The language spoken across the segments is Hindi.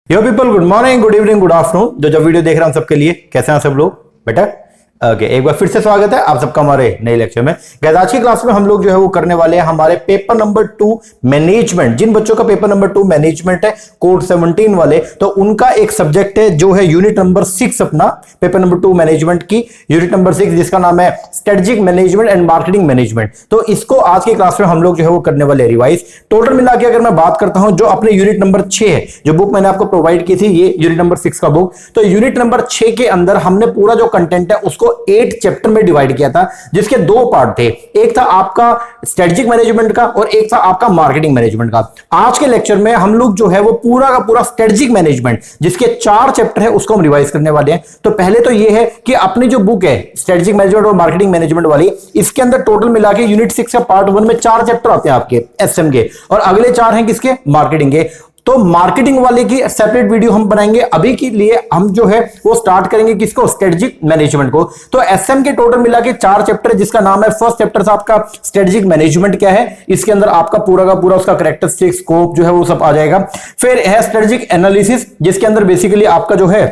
यो people, good morning, good evening, good afternoon. जो वीडियो देख रहे हैं सबके लिए कैसे हैं सब लोग बेटा? ओके, एक बार फिर से स्वागत है आप सबका हमारे नए लेक्चर में। गाइस आज की क्लास में हम लोग जो है वो करने वाले हैं हमारे पेपर नंबर 2 मैनेजमेंट। जिन बच्चों का पेपर नंबर 2 मैनेजमेंट है कोड 17 वाले, तो उनका एक सब्जेक्ट है जो है यूनिट नंबर 6, अपना पेपर नंबर 2 मैनेजमेंट की यूनिट नंबर 6, जिसका नाम है strategic management and marketing management. तो इसको आज की क्लास में हम लोग जो है वो करने वाले रिवाइज। टोटल मिला के अगर मैं बात करता हूं, जो अपने यूनिट नंबर 6 है, जो बुक मैंने आपको प्रोवाइड की थी, ये यूनिट नंबर 6 का बुक, तो यूनिट नंबर 6 के अंदर हमने पूरा जो कंटेंट है उसको 8 चैप्टर में डिवाइड किया था, जिसके 2 पार्ट थे। एक था आपका स्ट्रेटेजिक मैनेजमेंट का और एक था आपका मार्केटिंग मैनेजमेंट का। आज के लेक्चर में हम लोग जो है वो पूरा का पूरा स्ट्रेटेजिक मैनेजमेंट, जिसके 4 चैप्टर है, उसको हम रिवाइज करने वाले हैं। तो पहले तो ये है कि अपनी जो बुक है स्ट्रेटेजिक मैनेजमेंट और मार्केटिंग मैनेजमेंट वाली, इसके अंदर टोटल मिला के यूनिट 6 का पार्ट 1 में 4 चैप्टर आते हैं आपके एसएम के, और अगले 4 हैं किसके? मार्केटिंग के। तो मार्केटिंग वाले की सेपरेट वीडियो हम बनाएंगे। अभी के लिए हम जो है वो स्टार्ट करेंगे किसको? स्ट्रेटेजिक मैनेजमेंट को। तो एसएम के टोटल मिला के 4 चैप्टर, जिसका नाम है, फर्स्ट चैप्टर था आपका स्ट्रेटेजिक मैनेजमेंट क्या है, इसके अंदर आपका पूरा का पूरा उसका कैरेक्टरिस्टिक, स्कोप जो है वो सब आ जाएगा। फिर है स्ट्रेटेजिक एनालिसिस, जिसके अंदर बेसिकली आपका जो है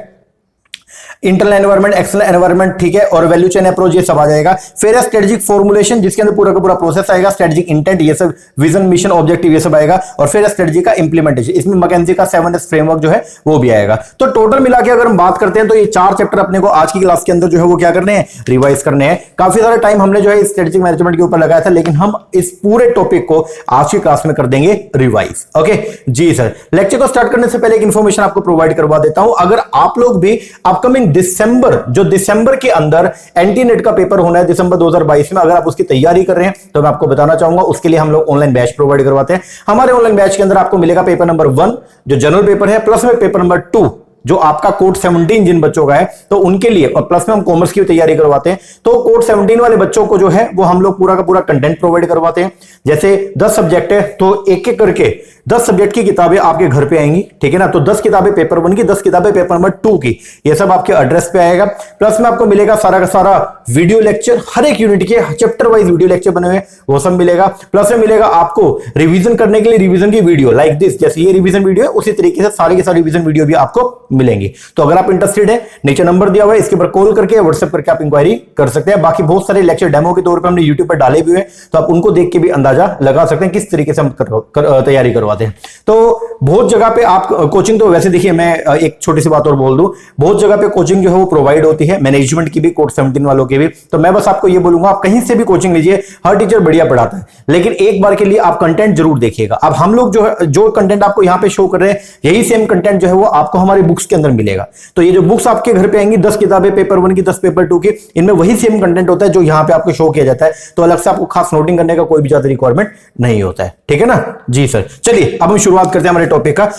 इंटरनल एनवायरनमेंट, एक्सटर्नल एनवायरनमेंट, ठीक है, और वैल्यू चेन अप्रोच, ये सब आ जाएगा। फिर है स्ट्रेटेजिक फॉर्मुलेशन, जिसके अंदर पूरा का पूरा प्रोसेस आएगा। स्ट्रेटेजिक इंटेंट, ये सब, विजन, मिशन, ऑब्जेक्टिव, ये सब आएगा। और फिर है स्ट्रेटेजी का इंप्लीमेंटेशन, इसमें मैकेंजी का 7S फ्रेमवर्क जो है वो भी आएगा। तो टोटल मिला के अगर हम बात करते हैं तो ये 4 चैप्टर अपने को आज की क्लास के अंदर जो है वो क्या करने हैं? रिवाइज करने हैं। काफी सारा टाइम हमने जो है स्ट्रेटेजिक मैनेजमेंट के ऊपर लगाया था, लेकिन हम इस पूरे टॉपिक को आज की क्लास में कर देंगे रिवाइज। ओके जी सर। लेक्चर को स्टार्ट करने से पहले एक इंफॉर्मेशन आपको प्रोवाइड करवा देता हूं। अगर आप लोग भी अपकमिंग दिसंबर के अंदर एंटी नेट का पेपर होना है दिसंबर 2022 में, अगर आप उसकी तैयारी कर रहे हैं तो मैं आपको बताना चाहूंगा, उसके लिए हम लोग ऑनलाइन बैच प्रोवाइड करवाते हैं। हमारे ऑनलाइन बैच के अंदर आपको मिलेगा पेपर नंबर 1 जो जनरल पेपर है, प्लस में पेपर नंबर 2 जो आपका कोड 17 जिन बच्चों का है तो उनके लिए, और प्लस में हम कॉमर्स की तैयारी करवाते हैं। तो कोड 17 वाले बच्चों को जो है वो हम लोग पूरा का पूरा कंटेंट प्रोवाइड करवाते हैं। जैसे 10 सब्जेक्ट है तो एक एक करके 10 सब्जेक्ट की किताबें आपके घर पे आएंगी, ठीक है ना। तो 10 किताबें पेपर 1 की, 10 किताबें पेपर नंबर 2 की, ये सब आपके एड्रेस पे आएगा। प्लस में आपको मिलेगा सारा का सारा वीडियो लेक्चर, हर एक यूनिट के चैप्टर वाइज वीडियो लेक्चर बने हुए, वो सब मिलेगा। प्लस में मिलेगा आपको रिवीजन करने के लिए रिवीजन की वीडियो लाइक दिस, जैसे ये रिवीजन वीडियो है उसी तरीके से सारी की सारी रिवीजन वीडियो भी आपको मिलेंगी। तो अगर आप इंटरेस्टेड है, नीचे नंबर दिया हुआ है, इसके ऊपर कॉल करके व्हाट्सएप करके आप इंक्वायरी कर सकते हैं। बाकी बहुत सारे लेक्चर डेमो के तौर पर हमने यूट्यूब पर डाले भी हुए, तो आप उनको देख के भी अंदाजा लगा सकते हैं किस तरीके से हम तैयारी करवाते हैं। तो बहुत जगह पे आप कोचिंग, तो वैसे देखिए मैं एक छोटी सी बात और बोल दूं, बहुत जगह पे कोचिंग जो है वो प्रोवाइड होती है, मैनेजमेंट की भी, कोड 17 वालों की भी। तो मैं बस आपको ये बोलूंगा, आप कहीं से भी कोचिंग लीजिए, हर टीचर बढ़िया पढ़ाता है, लेकिन एक बार के लिए आप कंटेंट जरूर देखिएगा। अब हम लोग जो कंटेंट आपको यहाँ पे शो कर रहे हैं, यही सेम कंटेंट जो है वो आपको हमारी बुक्स के अंदर मिलेगा। तो ये जो बुक्स आपके घर पे आएंगी, 10 किताबें पेपर 1 की, 10 पेपर 2 की, इनमें वही सेम कंटेंट होता है जो यहाँ पे आपको शो किया जाता है। तो अलग से आपको खास नोटिंग करने का कोई भी ज्यादा रिक्वायरमेंट नहीं होता है, ठीक है ना जी सर। चलिए अब हम शुरुआत करते हैं हमारे टॉपिक का।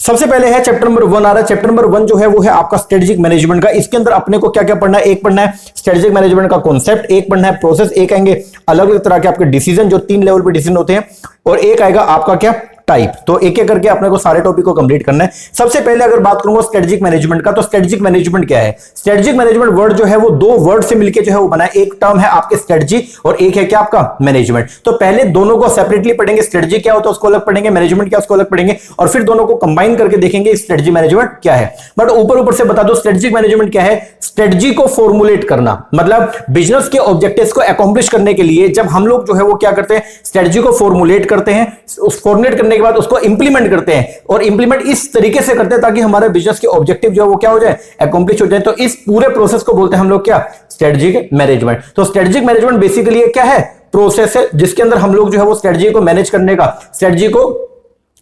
सबसे पहले है चैप्टर नंबर 1 आ रहा है। चैप्टर नंबर 1 जो है वो है आपका स्ट्रेटेजिक मैनेजमेंट का। इसके अंदर अपने को क्या क्या पढ़ना है? एक पढ़ना है स्ट्रेटेजिक मैनेजमेंट का कॉन्सेप्ट, एक पढ़ना है प्रोसेस, एक आएंगे अलग अलग तरह के आपके डिसीजन, जो 3 लेवल पे डिसीजन होते हैं, और एक आएगा आपका क्या? टाइप। तो एक एक करके अपने को सारे टॉपिक को कंप्लीट करना है। सबसे पहले अगर बात करूंगा स्ट्रेटेजिक मैनेजमेंट का, तो स्ट्रेटेजिक मैनेजमेंट क्या है? स्ट्रेटेजिक मैनेजमेंट वर्ड जो है वो 2 वर्ड से मिलकर जो है वो बना है। एक टर्म है आपके स्ट्रेटेजी और एक है क्या आपका मैनेजमेंट। तो पहले दोनों को सेपरेटली पढ़ेंगे, स्ट्रेटेजी क्या होता है उसको अलग पढ़ेंगे, मैनेजमेंट क्या उसको अलग पढ़ेंगे, और फिर दोनों को कंबाइन करके देखेंगे स्ट्रेटेजी मैनेजमेंट क्या है। बट ऊपर से बता दो स्ट्रेटेजिक मैनेजमेंट क्या है? स्ट्रेटेजी को फॉर्मुलेट करना, मतलब बिजनेस के ऑब्जेक्टिव्स को अकॉम्प्लिश करने के लिए जब हम लोग जो है वो क्या करते हैं? स्ट्रेटेजी को फॉर्मुलेट करते हैं, उस फॉर्मुलेट करने के बाद उसको इंप्लीमेंट करते हैं, और इंप्लीमेंट इस तरीके से करते हैं ताकि हमारे बिजनेस के ऑब्जेक्टिव जो है वो क्या हो जाए? अकॉम्प्लिश हो जाए। तो इस पूरे प्रोसेस को बोलते हैं हम लोग क्या? Strategic management. तो स्ट्रेटेजिक मैनेजमेंट बेसिकली क्या है? प्रोसेस है जिसके अंदर हम लोग जो है वो स्ट्रेटेजी को मैनेज करने का, स्ट्रेटेजी को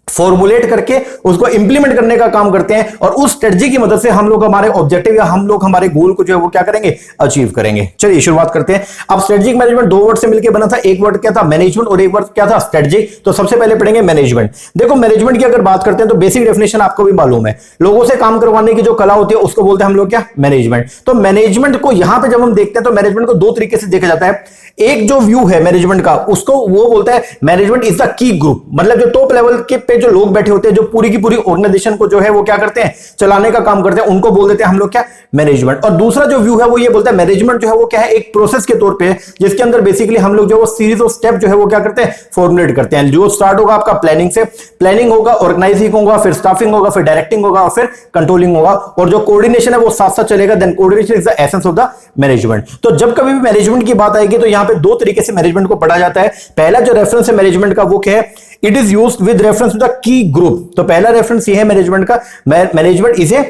फॉर्मुलेट करके उसको इंप्लीमेंट करने का काम करते हैं, और उस स्ट्रेटजी की मदद से हम लोग हमारे ऑब्जेक्टिव या हम लोग हमारे गोल को जो है वो क्या करेंगे? अचीव करेंगे। चलिए शुरुआत करते हैं। अब स्ट्रेटजिक मैनेजमेंट 2 वर्ड से मिलकर बना था, एक वर्ड क्या था? मैनेजमेंट, और एक वर्ड क्या था? स्ट्रेटजी। तो सबसे पहले पढ़ेंगे मैनेजमेंट। देखो मैनेजमेंट की अगर बात करते हैं तो बेसिक डेफिनेशन आपको भी मालूम है, लोगों से काम करवाने की जो कला होती है उसको बोलते हैं हम लोग क्या? मैनेजमेंट। तो मैनेजमेंट को यहां पर जब हम देखते हैं तो मैनेजमेंट को 2 तरीके से देखा जाता है। एक जो व्यू है मैनेजमेंट का, उसको वो बोलता है management is the key group, मतलब जो टॉप लेवल के पे जो लोग बैठे होते हैं, जो पूरी की पूरी ऑर्गेनाइजेशन को जो है वो क्या करते हैं, चलाने का काम करते हैं, उनको बोल देते हैं हम लोग क्या, मैनेजमेंट। और दूसरा जो व्यू है वो ये बोलता है मैनेजमेंट जो है वो क्या है, एक प्रोसेस के तौर पे है, जिसके अंदर बेसिकली हम लोग जो वो सीरीज ऑफ स्टेप जो है वो क्या करते हैं, फॉर्मुलेट करते हैं। जो स्टार्ट होगा आपका प्लानिंग से, प्लानिंग होगा, ऑर्गेनाइजिंग होगा, फिर स्टाफिंग होगा, फिर डायरेक्टिंग होगा और फिर कंट्रोलिंग होगा, और जो कोऑर्डिनेशन है वो साथ साथ चलेगा। Then coordination is the essence of the management. तो जब कभी भी मैनेजमेंट की बात आएगी तो यहां पे दो तरीके से मैनेजमेंट को पढ़ा जाता है। पहला जो रेफरेंस है मैनेजमेंट का वो क्या है, it is used with reference to the key group. तो पहला रेफरेंस ये है मैनेजमेंट का, management is a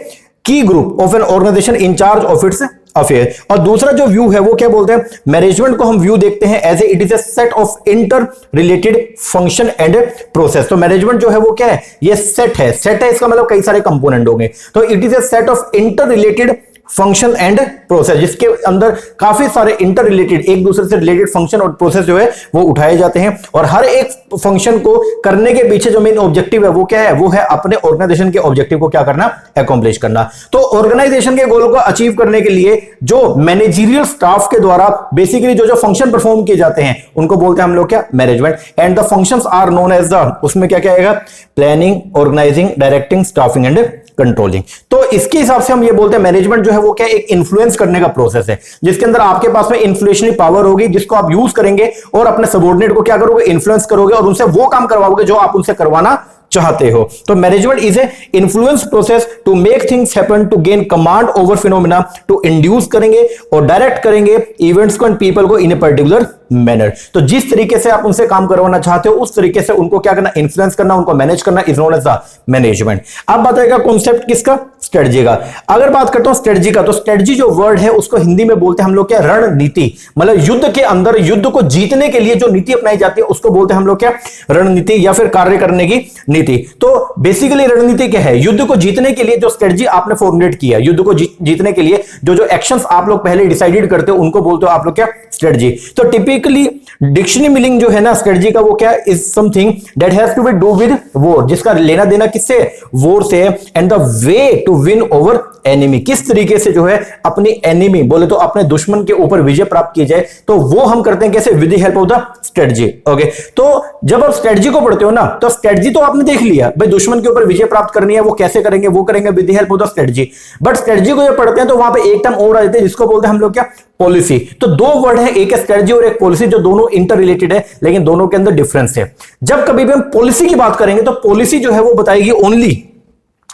key group of an organisation in charge of its affair. और दूसरा जो व्यू है वो क्या बोलते हैं, मैनेजमेंट को हम व्यू देखते हैं as a it is a set of interrelated function and process. तो मैनेजमेंट जो है वो क्या है, ये सेट है। सेट है इसका मतलब कई सारे कंपोनेंट होंगे। तो it is a set of interrelated function and process, जिसके अंदर काफी सारे इंटर रिलेटेड, एक दूसरे से रिलेटेड फंक्शन और प्रोसेस जो है वो उठाए जाते हैं। और हर एक फंक्शन को करने के पीछे जो मेन ऑब्जेक्टिव है वो क्या है, वो है अपने ऑर्गेनाइजेशन के ऑब्जेक्टिव को क्या करना, अकॉम्प्लिश करना। तो ऑर्गेनाइजेशन के गोल को अचीव करने के लिए जो मैनेजरियल स्टाफ के द्वारा बेसिकली जो फंक्शन परफॉर्म किए जाते हैं उनको बोलते हैं हम लोग क्या, management. And the functions are known as the, उसमें क्या क्या आएगा, planning, organising, directing, staffing and controlling. तो इसके हिसाब से हम ये बोलते हैं मैनेजमेंट जो है वो क्या, एक इन्फ्लुएंस करने का प्रोसेस है, जिसके अंदर आपके पास में इन्फ्लुएशनरी पावर होगी, जिसको आप यूज करेंगे और अपने सबऑर्डिनेट को क्या करोगे, इन्फ्लुएंस करोगे और उनसे वो काम करवाओगे जो आप उनसे करवाना चाहते हो। तो management is a influence process to make things happen, to gain command over phenomena, to induce करेंगे और डायरेक्ट करेंगे इवेंट्स को एंड पीपल को इन ए पर्टिकुलर मैनर। तो जिस तरीके से आप उनसे काम करवाना चाहते हो उस तरीके से उनको क्या करना, इन्फ्लुएंस करना, उनको मैनेज करना, is known as the management. अब बताएगा कॉन्सेप्ट किसका, स्ट्रेटजी का। अगर बात करता हूं स्ट्रेटजी का, तो स्ट्रेटजी जो वर्ड है उसको हिंदी में बोलते हैं हम लोग क्या, रणनीति। मतलब युद्ध के अंदर युद्ध को जीतने के लिए जो नीति अपनाई जाती है उसको बोलते हैं हम लोग क्या, रणनीति या फिर कार्य करने की नीति। तो बेसिकली रणनीति क्या है, युद्ध को जीतने के लिए जो स्ट्रेटजी आपने फॉर्मुलेट किया, युद्ध को जीतने के लिए जो एक्शंस आप लोग पहले डिसाइडेड करते हो उनको बोलते हो आप लोग क्या, स्ट्रेटजी। तो टिपिकली डिक्शनरी मीनिंग जो है ना स्ट्रेटजी का वो क्या, is something that has to be do with war, जिसका लेना देना किससे, वॉर से। And the way to win over enemy, किस तरीके से जो है अपनी एनिमी बोले तो अपने दुश्मन के ऊपर विजय प्राप्त की जाए, तो वो हम करते हैं कैसे, with the help of the strategy. Okay, तो जब आप स्ट्रेटजी को पढ़ते हो ना, तो स्ट्रेटजी तो आपने देख लिया भाई, दुश्मन के ऊपर विजय प्राप्त करनी है, वो कैसे करेंगे, वो करेंगे with the help of the strategy. But strategy को जब पढ़ते हैं तो वहां पे एक टर्म और आ जाते हैं जिसको बोलते हैं हम लोग क्या, पॉलिसी। तो दो वर्ड है, एक है स्ट्रेटजी और एक पॉलिसी, जो दोनों इंटर रिलेटेड है लेकिन दोनों के अंदर डिफरेंस है। जब कभी भी हम पॉलिसी की बात करेंगे तो पॉलिसी जो है वो बताएगी ओनली,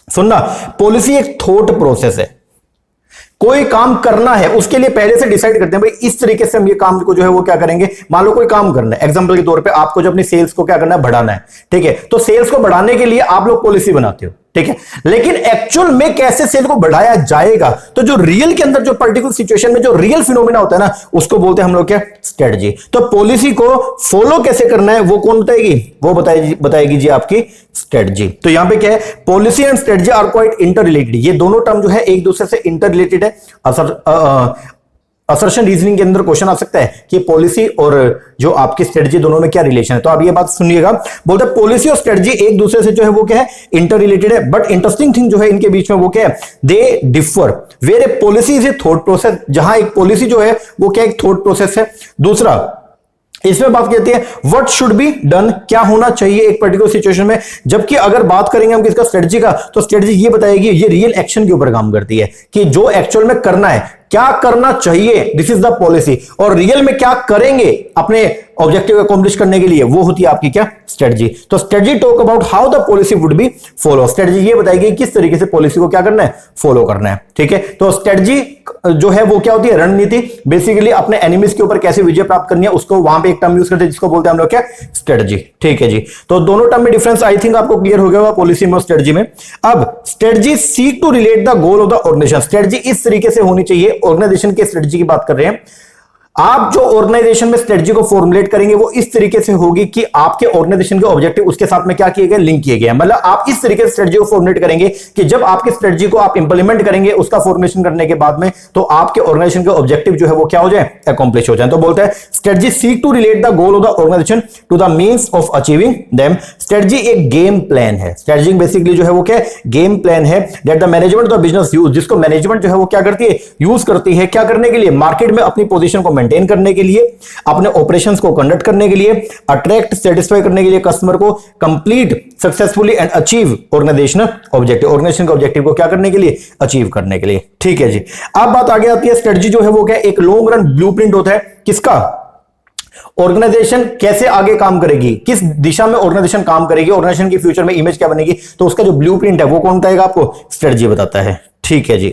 सुनना, पॉलिसी एक थॉट प्रोसेस है। कोई काम करना है उसके लिए पहले से डिसाइड करते हैं भाई इस तरीके से हम ये काम को जो है वो क्या करेंगे। मान लो कोई काम करना है, एग्जांपल के तौर पे आपको जो अपनी सेल्स को क्या करना है, बढ़ाना है, ठीक है। तो सेल्स को बढ़ाने के लिए आप लोग पॉलिसी बनाते हो, ठीक है। लेकिन एक्चुअल में कैसे सेल को बढ़ाया जाएगा, तो जो रियल के अंदर जो पर्टिकुलर सिचुएशन में जो रियल फिनोमेना होता है ना, उसको बोलते हैं हम लोग क्या, स्ट्रेटजी। तो पॉलिसी को फॉलो कैसे करना है वो कौन बताएगी, वो बताएगी जी आपकी स्ट्रेटजी। तो यहां पे क्या है, policy and strategy are quite interrelated. ये दोनों टर्म जो है एक दूसरे से इंटर रिलेटेड है। असर्शन रीजनिंग के अंदर क्वेश्चन आ सकता है कि पॉलिसी और जो आपकी स्ट्रेटजी दोनों में क्या रिलेशन है। तो आप ये बात सुनिएगा, बोलते हैं पॉलिसी और स्ट्रेटजी एक दूसरे से जो है वो क्या है, इंटर रिलेटेड है। बट इंटरेस्टिंग थिंग जो है इनके बीच में वो क्या है, they differ. Where a policy is a thought process, जहां एक पॉलिसी जो है वो क्या, एक थॉट प्रोसेस है। दूसरा इसमें बात कहती है व्हाट शुड बी डन, क्या होना चाहिए एक पर्टिकुलर सिचुएशन में। जबकि अगर बात करेंगे हम किसका, स्ट्रेटजी का, तो स्ट्रेटजी ये बताएगी, ये रियल एक्शन के ऊपर काम करती है कि जो एक्चुअल में करना है, क्या करना चाहिए, दिस इज द पॉलिसी। और रियल में क्या करेंगे अपने ऑब्जेक्टिव अकॉम्प्लिश करने के लिए, वो होती है आपकी क्या, स्ट्रेटजी। तो strategy talk about how the policy would be follow. Strategy ये बताएगी किस तरीके से पॉलिसी को क्या करना है, फॉलो करना है, ठीक है। तो स्ट्रेटजी जो है वो क्या होती है, रणनीति। बेसिकली अपने एनिमीज के ऊपर कैसे विजय प्राप्त करनी है उसको वहां पे एक टर्म यूज करते हैं जिसको बोलते हैं हम लोग क्या, स्ट्रेटजी, ठीक है जी। तो दोनों टर्म में डिफरेंस आई थिंक आपको क्लियर हो गया होगा, पॉलिसी में और स्ट्रेटजी में। अब strategy seek to relate the goal of the organisation. Strategy इस तरीके से होनी चाहिए, ऑर्गेनाइजेशन के स्ट्रेटजी की बात कर रहे हैं। आप जो ऑर्गेनाइजेशन में स्ट्रेटजी को फॉर्मुलेट करेंगे वो इस तरीके से होगी कि आपके ऑर्गेनाइजेशन के ऑब्जेक्टिव उसके साथ में क्या किए गए, लिंक किए गए। मतलब आप इस तरीके से स्ट्रेटजी को फॉर्मुलेट करेंगे कि जब आपकी स्ट्रेटजी को आप इंप्लीमेंट करेंगे, उसका फॉर्मुलेशन करने के बाद में, तो आपके ऑर्गेनाइजेशन के ऑब्जेक्टिव जो है वो क्या हो जाए, अकॉम्प्लिश हो जाए। तो बोलते हैं strategy seek to relate the goal of the organisation to the means of achieving them. Strategy एक गेम प्लान है। स्ट्रेटजी बेसिकली जो है वो क्या, गेम प्लान है that the management of business use, जिसको मैनेजमेंट जो है वो क्या करती है, यूज करती है, क्या करने के लिए, मार्केट में अपनी पोजीशन को मेंटेन करने के लिए, अपने ऑपरेशंस को कंडक्ट करने के लिए, अट्रैक्ट सेटिस्फाई करने के लिए कस्टमर को, complete successfully and achieve organisational objective, organisation के ऑब्जेक्टिव को क्या करने के लिए, अचीव करने के लिए। ठीक है जी। अब बात आगे आती है, स्ट्रेटजी जो है वो क्या, एक लॉन्ग रन ब्लूप्रिंट होता है किसका, ऑर्गेनाइजेशन कैसे आगे काम करेगी, किस दिशा में ऑर्गेनाइजेशन काम करेगी, ऑर्गेनाइजेशन की फ्यूचर में इमेज क्या बनेगी, तो उसका जो ब्लूप्रिंट है वो कौन बताएगा आपको, स्ट्रेटजी बताता है। ठीक है जी।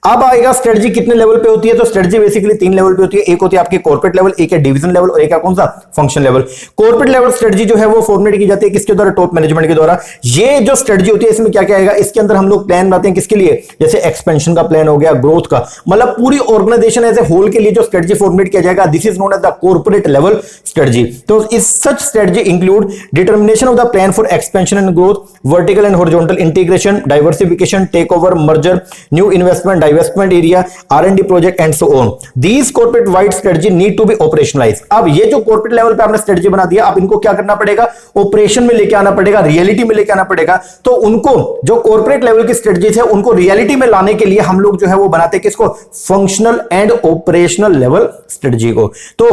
अब आएगा स्ट्रेटजी कितने लेवल पे होती है, तो स्ट्रेटजी बेसिकली 3 लेवल पे होती है। एक होती है आपकी कॉर्पोरेट लेवल, एक है डिवीजन लेवल और एक है कौन सा, function level. Corporate level strategy जो है वो फॉर्मुलेट की जाती है किसके द्वारा, टॉप मैनेजमेंट के द्वारा। ये जो स्ट्रेटजी होती है इसमें क्या क्या आएगा, इसके अंदर हम लोग प्लान बनाते हैं किसके लिए, जैसे एक्सपेंशन का प्लान हो गया, ग्रोथ का, मतलब पूरी ऑर्गेनाइजेशन एज ए होल के लिए जो स्ट्रेटजी फॉर्मुलेट किया जाएगा, this is known as the corporate level strategy. तो इस such strategy include determination of the plan for expansion and growth, vertical and horizontal integration, diversification, take over, merger, new investment, divestment area, R&D project and so on. These corporate wide strategy need to be operationalized. अब ये जो corporate level पे आपने strategy बना दिया, अब इनको क्या करना पड़ेगा, ऑपरेशन में लेके आना पड़ेगा, रियलिटी में लेके आना पड़ेगा। तो उनको जो corporate level की strategies है उनको रियलिटी में लाने के लिए हम लोग जो है वो बनाते हैं किसको, functional and operational level strategy को। तो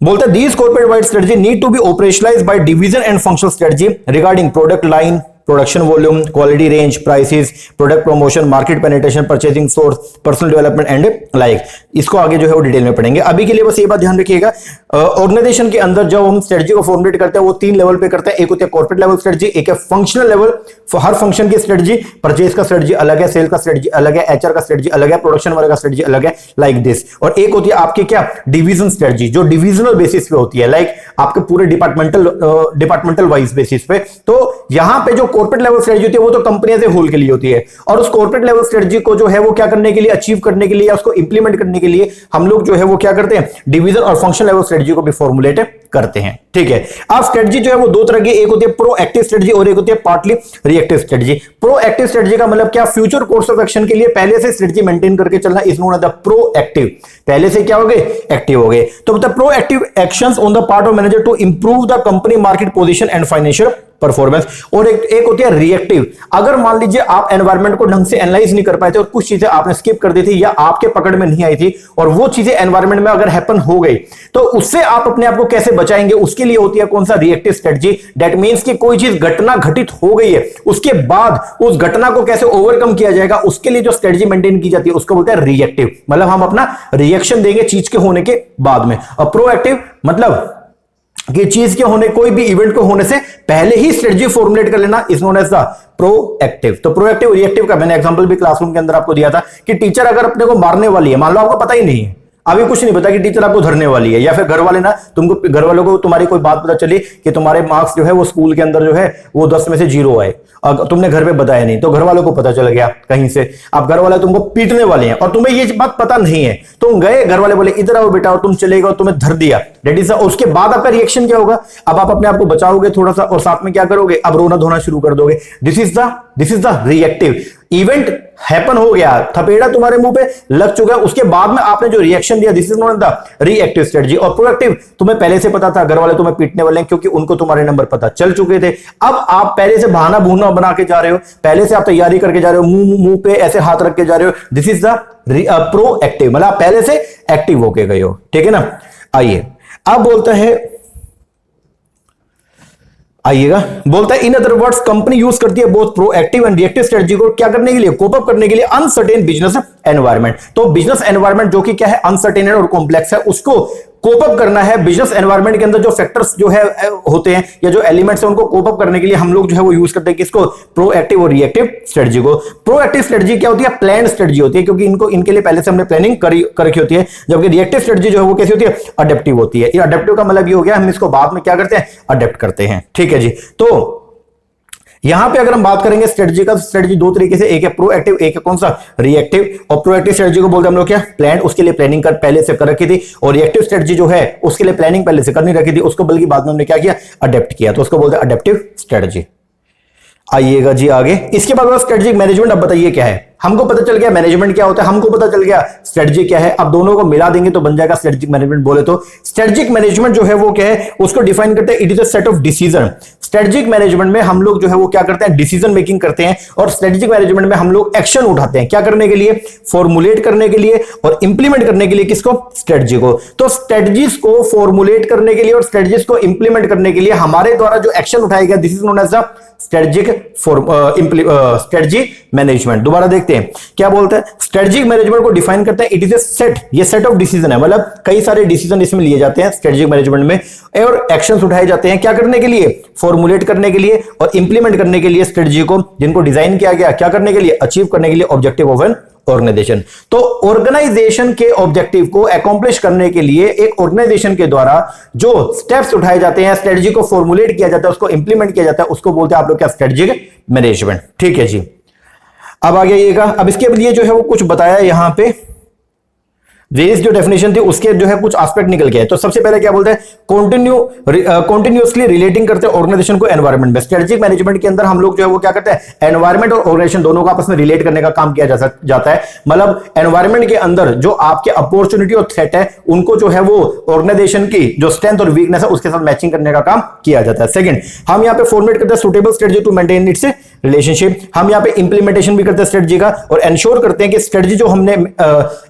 बोलते हैं these corporate wide strategy need to be operationalized by division and functional strategy regarding product line, production volume, quality range, prices, product promotion, market penetration, purchasing source, personal development and like. इसको आगे जो है वो डिटेल में पढ़ेंगे। अभी के लिए बस ये बात ध्यान रखिएगा, ऑर्गेनाइजेशन के अंदर जब हम स्ट्रेटजी को फॉर्मुलेट करते हैं वो 3 लेवल पे करते हैं। एक होती है कॉर्पोरेट लेवल स्ट्रेटजी, एक है फंक्शनल लेवल, हर फंक्शन की स्ट्रेटजी, परचेज का स्ट्रेटजी अलग है, सेल का स्ट्रेटजी अलग है, एचआर का स्ट्रेटजी अलग है, प्रोडक्शन वाले का स्ट्रेटजी अलग है, लाइक दिस। और एक होती है आपकी क्या, डिवीजन स्ट्रेटजी, जो डिविजनल बेसिस पे होती है, लाइक आपके पूरे डिपार्टमेंटल वाइज बेसिस पे। तो यहां पे जो कॉर्पोरेट लेवल स्ट्रेटजी होती है वो तो कंपनी एज ए होल के लिए होती है, और उस कॉर्पोरेट लेवल स्ट्रेटजी को जो है वो क्या करने के लिए, अचीव करने के लिए, उसको इंप्लीमेंट करने के लिए हम लोग जो है वो क्या करते हैं, डिवीजन और फंक्शन लेवल स्ट्रेटजी को भी फॉर्मुलेट करते हैं। ठीक है। अब स्ट्रेटजी जो है वो 2 तरह की, एक होती है प्रोएक्टिव स्ट्रेटजी और एक होती है partly reactive strategy. Proactive strategy का मतलब क्या, फ्यूचर कोर्स ऑफ एक्शन के लिए पहले से स्ट्रेटजी मेंटेन करके चलना, is known as the proactive. पहले से क्या हो गए, एक्टिव हो गए। तो मतलब proactive actions on the part of manager to improve the company market position and financial performance. और एक होती है रिएक्टिव, अगर मान लीजिए आप एनवायरनमेंट को ढंग से एनालाइज नहीं कर पाए थे और कुछ चीजें आपने स्किप कर दी थी या आपके पकड़ में नहीं आई थी और वो चीजें एनवायरनमेंट में अगर हैपन हो गई, तो उससे आप अपने आप को कैसे बचाएंगे, उसके लिए होती है कौन सा, रिएक्टिव स्ट्रेटजी। दैट मींस कि कोई चीज घटना घटित हो गई है, उसके बाद उस घटना को कैसे ओवरकम किया जाएगा, उसके लिए जो स्ट्रेटजी मेंटेन की जाती है उसको बोलते हैं रिएक्टिव। मतलब हम अपना रिएक्शन देंगे चीज के होने के बाद में। और प्रोएक्टिव मतलब कि चीज के होने, कोई भी इवेंट को होने से पहले ही स्ट्रेटजी फॉर्मुलेट कर लेना, is known as the proactive. तो प्रोएक्टिव रिएक्टिव का मैंने एग्जांपल भी क्लासरूम के अंदर आपको दिया था कि टीचर अगर अपने को मारने वाली है, मान लो आपको पता ही नहीं है, अभी कुछ नहीं पता कि टीचर आपको धरने वाली है, या फिर घर वाले ना तुमको, घर वालों को तुम्हारी कोई बात पता चली कि तुम्हारे मार्क्स जो है वो स्कूल के अंदर जो है वो 10 में से 0 आए, और तुमने घर पे बताया नहीं, तो घर वालों को पता चल गया कहीं से, अब घर वाले तुमको पीटने वाले हैं और तुम्हें ये बात पता नहीं है, तुम गए, घर वाले बोले इधर आओ बेटा, और तुम चले गए और तुम्हें धर दिया, दैट इज। उसके बाद आपका रिएक्शन क्या होगा, अब आप अपने आप को बचाओगे थोड़ा सा और साथ में क्या करोगे, अब रोना धोना शुरू कर दोगे। This is the reactive. Event happen हो गया, थपेड़ा तुम्हारे मुंह पे लग चुका है, उसके बाद में आपने जो रिएक्शन दिया, this is not the reactive strategy. और प्रोएक्टिव, तुम्हें पहले से पता था घर वाले तुम्हें पीटने वाले हैं क्योंकि उनको तुम्हारे नंबर पता चल चुके थे, अब आप पहले से बहाना बूना बना के जा रहे हो, पहले से आप तैयारी करके जा रहे हो, मुंह पे ऐसे हाथ रख के जा रहे हो, दिस इज द प्रोएक्टिव, मतलब आप पहले से एक्टिव होके गए हो। ठीक है ना। आइए अब बोलता है, आइएगा, बोलता है in other words company use करती है both proactive and reactive strategy को क्या करने के लिए, कोप अप करने के लिए अनसर्टेन बिजनेस एनवायरनमेंट। तो बिजनेस एनवायरनमेंट जो कि क्या है, अनसर्टेन और कॉम्प्लेक्स है, उसको कोप अप करना है। बिजनेस एनवायरनमेंट के अंदर जो फैक्टर्स जो है होते हैं या जो एलिमेंट्स हैं उनको कोप अप करने के लिए हम लोग जो है वो यूज करते हैं किसको, प्रोएक्टिव और रिएक्टिव स्ट्रेटजी को। प्रोएक्टिव स्ट्रेटजी क्या होती है, प्लान स्ट्रेटजी होती है, क्योंकि इनके लिए पहले से हमने प्लानिंग कर रखी होती है, जबकि रिएक्टिव स्ट्रेटजी जो है वो कैसी होती है, अडेप्टिव होती है। ये अडेप्टिव का मतलब ये हो गया हम इसको बाद में क्या करते हैं, अडेप्ट करते हैं। ठीक है जी। तो यहां पे अगर हम बात करेंगे स्ट्रेटजी का, स्ट्रेटजी 2 तरीके से, एक है प्रोएक्टिव, एक है कौन सा, रिएक्टिव। और प्रोएक्टिव स्ट्रेटजी को बोलते हैं हम लोग क्या, प्लान, उसके लिए प्लानिंग पहले से कर रखी थी, और रिएक्टिव स्ट्रेटजी जो है उसके लिए प्लानिंग पहले से कर नहीं रखी थी, उसको बल्कि बाद में हमने क्या किया, अडेप्ट किया, तो उसको बोलते हैं अडेप्टिव स्ट्रेटजी। आइएगा जी आगे, इसके बाद स्ट्रेटेजिक मैनेजमेंट। अब बताइए क्या है, हमको पता चल गया मैनेजमेंट क्या होता है, हमको पता चल गया स्ट्रेटजी क्या है। अब दोनों को मिला देंगे तो बन जाएगा स्ट्रेटेजिक मैनेजमेंट। बोले तो स्ट्रेटेजिक मैनेजमेंट जो है वो क्या है, उसको डिफाइन करते हैं, it is a set of decision. Strategic management में हम लोग जो है वो क्या करते हैं, डिसीजन मेकिंग करते हैं, और स्ट्रेटेजिक मैनेजमेंट में हम लोग एक्शन उठाते हैं। क्या करने के लिए, फॉर्मुलेट करने के लिए और इंप्लीमेंट करने के लिए। किसको, स्ट्रेटजी को। तो स्ट्रेटजीज को फॉर्मुलेट करने के लिए और स्ट्रेटजीज को इंप्लीमेंट करने के लिए हमारे द्वारा जो एक्शन उठाया गया, this is known as the strategy management. दोबारा देखते हैं क्या बोलते हैं, स्ट्रेटजिक मैनेजमेंट को डिफाइन करते हैं, इट इज ए सेट, ये सेट ऑफ डिसीजन है, मतलब कई सारे डिसीजन इसमें लिए जाते हैं स्ट्रेटजिक मैनेजमेंट में, और एक्शंस उठाए जाते हैं क्या करने के लिए, फॉर्मुलेट करने के लिए और इंप्लीमेंट करने के लिए स्ट्रेटजी को, जिनको डिजाइन किया गया क्या करने के लिए, अचीव करने के लिए ऑब्जेक्टिव ऑफ एन ऑर्गेनाइजेशन। तो ऑर्गेनाइजेशन के ऑब्जेक्टिव को अकॉम्प्लिश करने के लिए एक ऑर्गेनाइजेशन के द्वारा जो स्टेप्स उठाए जाते हैं, स्ट्रेटजी को फॉर्मुलेट किया जाता है, उसको इंप्लीमेंट किया जाता है, उसको बोलते हैं आप लोग क्या, स्ट्रेटजिक मैनेजमेंट। ठीक है जी, अब आगे आइएगा। अब इसके लिए जो है वो कुछ बताया यहां पे, वेरियस जो डेफिनेशन थी उसके जो है कुछ एस्पेक्ट निकल के है। तो सबसे पहले क्या बोलते हैं, कंटिन्यूअसली रिलेटिंग करते हैं ऑर्गेनाइजेशन को एनवायरनमेंट में। स्ट्रेटजिक मैनेजमेंट के अंदर हम लोग जो है वो क्या करते हैं, एनवायरनमेंट और ऑर्गेनाइजेशन दोनों को आपस में रिलेट करने का काम किया जाता है। मतलब एनवायरनमेंट के अंदर जो आपके अपॉर्चुनिटी और थ्रेट है, उनको जो है वो ऑर्गेनाइजेशन की जो स्ट्रेंथ और वीकनेस है उसके साथ मैचिंग करने का काम किया जाता है। सेकंड, हम यहाँ पे फॉर्मुलेट करते हैं suitable strategy to maintain its relationship. हम यहाँ पे इंप्लीमेंटेशन भी करते हैं स्ट्रेटजी का, और एंश्योर करते हैं कि स्ट्रेटजी जो हमने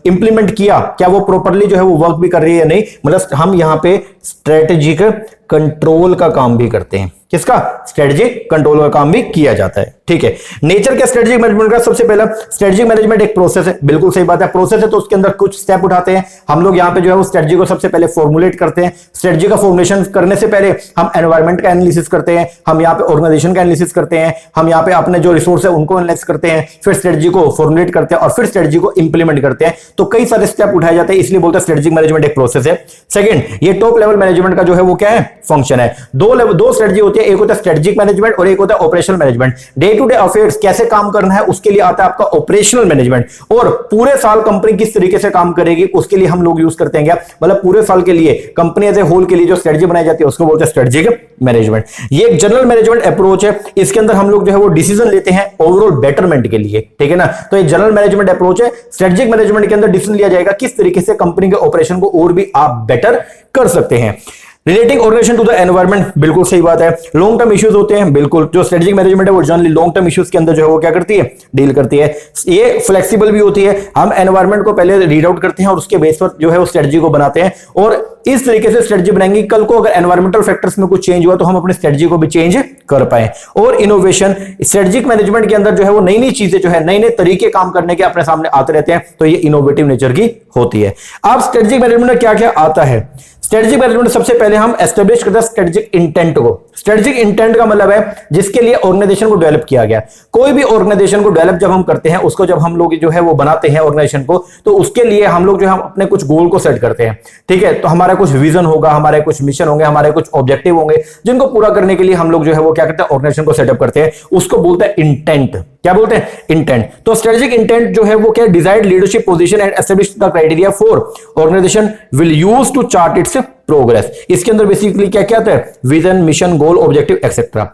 इंप्लीमेंट किया, क्या वो प्रॉपर्ली जो है वो वर्क भी कर रही है या नहीं। मतलब हम यहां पे स्ट्रेटेजिक कंट्रोल का काम भी करते हैं। किसका, स्ट्रेटेजिक कंट्रोल का काम भी किया जाता है। ठीक है, नेचर क्या स्ट्रेटेजिक मैनेजमेंट का, सबसे पहला स्ट्रेटेजिक मैनेजमेंट एक प्रोसेस है, बिल्कुल सही बात है, प्रोसेस है तो उसके अंदर कुछ स्टेप उठाते हैं हम लोग। यहां पे जो है वो स्ट्रेटजी को सबसे पहले फॉर्मुलेट करते हैं। स्ट्रेटजी का फॉर्मुलेशन करने से पहले हम एनवायरनमेंट का एनालिसिस करते हैं, हम यहाँ पे ऑर्गेनाइजेशन का एनालिसिस करते हैं, हम यहाँ पे अपने जो रिसोर्स है उनको एनालाइज करते हैं, फिर स्ट्रेटजी को फॉर्मुलेट करते हैं और फिर स्ट्रेटजी को इंप्लीमेंट करते हैं। तो कई सारे स्टेप उठाए जाते हैं, इसलिए बोलते हैं स्ट्रेटजिक मैनेजमेंट एक प्रोसेस है। सेकंड, ये टॉप लेवल मैनेजमेंट का जो है वो क्या है, फंक्शन है। दो स्ट्रेटजी होती है, एक होता है स्ट्रेटजिक मैनेजमेंट और एक होता है operational management. Day to day affairs कैसे काम करना है उसके लिए आता है आपका ऑपरेशनल मैनेजमेंट, और पूरे साल कंपनी किस तरीके से काम करेगी उसके लिए हम लोग यूज करते हैं क्या, मतलब पूरे साल के लिए कंपनी एज ए होल के लिए जो स्ट्रेटजी बनाई जाती है उसको बोलते हैं स्ट्रेटजिक मैनेजमेंट। ये एक जनरल मैनेजमेंट अप्रोच है, इसके अंदर हम लोग जो है वो डिसीजन लेते हैं ओवरऑल बेटरमेंट के लिए। ठीक है ना, तो ये जनरल मैनेजमेंट अप्रोच है। स्ट्रेटजिक मैनेजमेंट के अंदर डिसीजन लिया जाएगा किस तरीके से कंपनी के ऑपरेशन को और भी आप बेटर कर सकते हैं। Relating organisation to the environment, बिल्कुल सही बात है। लॉन्ग टर्म इश्यूज होते हैं, बिल्कुल जो स्ट्रेटजिक मैनेजमेंट है वो जनरली लॉन्ग टर्म इश्यूज के अंदर जो है वो क्या करती है, डील करती है। ये फ्लेक्सिबल भी होती है, हम एनवायरनमेंट को पहले रीड आउट करते हैं और उसके बेस पर जो है वो स्ट्रेटजी को बनाते हैं, और इस तरीके से स्ट्रेटजी बनाएंगे कल को अगर एनवायरमेंटल फैक्टर्स में कुछ चेंज हुआ तो हम अपनी स्ट्रेटजी को भी चेंज कर पाए। और इनोवेशन, स्ट्रेटजिक मैनेजमेंट के अंदर जो है वो नई नई चीजें जो है, नए नए तरीके काम करने के अपने सामने आते रहते हैं, तो ये इनोवेटिव नेचर की होती है। अब स्ट्रेटजिक मैनेजमेंट में क्या क्या आता है, स्ट्रेटजिक मैनेजमेंट सबसे पहले हम एस्टेब्लिश करते हैं स्ट्रेटजिक इंटेंट को। स्ट्रेटजिक इंटेंट का मतलब है जिसके लिए ऑर्गेनाइजेशन को डेवलप किया गया। कोई भी ऑर्गेनाइजेशन को डेवलप जब हम करते हैं, उसको जब हम लोग जो है वो बनाते हैं ऑर्गेनाइजेशन को, तो उसके लिए हम लोग जो है अपने कुछ गोल को सेट करते हैं। ठीक है, तो हमारा कुछ विजन होगा, हमारे कुछ मिशन होंगे, हमारे कुछ ऑब्जेक्टिव होंगे, जिनको पूरा करने के लिए हम लोग जो है वो क्या करते हैं, ऑर्गेनाइजेशन को सेटअप करते हैं। उसको बोलते हैं इंटेंट। क्या बोलते हैं, इंटेंट। तो स्ट्रेटजिक इंटेंट जो है वो क्या, desired leadership position and establish the criteria for organisation will use to chart its progress. इसके अंदर बेसिकली क्या क्या आता है, vision, mission, goal, objective etcetera.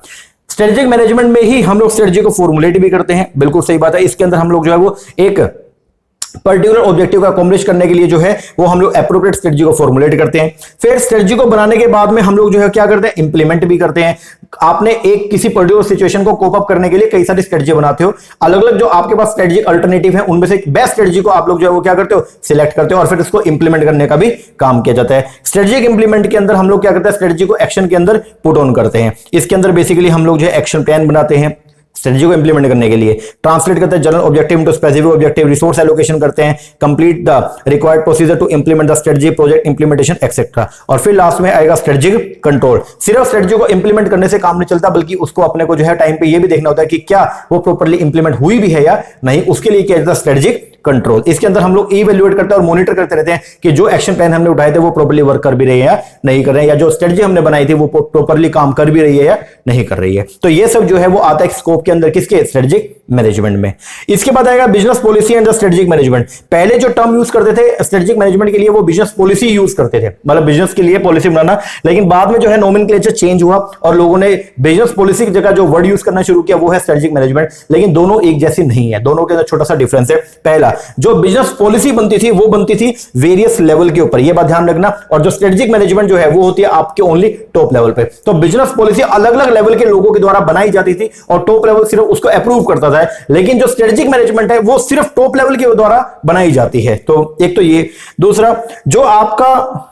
Strategic management में ही हम लोग स्ट्रेटजी को फॉर्मुलेट भी करते हैं, बिल्कुल सही बात है। इसके अंदर हम लोग जो है वो एक पर्टिकुलर ऑब्जेक्टिव को अकॉम्प्लिश करने के लिए जो है वो हम लोग एप्रोप्रिएट स्ट्रेटजी को फॉर्मुलेट करते हैं। फिर स्ट्रेटजी को बनाने के बाद में हम लोग जो है क्या करते हैं, इंप्लीमेंट भी करते हैं। आपने एक किसी पर्टिकुलर सिचुएशन को कोप अप करने के लिए कई सारी स्ट्रेटजी बनाते हो, अलग अलग जो आपके पास स्ट्रेटजिक अल्टरनेटिव है उनमें से बेस्ट स्ट्रेटजी को आप लोग जो है वो क्या करते हो, सिलेक्ट करते हो, और फिर इसको इंप्लीमेंट करने का भी काम किया जाता है। स्ट्रेटजिक इंप्लीमेंट के अंदर हम लोग क्या करते हैं, स्ट्रेटजी को एक्शन के अंदर पुट ऑन करते हैं। इसके अंदर बेसिकली हम लोग जो है एक्शन प्लान बनाते हैं स्ट्रेटजी को इंप्लीमेंट करने के लिए, ट्रांसलेट करते हैं general objective into specific objective, resource allocation करते हैं, complete the required procedure to implement the strategy, project implementation etcetera, और फिर लास्ट में आएगा स्ट्रेटजिक कंट्रोल। सिर्फ स्ट्रेटजी को इंप्लीमेंट करने से काम नहीं चलता, बल्कि उसको अपने को जो है टाइम पे ये भी देखना होता है कि क्या वो प्रॉपर्ली इंप्लीमेंट हुई भी है या नहीं, उसके लिए किया जाता है स्ट्रेटजिक कंट्रोल। इसके अंदर हम लोग इवैल्यूएट करते हैं और मॉनिटर करते रहते हैं कि जो एक्शन प्लान हमने उठाए थे वो प्रॉपर्ली वर्क कर भी रहे हैं या नहीं कर रहे हैं, या जो स्ट्रेटजी हमने बनाई थी वो प्रॉपर्ली काम कर भी रही है या नहीं कर रही है। तो ये सब जो है वो आता है स्कोप के अंदर, किसके, स्ट्रेटेजिक मैनेजमेंट में। इसके बाद आएगा business policy and the strategic management. पहले जो टर्म यूज करते थे स्ट्रेटेजिक मैनेजमेंट के लिए वो बिजनेस पॉलिसी यूज करते थे, मतलब बिजनेस के लिए पॉलिसी बनाना, लेकिन बाद में जो है नोमेनक्लेचर चेंज हुआ और लोगों ने बिजनेस पॉलिसी की जगह जो वर्ड यूज करना शुरू किया वो है स्ट्रेटेजिक मैनेजमेंट। लेकिन दोनों एक जैसी नहीं है, दोनों के अंदर छोटा सा डिफरेंस है। पहला, जो बिजनेस पॉलिसी बनती थी वो बनती थी वेरियस लेवल के ऊपर, ये बात ध्यान रखना, और जो स्ट्रेटेजिक मैनेजमेंट जो है वो होती है आपके ओनली टॉप लेवल पे। तो बिजनेस पॉलिसी अलग अलग लेवल के लोगों के द्वारा बनाई जाती थी और टॉप लेवल सिर्फ उसको अप्रूव करता था, लेकिन जो स्ट्रेटेजिक मैनेजमेंट है वो सिर्फ टॉप लेवल के द्वारा बनाई जाती है। तो एक तो ये, दूसरा जो आपका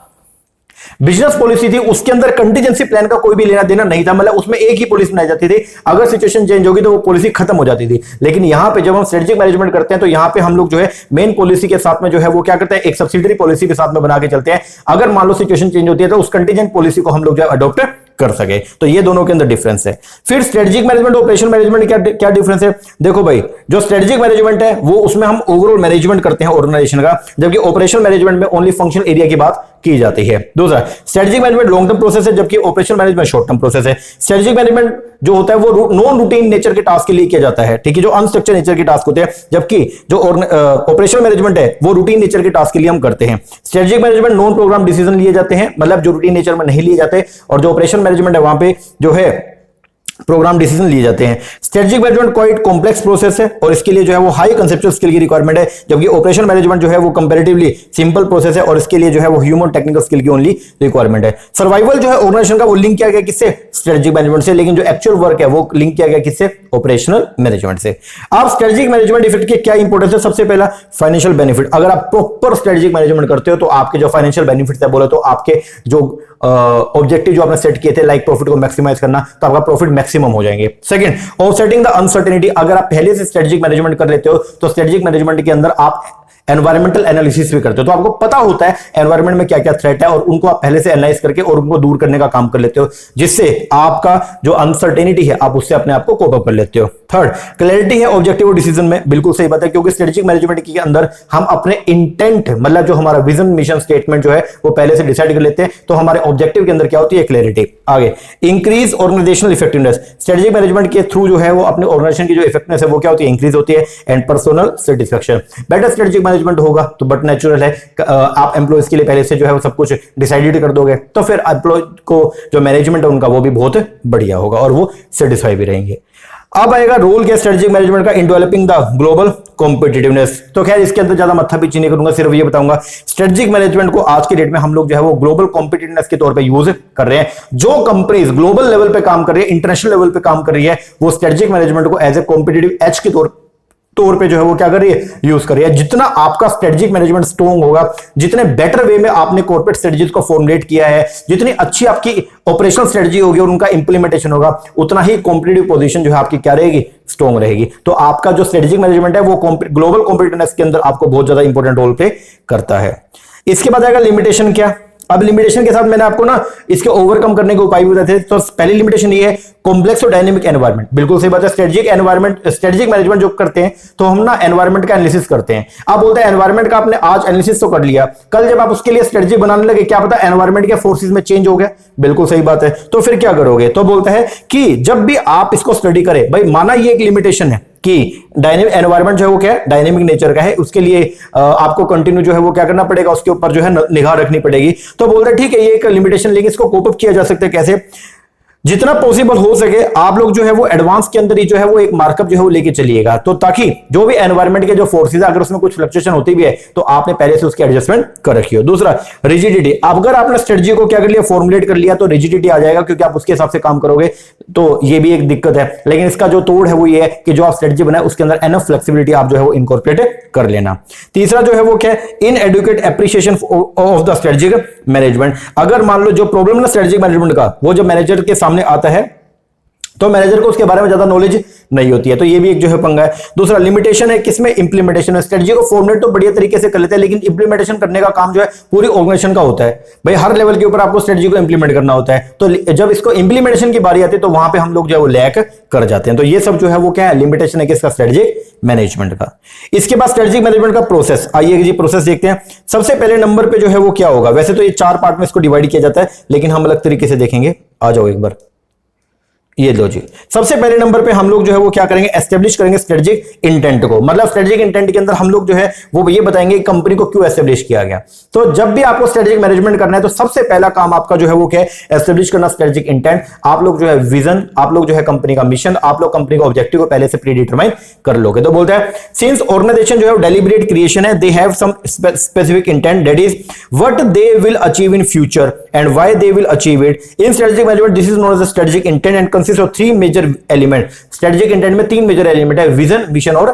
बिजनेस पॉलिसी थी उसके अंदर कंटीजेंसी प्लान का कोई भी लेना देना नहीं था, मतलब उसमें एक ही पॉलिसी बनाई जाती थी, अगर सिचुएशन चेंज होगी तो वो पॉलिसी खत्म हो जाती थी। लेकिन यहां पे जब हम स्ट्रेटेजिक मैनेजमेंट करते हैं तो यहां पे हम लोग जो है मेन पॉलिसी के साथ में जो है वो क्या करते हैं, एक सब्सिडियरी पॉलिसी के साथ में बना के चलते हैं। अगर मान लो सिचुएशन चेंज होती है तो उस कंटीजेंट पॉलिसी को हम लोग जो है अडॉप्ट कर सके। तो ये दोनों के अंदर डिफरेंस है। फिर स्ट्रेटेजिक मैनेजमेंट ऑपरेशन मैनेजमेंट क्या डिफरेंस है? देखो भाई, जो स्ट्रेटेजिक मैनेजमेंट है वो उसमें हम ओवरऑल मैनेजमेंट करते हैं ऑर्गेनाइजेशन का, जबकि ऑपरेशन मैनेजमेंट में ओनली फंक्शनल एरिया की बात की जाती है। दूसरा, strategic management long term process है, जबकि operation management short term process है। स्ट्रेटेजिक मैनेजमेंट जो होता है वो नॉन रूटीन नेचर के टास्क के लिए किया जाता है, ठीक है, जो अनस्ट्रक्चर्ड नेचर के टास्क होते हैं, जबकि जो ऑपरेशन मैनेजमेंट है वो रूटीन नेचर के टास्क के लिए हम करते हैं। Strategic management non programme decision लिए जाते हैं, मतलब जो रूटीन नेचर में नहीं लिए जाते, और जो ऑपरेशन मैनेजमेंट है वहां पे जो है प्रोग्राम डिसीजन लिए जाते हैं। Strategic management quite complex process है और इसके लिए जो है वो हाई कंसेप्चुअल स्किल की रिक्वायरमेंट है, जबकि ऑपरेशन मैनेजमेंट जो है वो कंपैरेटिवली सिंपल प्रोसेस है और इसके लिए जो है वो ह्यूमन टेक्निकल स्किल की ओनली रिक्वायरमेंट है। सर्वाइवल जो है ऑर्गेनाइजेशन का वो लिंक किया गया किससे? स्ट्रेटेजिक मैनेजमेंट से, लेकिन जो एक्चुअल वर्क है वो लिंक किया गया किससे? ऑपरेशनल मैनेजमेंट से। अब स्ट्रेटेजिक मैनेजमेंट इफेक्ट के क्या इंपॉर्टेंस है? सबसे पहला फाइनेंशियल बेनिफिट। अगर आप प्रॉपर स्ट्रेटेजिक मैनेजमेंट करते हो तो आपके जो फाइनेंशियल बेनिफिट है, बोले तो आपके जो ऑब्जेक्टिव जो आपने सेट किए थे लाइक प्रॉफिट को मैक्सिमाइज करना, तो आपका प्रॉफिट मैक्सिमम हो जाएंगे। Second, offsetting the uncertainty. अगर आप पहले से स्ट्रेटेजिक मैनेजमेंट कर लेते हो तो स्ट्रेटेजिक मैनेजमेंट के अंदर आप एनवायरमेंटल एनालिसिस भी करते हो, तो आपको पता होता है एनवायरमेंट में क्या क्या थ्रेट है और उनको आप पहले से एनालाइज करके और उनको दूर करने का काम कर लेते हो, जिससे आपका जो अनसर्टेनिटी है आप उससे अपने आप को कोप अप कर लेते हो। थर्ड, क्लैरिटी है ऑब्जेक्टिव डिसीजन में। बिल्कुल सही बात है, क्योंकि स्ट्रेटेजिक मैनेजमेंट के अंदर हम अपने इंटेंट, मतलब जो हमारा विजन मिशन स्टेटमेंट जो है वो पहले से डिसाइड कर लेते हैं, तो हमारे ऑब्जेक्टिव के अंदर क्या होती है? क्लैरिटी। आगे, increase organisational effectiveness. Strategic management के थ्रू जो है वो अपने ऑर्गेनाइजेशन की जो इफेक्टिवनेस है वो क्या होती है? इंक्रीज होती है। And personal satisfaction. Better strategic management होगा तो बट नेचुरल है, आप एम्प्लॉयज के लिए पहले से जो है वो सब कुछ डिसाइडेड कर दोगे, तो फिर एम्प्लॉय को जो मैनेजमेंट है उनका वो भी बहुत बढ़िया होगा और वो सेटिस्फाई भी रहेंगे। अब आएगा रोल के स्ट्रेटेजिक मैनेजमेंट का in developing the global competitiveness. तो खैर इसके अंदर ज्यादा मत्था पीछे नहीं करूंगा, सिर्फ ये बताऊंगा स्ट्रेटेजिक मैनेजमेंट को आज के डेट में हम लोग जो है वो ग्लोबल कॉम्पिटिटिवनेस के तौर पे यूज कर रहे हैं। जो कंपनीज ग्लोबल लेवल पे काम कर रही है, इंटरनेशनल लेवल पे काम कर रही है, वो स्ट्रेटेजिक मैनेजमेंट को एज ए कॉम्पिटिटिव एज के तौर पे जो है वो क्या कर रही है? यूज कर रही है। जितना आपका स्ट्रेटेजिक मैनेजमेंट स्ट्रॉन्ग होगा, जितने बेटर वे में आपने कॉर्पोरेट स्ट्रेटजीज को फॉर्मुलेट किया है, जितनी अच्छी आपकी ऑपरेशनल स्ट्रेटजी होगी और उनका इंप्लीमेंटेशन होगा, उतना ही कॉम्पिटिटिव पोजीशन जो है आपकी क्या रहेगी? स्ट्रॉन्ग रहेगी। तो आपका जो स्ट्रेटेजिक मैनेजमेंट है वो ग्लोबल कॉम्पिटिटिवनेस के अंदर आपको बहुत ज्यादा इंपॉर्टेंट रोल प्ले करता है। इसके बाद आएगा लिमिटेशन। क्या? अब लिमिटेशन के साथ मैंने आपको ना इसके ओवरकम करने के उपाय भी बताए थे। तो पहली लिमिटेशन ये है कॉम्प्लेक्स और डायनेमिक एनवायरनमेंट। बिल्कुल सही बात है, स्ट्रेटेजिक मैनेजमेंट जो करते हैं तो हम ना एनवायरनमेंट का एनालिसिस करते हैं। आप बोलते हैं एनवायरनमेंट का आपने आज एनालिसिस तो कर लिया, कल जब आप उसके लिए स्ट्रेटेजी बनाने लगे, क्या पता एनवायरनमेंट के फोर्सेस में चेंज हो गया। बिल्कुल सही बात है, तो फिर क्या करोगे? तो बोलते हैं कि जब भी आप इसको स्टडी करें, भाई माना ये एक लिमिटेशन है कि डायनेमिक एनवायरनमेंट जो है वो क्या है? डायनेमिक नेचर का है, उसके लिए आपको कंटिन्यू जो है वो क्या करना पड़ेगा? उसके ऊपर जो है निगाह रखनी पड़ेगी। तो बोलते हैं ठीक है, ये एक लिमिटेशन, लेकिन इसको कोप अप किया जा सकता है कैसे? जितना पॉसिबल हो सके आप लोग जो है वो एडवांस के अंदर ही जो है वो एक मार्कअप जो है वो लेके चलिएगा, तो ताकि जो भी एनवायरनमेंट के जो फोर्सेस है अगर उसमें कुछ फ्लक्चुएशन होती भी है तो आपने पहले से उसकी एडजस्टमेंट कर रखी हो। दूसरा, रिजिडिटी। अगर आपने स्ट्रेटजी को क्या कर लिया? फॉर्मुलेट कर लिया, तो रिजिडिटी आ जाएगा, क्योंकि आप उसके हिसाब से काम करोगे, तो ये भी एक दिक्कत है। लेकिन इसका जो तोड़ है वो ये है कि जो आप स्ट्रेटजी बनाए उसके अंदर एनफ फ्लेक्सिबिलिटी आप जो है वो इनकॉर्पोरेट कर लेना। तीसरा जो है वो क्या है? Inadequate appreciation of the strategic management. अगर मान लो जो प्रॉब्लम है स्ट्रेटजिक मैनेजमेंट का वो जब मैनेजर के सामने आता है तो मैनेजर को उसके बारे में ज्यादा नॉलेज नहीं होती है, तो ये भी एक जो है पंगा है। दूसरा लिमिटेशन है किसमें? इंप्लीमेंटेशन में। स्ट्रेटजी को फॉर्मुलेट तो बढ़िया तरीके से कर लेते हैं, लेकिन इंप्लीमेंटेशन करने का काम जो है पूरी ऑर्गेनाइजेशन का होता है। भाई हर लेवल के ऊपर आपको स्ट्रेटजी को इंप्लीमेंट करना होता है, तो जब इसको इंप्लीमेंटेशन की बारी आती है तो वहां पे हम लोग जो है वो लैक कर जाते हैं। तो ये सब जो है वो क्या है? लिमिटेशन है किसका? स्ट्रेटजिक मैनेजमेंट का। इसके बाद स्ट्रेटेजिक मैनेजमेंट का प्रोसेस, आइए जी प्रोसेस देखते हैं। सबसे पहले नंबर पे जो है वो क्या होगा, वैसे तो ये 4 पार्ट में इसको डिवाइड किया जाता है, लेकिन हम अलग तरीके से देखेंगे। आ जाओ एक बार, ये लो जी। सबसे पहले नंबर पे हम लोग जो है वो क्या करेंगे, एस्टेब्लिश करेंगे स्ट्रेटेजिक इंटेंट को। मतलब स्ट्रेटेजिक इंटेंट के अंदर हम लोग जो है वो ये बताएंगे कि कंपनी को क्यों एस्टेब्लिश किया गया। तो जब भी आपको स्ट्रेटेजिक मैनेजमेंट करना है तो सबसे पहला काम आपका जो है वो क्या है, एस्टेब्लिश करना स्ट्रेटेजिक इंटेंट। आप लोग जो है विजन, आप लोग जो है कंपनी का मिशन, आप लोग कंपनी का ऑब्जेक्टिव को पहले से प्री डिटरमाइन कर लोगे। तो बोलते हैं सिंस ऑर्गेनाइजेशन जो है डेलिब्रेट क्रिएशन है, they have some specific intent, that is what they will achieve in future and why they will achieve it. In strategic management this is known as strategic intent and consist of 3 major element. Strategic intent में 3 मेजर एलिमेंट है, विजन, मिशन और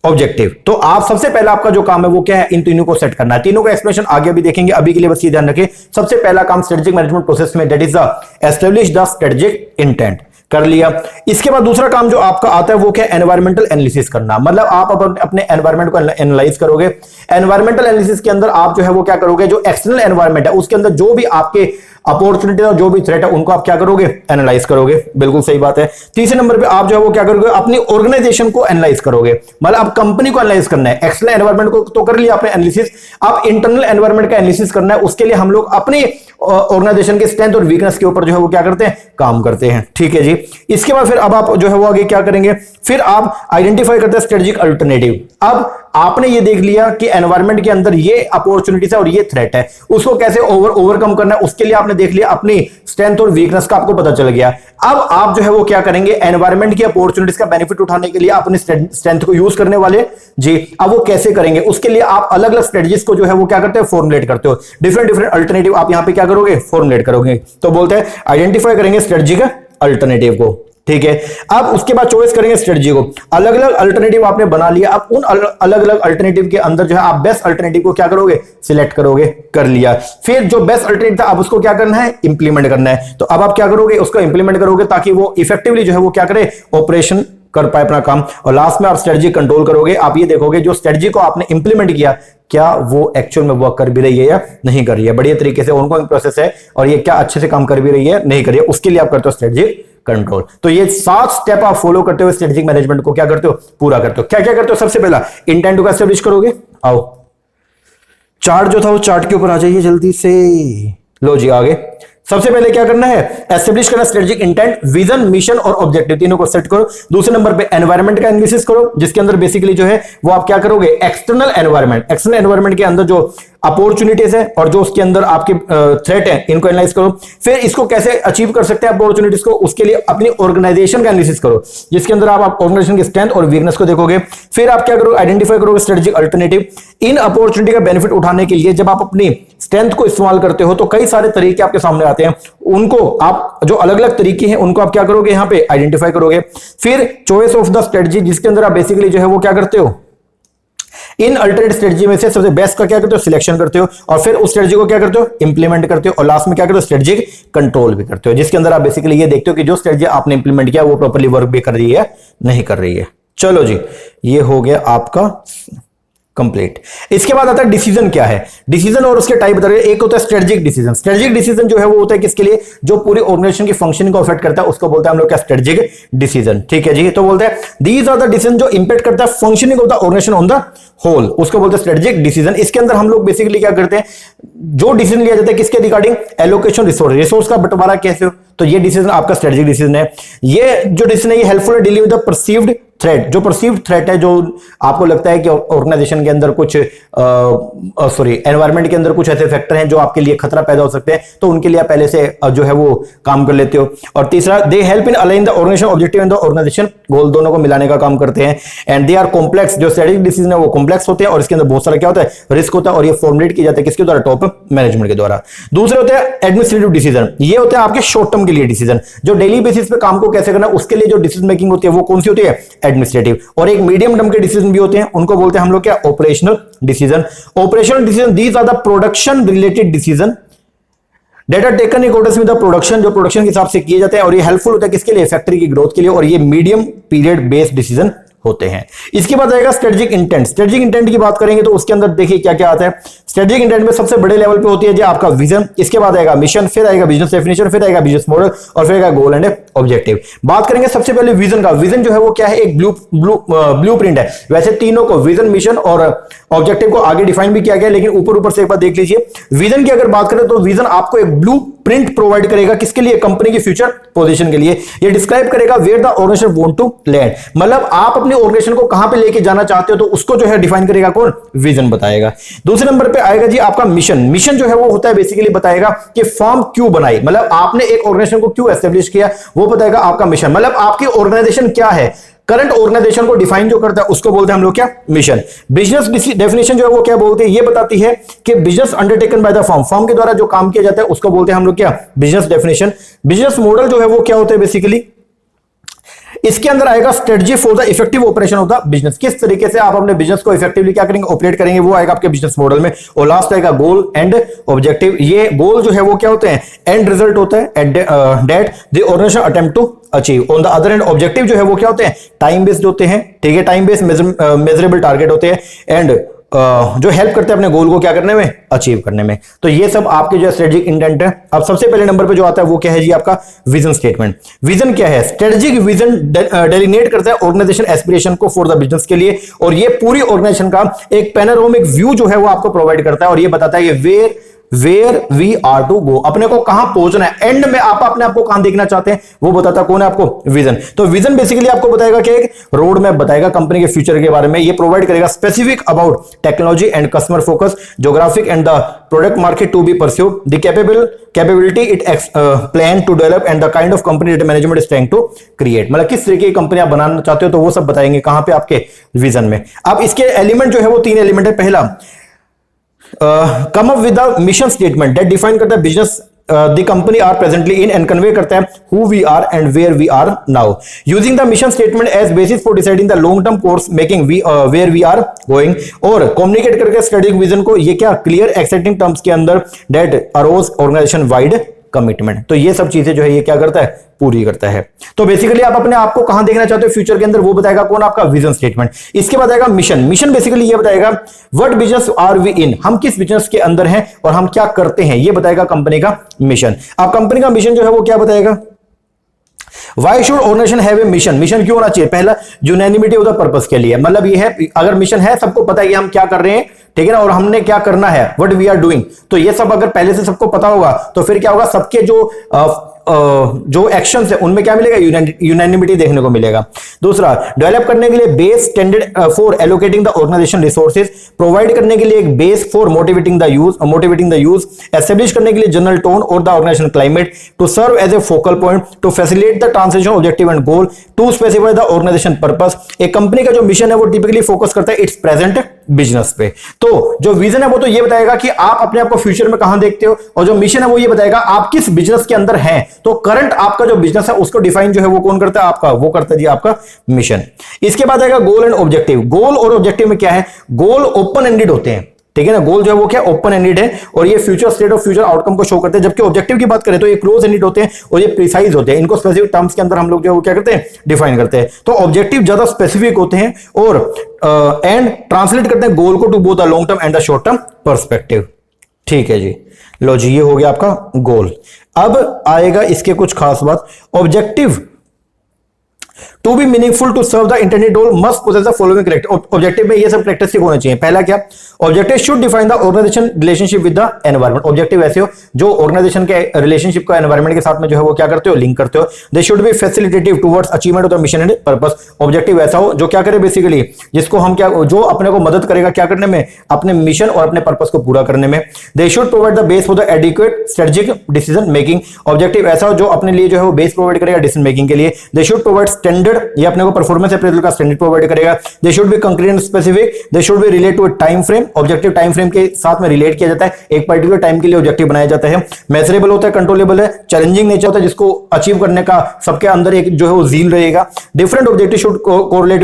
ऑब्जेक्टिव। तो आप सबसे पहला आपका जो काम है वो क्या है, इन तीनों को सेट करना है। तीनों का एक्सप्लेनेशन आगे भी देखेंगे, अभी के लिए बस ये ध्यान रखें सबसे पहला काम स्ट्रेटेजिक मैनेजमेंट प्रोसेस में, that is the establish the strategic intent, कर लिया। इसके बाद दूसरा काम जो आपका आता है वो क्या, एनवायरमेंटल एनालिसिस करना। मतलब आप अपने एनवायरमेंट को एनालाइज करोगे। एनवायरमेंटल एनालिसिस के अंदर आप जो है वो क्या करोगे, जो एक्सटर्नल एनवायरमेंट है उसके अंदर जो भी आपके अपॉर्चुनिटी और जो भी थ्रेट है उनको आप क्या करोगे, एनालाइज करोगे। बिल्कुल सही बात है। तीसरे नंबर पे आप जो है वो क्या करोगे, अपनी ऑर्गेनाइजेशन को एनालाइज करोगे। मतलब आप कंपनी को एनालाइज करना है। एक्सटर्नल एनवायरमेंट को तो कर लिया आपने एनालिसिस, आप इंटरनल एनवायरमेंट का एनालिसिस करना है। उसके लिए हम लोग अपनी ऑर्गेनाइजेशन के स्ट्रेंथ और वीकनेस के ऊपर जो है वो क्या करते हैं, काम करते हैं। ठीक है जी। इसके बाद फिर अब आप जो है वो आगे क्या करेंगे, फिर आप आइडेंटिफाई करते हैं स्ट्रेटेजिक अल्टरनेटिव। अब आपने ये देख लिया कि एनवायरमेंट के अंदर ये अपॉर्चुनिटीज है और ये थ्रेट है, उसको कैसे ओवरकम करना है उसके लिए आपने देख लिया, अपनी स्ट्रेंथ और वीकनेस का आपको पता चल गया। अब आप जो है वो क्या करेंगे, एनवायरमेंट की अपॉर्चुनिटीज का बेनिफिट उठाने के लिए अपनी स्ट्रेंथ को यूज करने वाले जी। अब वो कैसे करेंगे, उसके लिए आप अलग अलग स्ट्रेटजीज को जो है वो क्या करते हो, फॉर्मुलेट करते हो। डिफरेंट डिफरेंट अल्टरनेटिव आप यहां पे क्या करोगे, फॉर्मुलेट करोगे। तो बोलते हैं आइडेंटिफाई करेंगे स्ट्रेटजी का अल्टरनेटिव को। ठीक है। अब उसके बाद चॉइस करेंगे स्ट्रेटजी को। अलग अलग अल्टरनेटिव आपने बना लिया। अब उन अलग अलग अल्टरनेटिव के अंदर जो है आप बेस्ट अल्टरनेटिव को क्या करोगे, सिलेक्ट करोगे। कर लिया। फिर जो बेस्ट अल्टरनेटिव था अब उसको क्या करना है, इंप्लीमेंट करना है। तो अब आप क्या करोगे, उसको इंप्लीमेंट करोगे ताकि वो इफेक्टिवली जो है वो क्या करे, ऑपरेशन कर पाए अपना काम। और लास्ट में आप स्ट्रेटजी कंट्रोल करोगे। आप ये देखोगे जो स्ट्रेटजी को आपने इंप्लीमेंट किया क्या वो एक्चुअल में वर्क कर भी रही है या नहीं कर रही है, बढ़िया तरीके से ऑनगोइंग प्रोसेस है और ये क्या अच्छे से काम कर भी रही है नहीं कर रही है, उसके लिए आप करते हो स्ट्रेटजी कंट्रोल। तो ये 7 स्टेप आप फॉलो करते हो, स्ट्रेटेजिक मैनेजमेंट को क्या करते हो, पूरा करते हो। क्या क्या करते हो, सबसे पहला इंटेंट को एस्टेब्लिश करोगे। आओ चार्ट जो था वो चार्ट के ऊपर आ जाइए जल्दी से। लो जी आगे। सबसे पहले क्या करना है, एस्टेब्लिश करना स्ट्रेटेजिक इंटेंट, विजन, मिशन और ऑब्जेक्टिव, तीनों को सेट करो। दूसरे नंबर पे एनवायरनमेंट का एनालिसिस करो, जिसके अंदर बेसिकली जो है वो आप क्या करोगे, एक्सटर्नल एनवायरनमेंट, एक्सटर्नल एनवायरनमेंट के अंदर जो अपॉर्चुनिटीज है और जो उसके अंदर आपके थ्रेट है इनको एनालाइज करो। फिर इसको कैसे अचीव कर सकते हैं अपॉर्चुनिटीज को, उसके लिए अपनी ऑर्गेनाइजेशन का एनालिसिस करो, जिसके अंदर आप ऑर्गेनाइजेशन की स्ट्रेंथ और वीकनेस को देखोगे। फिर आप क्या करोगे, आइडेंटिफाई करोगे स्ट्रेटेजिक अल्टरनेटिव। इन अपॉर्चुनिटी का बेनिफिट उठाने के लिए जब आप अपनी स्ट्रेंथ को इस्तेमाल करते हो तो कई सारे तरीके आपके सामने आते हैं, उनको आप जो अलग अलग तरीके हैं उनको आप क्या करोगे, यहां पे आइडेंटिफाई करोगे। फिर चॉइस ऑफ द स्ट्रेटजी, जिसके अंदर आप बेसिकली जो है वो क्या करते हो, इन अल्टरनेट स्ट्रेटजी में से सबसे बेस्ट का क्या करते हो, सिलेक्शन करते हो और फिर उस स्ट्रेटजी को क्या करते हो, इंप्लीमेंट करते हो और लास्ट में क्या करते हो, स्ट्रेटजिक कंट्रोल भी करते हो, जिसके अंदर आप बेसिकली ये देखते हो कि जो स्ट्रेटजी आपने इंप्लीमेंट किया वो प्रॉपर्ली वर्क भी कर रही है नहीं कर रही है। चलो जी, ये हो गया आपका कंप्लीट। इसके बाद आता है डिसीजन। क्या है डिसीजन और उसके टाइप बता रहे हैं। एक होता है स्ट्रेटजिक डिसीजन। स्ट्रेटजिक डिसीजन जो है वो होता है किसके लिए, जो पूरी ऑर्गेनाइजेशन की फंक्शनिंग को अफेक्ट करता है, उसको बोलते हैं हम लोग क्या, स्ट्रेटजिक डिसीजन। ठीक है जी। तो बोलते हैं दीज आर द डिसीजन जो इंपैक्ट करता है functioning of the organisation on the whole, उसको बोलते हैं स्ट्रेटजिक डिसीजन। इसके अंदर हम लोग बेसिकली क्या करते हैं, जो डिसीजन लिया जाता है किसके रिगार्डिंग, एलोकेशन रिसोर्स, रिसोर्स का बंटवारा कैसे हो, तो ये डिसीजन आपका स्ट्रेटजिक डिसीजन है। ये जो डिसीजन है ये हेल्पफुल है dealing with the perceived threat, जो परसीव्ड थ्रेट है, जो आपको लगता है कि ऑर्गेनाइजेशन के अंदर कुछ एनवायरनमेंट के अंदर कुछ ऐसे फैक्टर हैं जो आपके लिए खतरा पैदा हो सकते हैं, तो उनके लिए आप पहले से जो है वो काम कर लेते हो। और तीसरा, they help in align the organisation objective and the organisation goal, दोनों को मिलाने का काम करते हैं। एंड दे आर कॉम्प्लेक्स, जो स्ट्रेटजिक डिसीजन है वो कॉम्प्लेक्स होते हैं और इसके अंदर बहुत सारा क्या होता है, रिस्क होता है और ये फॉर्मुलेट किया जाता है किसके द्वारा, टॉप मैनेजमेंट के द्वारा। दूसरे होते हैं एडमिनिस्ट्रेटिव डिसीजन, ये होते हैं आपके शॉर्ट टर्म के लिए डिसीजन, जो डेली बेसिस पे काम को कैसे करना है उसके लिए जो डिसीजन मेकिंग होती है वो कौन सी होती है, एडमिनिस्ट्रेटिव। और एक मीडियम टर्म के डिसीजन भी होते हैं, उनको बोलते हैं हम लोग क्या, operational decision. Operational decision, these are the production related decision data taken in accordance with the production, जो प्रोडक्शन के हिसाब से किए जाते हैं और ये हेल्पफुल होता है किसके लिए, फैक्ट्री की ग्रोथ के लिए, और ये मीडियम पीरियड बेस्ड डिसीजन होते हैं। इसके बाद आएगा स्ट्रेटजिक इंटेंट। स्ट्रेटजिक इंटेंट की बात करेंगे तो उसके अंदर देखिए क्या क्या आता है। स्ट्रेटजिक इंटेंट में सबसे बड़े लेवल पे होती है जो आपका विजन, इसके बाद आएगा मिशन, फिर आएगा बिजनेस डेफिनेशन, फिर आएगा बिजनेस मॉडल और फिर आएगा गोल एंड ऑब्जेक्टिव। बात करेंगे सबसे पहले विजन का। विजन जो है वो क्या है, एक ब्लूप्रिंट है। वैसे तीनों को, विजन, मिशन और ऑब्जेक्टिव को आगे डिफाइन भी किया गया, लेकिन ऊपर से एक बार देख लीजिए। विजन की अगर बात करें तो विजन आपको एक ब्लू प्रिंट प्रोवाइड करेगा, किसके लिए, कंपनी की फ्यूचर पोजीशन के लिए। ये डिस्क्राइब करेगा where the organisation want to land, मतलब आप अपनी ऑर्गेनाइजेशन को कहां पे लेके जाना चाहते हो, तो उसको जो है डिफाइन करेगा कौन, विजन बताएगा। दूसरे नंबर पे आएगा जी आपका मिशन। मिशन जो है वो होता है बेसिकली बताएगा कि फर्म क्यों बनाई, मतलब आपने एक ऑर्गेनाइजेशन को क्यों एस्टेब्लिश किया, वो बताएगा आपका मिशन। मतलब आपकी ऑर्गेनाइजेशन क्या है, करंट ऑर्गेनाइजेशन को डिफाइन जो करता है उसको बोलते हैं हम लोग क्या, मिशन। बिजनेस डेफिनेशन जो है वो क्या बोलते हैं, ये बताती है कि business undertaken by the firm, firm के द्वारा जो काम किया जाता है उसको बोलते हैं हम लोग क्या, बिजनेस डेफिनेशन। बिजनेस मॉडल जो है वो क्या होता है बेसिकली, इसके अंदर आएगा strategy for the effective operation of the business, किस तरीके से आप अपने बिजनेस को इफेक्टिवली क्या करेंगे, ऑपरेट करेंगे, वो आएगा आपके बिजनेस मॉडल में। और लास्ट आएगा गोल एंड ऑब्जेक्टिव। ये गोल जो है वो क्या होते हैं, एंड रिजल्ट होता है that the organisation attempt to achieve. On the other end objective जो है वो क्या होते हैं, टाइम बेस्ड होते हैं, ठीक है, टाइम बेस्ड मेजरेबल टारगेट होते हैं, एंड जो हेल्प करते हैं अपने गोल को क्या करने में, अचीव करने में। तो ये सब आपके जो स्ट्रेटेजिक इंटेंट है। अब सबसे पहले नंबर पे जो आता है वो क्या है जी, आपका विजन स्टेटमेंट। विजन क्या है, स्ट्रेटेजिक विजन डेलिनेट करता है ऑर्गेनाइजेशन एस्पिरेशन को फॉर द बिजनेस के लिए, और ये पूरी ऑर्गेनाइजेशन का एक पैनोरामिक व्यू जो है वो आपको प्रोवाइड करता है, और ये बताता है कि where we are to go, अपने को कहां पहुंचना है, एंड में आप अपने आप को कहां देखना चाहते हैं, वो बताता कौन है आपको, विजन। तो विजन बेसिकली आपको बताएगा कि एक रोड मैप बताएगा कंपनी के फ्यूचर के बारे में। ये प्रोवाइड करेगा specific about technology and customer focus, geographic and the product market to be pursued, the capability it plan to develop and the kind of company that management is trying to create, मतलब किस तरीके की कंपनी आप बनाना चाहते हो, तो वो सब बताएंगे कहां पे, आपके विजन में। अब इसके एलिमेंट जो है वो 3 एलिमेंट है। पहला, come up with the mission statement that define करता है business the company are presently in and convey करता है who we are and where we are now, using the mission statement as basis for deciding the long term course making where we are going, और communicate करके strategic vision को ये क्या, clear exciting terms के अंदर that arose organization wide commitment. तो ये सब चीजें जो है ये क्या करता है, पूरी करता है। तो बेसिकली आप अपने आप को कहां देखना चाहते हो फ्यूचर के अंदर, वो बताएगा कौन, आपका विजन स्टेटमेंट। इसके बाद आएगा मिशन। मिशन बेसिकली ये बताएगा व्हाट बिजनेस आर वी इन, हम किस बिजनेस के अंदर हैं और हम क्या करते हैं, ये बताएगा कंपनी का मिशन। अब कंपनी का मिशन जो है वो क्या बताएगा, why should organisation have a mission, mission क्यों होना चाहिए, पहला यूनैनिमिटी ऑफ द पर्पस के लिए, मतलब ये है अगर मिशन है, सबको पता है कि हम क्या कर रहे हैं, ठीक है ना, और हमने क्या करना है, व्हाट वी आर डूइंग, तो ये सब अगर पहले से सबको पता होगा तो फिर क्या होगा, सबके जो एक्शंस है उनमें क्या मिलेगा, यूनैनिमिटी देखने को मिलेगा। दूसरा, डेवलप करने के लिए base standard for allocating the organisation resources, provide करने के लिए एक base for motivating the use, establish करने के लिए जनरल टोन और the organisation climate, to serve as a focal point, to facilitate the transition objective and goal, to specify the organisation purpose. एक कंपनी का जो मिशन है वो टिपिकली फोकस करता है इट्स प्रेजेंट बिजनेस पे। तो जो विजन है वो तो ये बताएगा कि आप अपने आप को फ्यूचर में कहां देखते हो, और जो मिशन है वो ये बताएगा आप किस बिजनेस के अंदर हैं। तो करंट आपका जो बिजनेस है उसको डिफाइन जो है वो कौन करता है, आपका, वो करता है जी आपका मिशन। इसके बाद आएगा गोल एंड ऑब्जेक्टिव। गोल और ऑब्जेक्टिव में क्या है, गोल ओपन एंडेड होते हैं, ठीक है ना, गोल जो है वो क्या, ओपन एंडेड है, और ये फ्यूचर स्टेट और फ्यूचर आउटकम को शो करते हैं। जबकि ऑब्जेक्टिव की बात करें तो ये क्लोज एंडेड होते हैं और ये प्रिसाइज होते हैं, इनको स्पेसिफिक टर्म्स के अंदर हम लोग जो है वो क्या करते हैं, डिफाइन करते हैं। तो ऑब्जेक्टिव ज्यादा स्पेसिफिक होते हैं और एंड ट्रांसलेट करते हैं गोल को to both the long term and the short term perspective. ठीक है जी, लो जी, ये हो गया आपका गोल। अब आएगा इसके कुछ खास बात, objective to be meaningful to serve the internet goal must possess the following character. Objective में ये सब कैरेक्टरिस्टिक होने चाहिए। पहला क्या, objective should define the organisation relationship with the environment. Objective ऐसे हो जो ऑर्गेनाइजेशन के रिलेशनशिप को एनवायरनमेंट के साथ में जो है वो क्या करते हो, लिंक करते हो। दे should B facilitative towards achievement of the mission and purpose. Objective ऐसा हो जो क्या करे, बेसिकली जिसको हम क्या, जो अपने को मदद करेगा क्या करने में, अपने मिशन और अपने पर्पस को पूरा करने में। They should provide the base for the adequate strategic decision making. Objective ऐसा हो जो अपने लिए जो है वो बेस प्रोवाइड करेगा डिसीजन मेकिंग के लिए। दे शुड प्रोवाइड स्टैंडर्ड, ये अपने को परफॉर्मेंस अप्रेजल का स्टैंडर्ड प्रोवाइड करेगा। They should be concrete and specific, they should be relate to a time frame. Objective time frame के साथ में रिलेट किया जाता है, एक पर्टिकुलर टाइम के लिए ऑब्जेक्टिव बनाया जाता है। मेजरेबल होता है, कंट्रोलेबल है, चैलेंजिंग नेचर होता है, जिसको अचीव करने का सबके अंदर एक जो है वो जील रहेगा। Different objective should correlate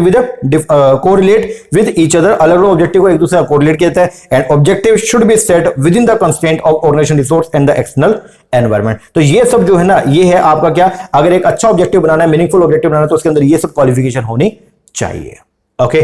with each other, अलग अलग ऑब्जेक्टिव को एक दूसरे से कोरिलेट किया जाता है। And objective should be set within the constraint of organisation resource and the external environment. तो ये सब जो है ना, ये है आपका क्या, अगर एक अच्छा ऑब्जेक्टिव बनाना है, मीनिंगफुल ऑब्जेक्टिव बनाना है, तो उसके अंदर ये सब क्वालिफिकेशन होनी चाहिए। ओके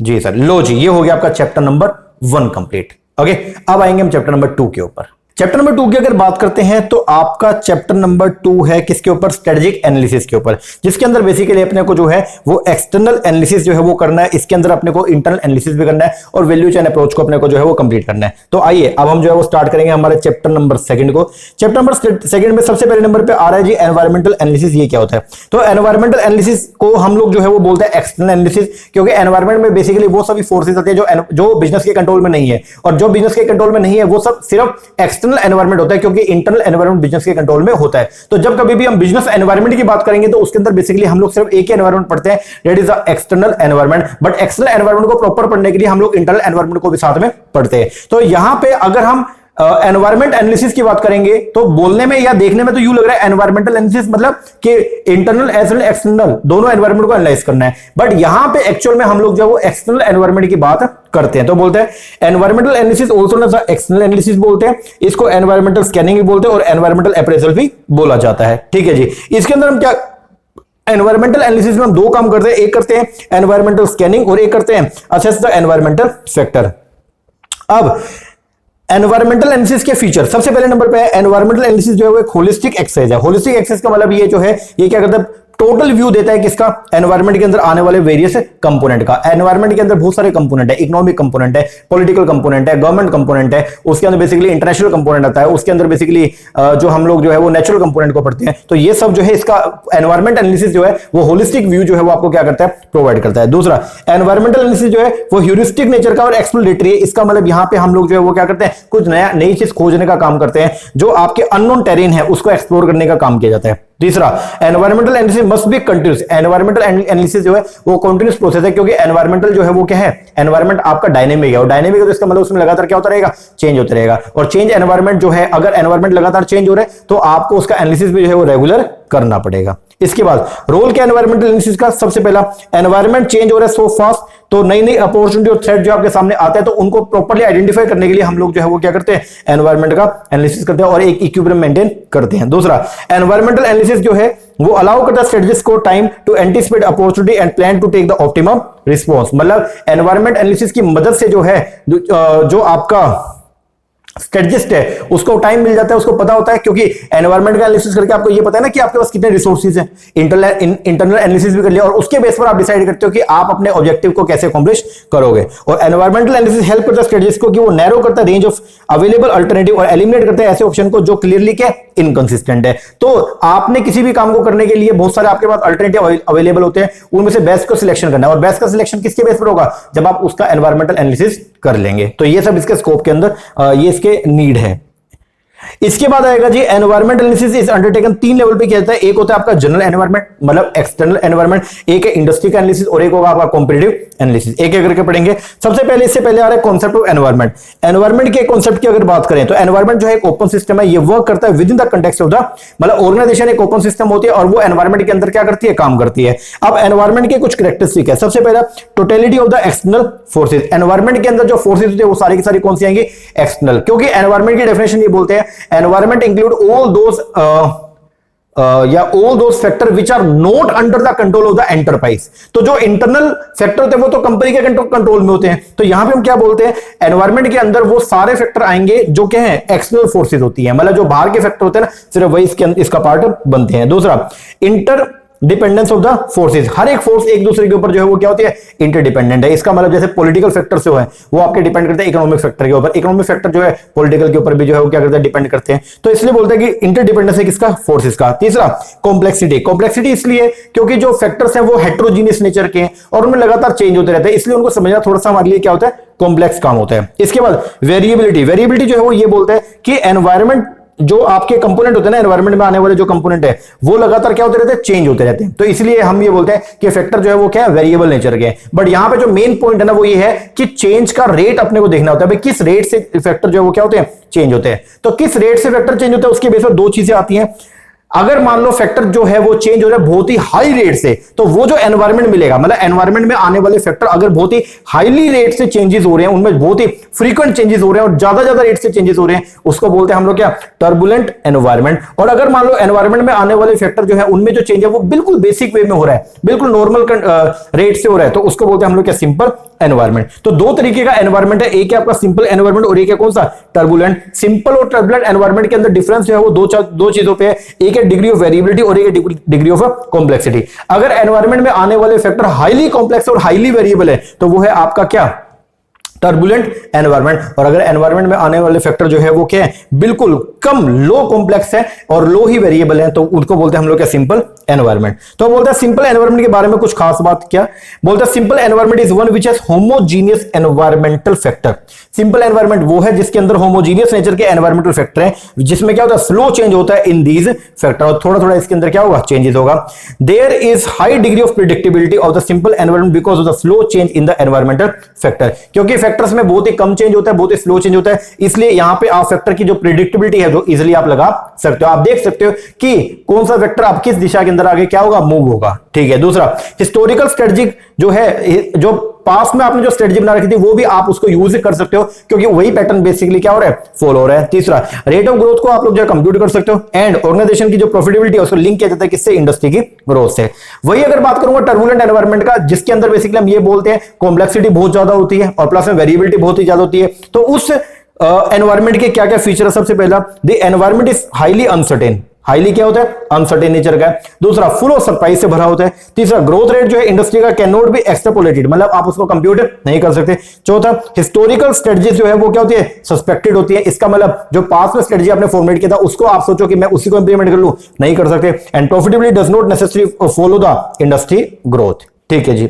जी सर, लो जी, ये हो गया आपका चैप्टर नंबर 1 कंप्लीट। ओके, अब आएंगे हम चैप्टर नंबर 2 के ऊपर। चैप्टर नंबर 2 की अगर बात करते हैं तो आपका चैप्टर नंबर 2 है किसके ऊपर, स्ट्रेटेजिक एनालिसिस के ऊपर, जिसके अंदर बेसिकली अपने को जो है वो एक्सटर्नल एनालिसिस जो है वो करना है, इसके अंदर अपने को इंटरनल एनालिसिस भी करना है और वैल्यू चेन अप्रोच को अपने को जो है वो कंप्लीट करना है। तो आइए अब हम जो है वो स्टार्ट करेंगे हमारे चैप्टर नंबर 2 को। चैप्टर नंबर 2 में सबसे पहले नंबर पे आ रहा है जी एनवायरमेंटल एनालिसिस। ये क्या होता है? तो एनवायरमेंटल एनालिसिस को हम लोग जो है वो बोलते हैं एक्सटर्नल एनालिसिस, क्योंकि एनवायरमेंट में बेसिकली वो सभी फोर्सेस आते हैं जो बिजनेस के कंट्रोल में नहीं है, और जो बिजनेस के कंट्रोल में नहीं है वो सब सिर्फ एक्सटर्नल एनवायरमेंट होता है, क्योंकि इंटरनल एनवायरमेंट बिजनेस के कंट्रोल में होता है। तो जब कभी भी हम बिजनेस एनवायरमेंट की बात करेंगे तो उसके अंदर बेसिकली हम लोग सिर्फ एक ही एनवायरमेंट पढ़ते हैं, that is the external environment. But external environment को प्रॉपर पढ़ने के लिए हम लोग इंटरनल एनवायरमेंट को भी साथ में पढ़ते हैं। तो यहां पे अगर हम एनवायरमेंट एनालिसिस की बात करेंगे तो बोलने में या देखने में तो यूं लग रहा है एनवायरमेंटल एनालिसिस मतलब कि इंटरनल एज वेल एक्सटर्नल दोनों एनवायरमेंट को एनालाइज करना है। बट यहां पे एक्चुअल में हम लोग जो है वो एक्सटर्नल एनवायरमेंट की बात करते हैं। तो बोलते हैं environmental analysis also known as external analysis बोलते हैं, इसको एनवायरमेंटल स्कैनिंग भी बोलते हैं और एनवायरमेंटल अप्रेजल भी बोला जाता है। ठीक है जी। इसके अंदर हम क्या एनवायरमेंटल एनालिसिस में हम दो काम करते हैं, एक करते हैं एनवायरमेंटल स्कैनिंग और एक करते हैं असेस द एनवायरमेंटल फैक्टर। अब एनवायरमेंटल एनालिसिस के फीचर, सबसे पहले नंबर पे है एनवायरमेंटल एनालिसिस जो है वो एक होलिस्टिक एक्सरसाइज है। होलिस्टिक एक्सरसाइज का मतलब ये जो है ये क्या करता है, टोटल व्यू देता है किसका, एनवायरमेंट के अंदर आने वाले वेरियस कंपोनेंट का। एनवायरमेंट के अंदर बहुत सारे कंपोनेंट है, इकोनॉमिक कंपोनेंट है, पॉलिटिकल कंपोनेंट है, गवर्नमेंट कंपोनेंट है, उसके अंदर बेसिकली इंटरनेशनल कंपोनेंट आता है, उसके अंदर बेसिकली जो हम लोग जो है वो नेचुरल कंपोनेंट को पढ़ते हैं। तो ये सब जो है इसका एनवायरमेंट एनालिसिस जो है वो होलिस्टिक व्यू जो है वो आपको क्या करता है, प्रोवाइड करता है। दूसरा एनवायरमेंटल एनालिसिस जो है वो ह्यूरिस्टिक नेचर का और एक्सप्लोरेटरी है। इसका मतलब यहां पे हम लोग जो है वो क्या करते हैं, कुछ नया नई चीज खोजने का काम करते हैं, जो आपके अननोन टेरेन है उसको एक्सप्लोर करने का काम किया जाता है। तीसरा environmental analysis must be continuous. Environmental analysis जो है वो कंटीन्यूअस प्रोसेस है, क्योंकि एनवायरमेंटल जो है वो क्या है, एनवायरमेंट आपका डायनेमिक है, और डायनेमिक है तो इसका मतलब उसमें लगातार क्या होता रहेगा, चेंज होता रहेगा। और चेंज एनवायरमेंट जो है, अगर एनवायरमेंट लगातार चेंज हो रहा है तो आपको उसका एनालिसिस भी जो है वो रेगुलर करना पड़ेगा। इसके बाद रोल क्या एनवायरमेंटल एनालिसिस का, सबसे पहला एनवायरमेंट चेंज हो रहा है सो फास्ट, तो नई नई अपॉर्चुनिटी और थ्रेट जो आपके सामने आते हैं तो उनको प्रॉपर्ली आइडेंटिफाई करने के लिए हम लोग जो है वो क्या करते हैं, एनवायरमेंट का एनालिसिस करते हैं और एक इक्विलिब्रियम मेंटेन करते हैं। दूसरा एनवायरमेंटल एनालिसिस जो है वो अलाउ करता है स्ट्रेटजिस्ट को time to anticipate opportunity and plan to take the optimum response. मतलब एनवायरमेंट एनालिसिस की मदद से जो है जो आपका स्ट्रेटजिस्ट है उसको टाइम मिल जाता है, उसको पता होता है, क्योंकि एनवायरमेंट का एनालिसिस करके आपको ये पता है ना कि आपके पास कितने रिसोर्सेज हैं। इंटरनल एनालिसिस भी कर लिया और उसके बेस पर आप डिसाइड करते हो कि आप अपने ऑब्जेक्टिव को कैसे अकॉम्प्लिश करोगे। और एनवायरमेंटल एनालिसिस हेल्प करता है स्ट्रेटजिस्ट को कि वो नैरो करता है रेंज ऑफ अवेलेबल अल्टरनेटिव और एलिमिनेट करता है ऐसे ऑप्शन को जो क्लियरली क्या इनकंसिस्टेंट है। तो आपने किसी भी काम को करने के लिए बहुत सारे आपके पास अल्टरनेटिव अवेलेबल होते हैं, उनमें से बेस्ट को सिलेक्शन करना है, और बेस्ट का सिलेक्शन किसके बेस पर होगा, जब आप उसका एनवायरमेंटल एनालिसिस कर लेंगे। तो ये सब इसके स्कोप के अंदर ये इसके नीड है। इसके बाद आएगा जी environment analysis is undertaken 3 level पे किया जाता है। एक होता है आपका जनरल एनवायरमेंट मतलब एक्सटर्नल एनवायरमेंट, एक है इंडस्ट्री का एनालिसिस और एक होगा आपका कॉम्पिटिटिव एनालिसिस। एक एक करके पढ़ेंगे। सबसे पहले इससे पहले आ रहा है कॉन्सेप्ट ऑफ एनवायरमेंट। एनवायरमेंट के कॉन्सेप्ट की अगर बात करें तो एनवायरमेंट जो है एक ओपन सिस्टम है, ये वर्क करता है with in the context of the, मतलब ऑर्गेनाइजेशन एक ओपन सिस्टम होती है और वो एनवायरमेंट के अंदर क्या करती है, काम करती है। अब एनवायरमेंट के कुछ कैरेक्टरिस्टिक है। सबसे पहला totality of the external forces. Environment के अंदर जो फोर्सेज होती है वो सारी की सारी कौन सी आएंगी, एक्सटर्नल, क्योंकि एनवायरमेंट की डेफिनेशन ये बोलते हैं environment include all those factors which are not under the control of the enterprise। तो जो इंटरनल फैक्टर होते हैं वो तो कंपनी के कंट्रोल में होते हैं। तो यहां पे हम क्या बोलते हैं, एनवायरमेंट के अंदर वो सारे फैक्टर आएंगे जो क्या है, एक्सटर्नल फोर्सेज होती है, मतलब जो बाहर के फैक्टर होते हैं ना, सिर्फ वही इसका पार्ट बनते हैं। दूसरा interdependence of the forces. हर एक फोर्स एक दूसरे के ऊपर जो है वो क्या होती है, इंटरडिपेंडेंट है। इसका मतलब जैसे पॉलिटिकल फैक्टर से है वो आपके डिपेंड करते हैं इकोनॉमिक फैक्टर के ऊपर, इकोनॉमिक फैक्टर जो है पॉलिटिकल के ऊपर भी जो है वो क्या करते हैं, डिपेंड करते हैं। तो इसलिए बोलते हैं कि इंटरडिपेंडेंस है किसका, फोर्सेज का। तीसरा कॉम्प्लेक्सिटी। कॉम्प्लेक्सिटी इसलिए क्योंकि जो फैक्टर्स हैं वो हेट्रोजीनियस नेचर के हैं और उनमें लगातार चेंज होते रहते हैं, इसलिए उनको समझना थोड़ा सा हमारे लिए क्या होता है, कॉम्प्लेक्स काम होता है। इसके बाद वेरिएबिलिटी। वेरिएबिलिटी जो है वो ये बोलता है कि एनवायरमेंट जो आपके कंपोनेंट होते हैं ना, एनवायरमेंट में आने वाले जो कंपोनेंट है वो लगातार क्या होते रहते हैं, चेंज होते रहते हैं। तो इसलिए हम ये बोलते हैं कि फैक्टर जो है वो क्या है, वेरिएबल नेचर के। बट यहां पे जो मेन पॉइंट है ना वो ये है कि चेंज का रेट अपने को देखना होता है, भाई किस रेट से फैक्टर जो है वो क्या होते हैं, चेंज होते हैं। तो किस रेट से फैक्टर चेंज होता है उसके बेस पर दो चीजें आती हैं। अगर मान लो फैक्टर जो है वो चेंज हो रहा है बहुत ही हाई रेट से, तो वो जो एनवायरमेंट मिलेगा, मतलब एनवायरमेंट में आने वाले फैक्टर अगर बहुत ही हाईली रेट से चेंजेस हो रहे हैं, उनमें बहुत ही फ्रीक्वेंट चेंजेस हो रहे हैं और ज्यादा रेट से चेंजेस हो रहे हैं, उसको बोलते हैं हम लोग क्या, टर्बुलेंट एनवायरमेंट। और अगर मान लो एनवायरमेंट में आने वाले फैक्टर जो है उनमें जो चेंज है वो बिल्कुल बेसिक वे में हो रहा है, बिल्कुल नॉर्मल रेट से हो रहा है, तो उसको बोलते हैं हम लोग क्या, सिंपल एनवायरमेंट। तो दो तरीके का एनवायरमेंट है, एक है आपका सिंपल एनवायरमेंट और एक है कौन सा, टर्बुलेंट। सिंपल और टर्बुलेंट एनवायरमेंट के अंदर डिफरेंस जो है वो दो चीजों पे है, एक है डिग्री ऑफ वेरिएबिलिटी और एक है डिग्री ऑफ कॉम्प्लेक्सिटी। अगर एनवायरमेंट में आने वाले फैक्टर हाईली कॉम्प्लेक्स और हाईली वेरिएबल है तो वो है आपका क्या, टर्बुलेंट एनवायरमेंट। और अगर एनवायरमेंट में आने वाले फैक्टर जो है वो क्या है, बिल्कुल कम लो कॉम्प्लेक्स है और लो ही वेरिएबल है, तो उनको बोलते हैं हम लोग क्या, सिंपल एनवायरमेंट। तो बोलते हैं सिंपल एनवायरमेंट के बारे में कुछ खास बात क्या बोलते हैं, simple environment is one which has homogeneous environmental factor. Simple environment वो है जिसके अंदर होमोजीनियस नेचर के एनवायरमेंटल फैक्टर है, जिसमें क्या होता है, स्लो चेंज होता है इन दीज फैक्टर, और थोड़ा थोड़ा इसके अंदर क्या होगा, चेंजेस होगा। There is high degree of predictability of the simple environment because of the slow change in the environmental factor. क्योंकि फैक्टर्स में बहुत ही कम चेंज होता है, बहुत ही स्लो चेंज होता है, इसलिए यहां पे आप फैक्टर की जो प्रिडिक्टेबिलिटी है जो इजीली आप लगा सकते हो। आप देख सकते हो कि कौन सा फैक्टर आप किस दिशा के अंदर आगे क्या होगा, मूव होगा। ठीक है। दूसरा, हिस्टोरिकल स्ट्रेटजी जो है, जो पास्ट में आपने जो स्ट्रेटजी बना रखी थी वो भी आप उसको यूज कर सकते हो, क्योंकि वही पैटर्न बेसिकली क्या हो रहा है, फॉलो हो रहा है। तीसरा, रेट ऑफ ग्रोथ को आप लोग जो है कंप्यूट कर सकते हो, एंड ऑर्गेनाइजेशन की जो प्रॉफिटेबिलिटी है उसको लिंक किया जाता है किससे, इंडस्ट्री की ग्रोथ से। वही अगर बात करूंगा टर्बुलेंट एनवायरनमेंट का, जिसके अंदर बेसिकली हम ये बोलते हैं कॉम्प्लेक्सिटी बहुत ज्यादा होती है और प्लस में वेरिएबिलिटी बहुत ही ज्यादा होती है। तो उस एनवायरनमेंट के क्या क्या फीचर है, सबसे पहला, the environment is highly uncertain. Highly क्या होता है, अनसर्टेन नेचर का है। दूसरा, फुल ऑफ सरप्राइज से भरा होता है। तीसरा, ग्रोथ रेट जो है इंडस्ट्री का कैन नॉट बी एक्सट्रापोलेटेड, मतलब आप उसको कंप्यूट नहीं कर सकते। चौथा, हिस्टोरिकल स्ट्रेटजी जो है वो क्या होती है, सस्पेक्टेड होती है। इसका मतलब जो पास्ट में स्ट्रेटजी आपने फॉर्मुलेट किया था उसको आप सोचो कि मैं उसी को इंप्लीमेंट कर लूं, नहीं कर सकते। And profitability does not necessary follow the industry growth. ठीक है जी।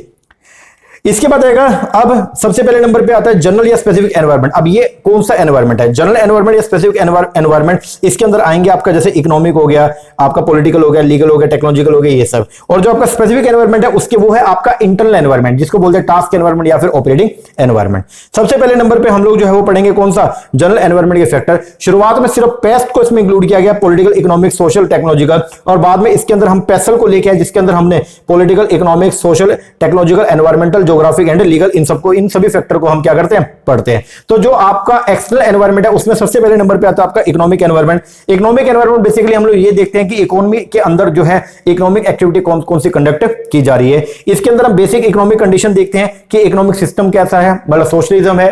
इसके बाद आएगा, अब सबसे पहले नंबर पे आता है जनरल या स्पेसिफिक एनवायरनमेंट। अब ये कौन सा एनवायरनमेंट है, जनरल एनवायरनमेंट या स्पेसिफिक एनवायरनमेंट। इसके अंदर आएंगे आपका जैसे इकोनॉमिक हो गया, आपका पॉलिटिकल हो गया, लीगल हो गया, टेक्नोलॉजिकल हो गया, ये सब। और जो आपका स्पेसिफिक एनवायरनमेंट है उसके वो है आपका इंटरनल एनवायरनमेंट, जिसको बोलते हैं टास्क एनवायरनमेंट या फिर ऑपरेटिंग एनवायरनमेंट। सबसे पहले नंबर पे हम लोग जो है वो पढ़ेंगे कौन सा, जनरल एनवायरनमेंट के फैक्टर। शुरुआत में सिर्फ पेस्ट को इसमें इंक्लूड किया गया, पॉलिटिकल, इकोनॉमिक, सोशल, टेक्नोलॉजिकल, और बाद में इसके अंदर हम पेसल को लेके आए, जिसके अंदर हमने political, economic, social, technological, environmental, geographic and legal, इन सबको, इन सभी फैक्टर को हम क्या करते हैं, पढ़ते हैं। तो जो आपका एक्सटर्नल एनवायरनमेंट है उसमें सबसे पहले नंबर पे आता है आपका economic environment. Economic environment basically हम लोग ये देखते हैं कि इकोनॉमी के अंदर जो है इकोनॉमिक एक्टिविटी कौन कौन सी कंडक्ट की जा रही है। इसके अंदर हम बेसिक इकोनॉमिक कंडीशन देखते हैं कि इकोनॉमिक सिस्टम कैसा है, मतलब सोशलिज्म है,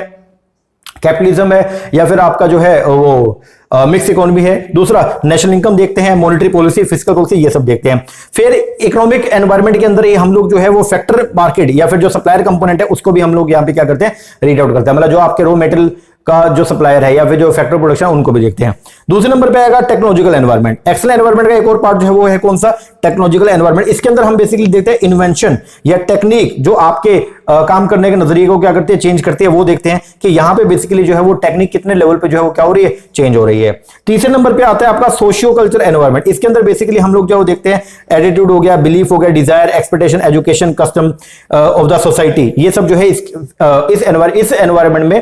कैपिटलिज्म है, या फिर आपका जो है वो मिक्स इकोनॉमी है। दूसरा, नेशनल इनकम देखते हैं, मॉनेटरी पॉलिसी, फिस्कल पॉलिसी, ये सब देखते हैं। फिर इकोनॉमिक एनवायरनमेंट के अंदर ये हम लोग जो है वो फैक्टर मार्केट या फिर जो सप्लायर कंपोनेंट है उसको भी हम लोग यहाँ पे क्या करते हैं, रीड आउट करते हैं, मतलब जो आपके रॉ मेटेरियल का जो सप्लायर है या फिर जो फैक्टर प्रोडक्शन उनको भी देखते हैं। दूसरे नंबर पे आएगा टेक्नोलॉजिकल एनवायरनमेंट। एक्सटर्नल एनवायरनमेंट का एक और पार्ट जो है वो है कौन सा, टेक्नोलॉजिकल एनवायरनमेंट। इसके अंदर हम बेसिकली देखते हैं इन्वेंशन या टेक्निक जो आपके काम करने के नजरिए को क्या करते हैं, चेंज करते हैं, वो देखते हैं कि यहाँ पे बेसिकली जो है वो टेक्निक कितने लेवल पे जो है वो क्या हो रही है, चेंज हो रही है। तीसरे नंबर पे आता है आपका सोशियो कल्चर एनवायरनमेंट। इसके अंदर बेसिकली हम लोग जो देखते हैं एटीट्यूड हो गया, बिलीफ हो गया, desire, expectation, education, custom of the society, ये सब जो है इस एनवायरनमेंट में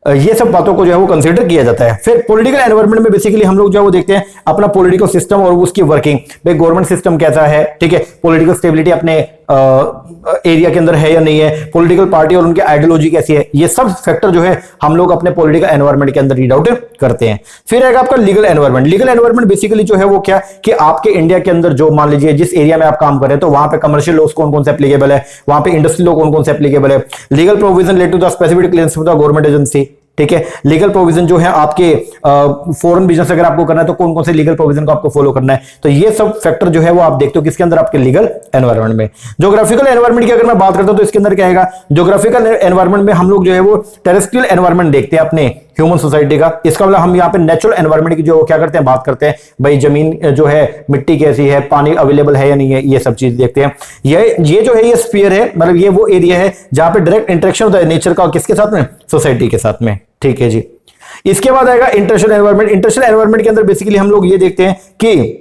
ये सब बातों को जो है वो कंसीडर किया जाता है। फिर पॉलिटिकल एनवायरनमेंट में बेसिकली हम लोग जो है वो देखते हैं अपना पॉलिटिकल सिस्टम और उसकी वर्किंग, भाई गवर्नमेंट सिस्टम कैसा है, ठीक है, पॉलिटिकल स्टेबिलिटी अपने एरिया के अंदर है या नहीं है, पॉलिटिकल पार्टी और उनकी आइडियोलॉजी कैसी है, ये सब फैक्टर जो है हम लोग अपने पॉलिटिकल एनवायरनमेंट के अंदर रीड आउट करते हैं। फिर आएगा आपका legal environment. Legal environment basically जो है वो क्या कि आपके इंडिया के अंदर जो मान लीजिए जिस एरिया में आप काम कर रहे हैं तो वहां पे कमर्शियल लॉज कौन कौन से एप्लीकेबल है, वहां पे इंडस्ट्रियल लॉ कौन कौन से एप्लीकेबल है, legal provision related to the specific clearance of the government agency, ठीक है, लीगल प्रोविजन जो है आपके फॉरेन बिजनेस अगर आपको करना है तो कौन कौन से लीगल प्रोविजन को आपको फॉलो करना है, तो ये सब फैक्टर जो है वो आप देखते हो किसके अंदर, आपके लीगल एनवायरनमेंट में। ज्योग्राफिकल एनवायरनमेंट की अगर मैं बात करता हूं तो इसके अंदर क्या आएगा, ज्योग्राफिकल एनवायरनमेंट में हम लोग जो है वो टेरेस्ट्रियल एनवायरनमेंट देखते हैं अपने ह्यूमन सोसाइटी का। इसका मतलब हम यहाँ पे नेचुरल एनवायरनमेंट की जो क्या करते हैं, बात करते हैं, भाई जमीन जो है, मिट्टी कैसी है, पानी अवेलेबल है या नहीं है, ये सब चीज देखते हैं। ये जो है ये स्फीयर है, मतलब ये वो एरिया है जहां पे डायरेक्ट इंटरेक्शन होता है नेचर का किसके साथ में, सोसाइटी के साथ में, ठीक है जी। इसके बाद आएगा इंटरनेशनल एनवायरनमेंट। इंटरनेशनल एनवायरनमेंट के अंदर बेसिकली हम लोग ये देखते हैं कि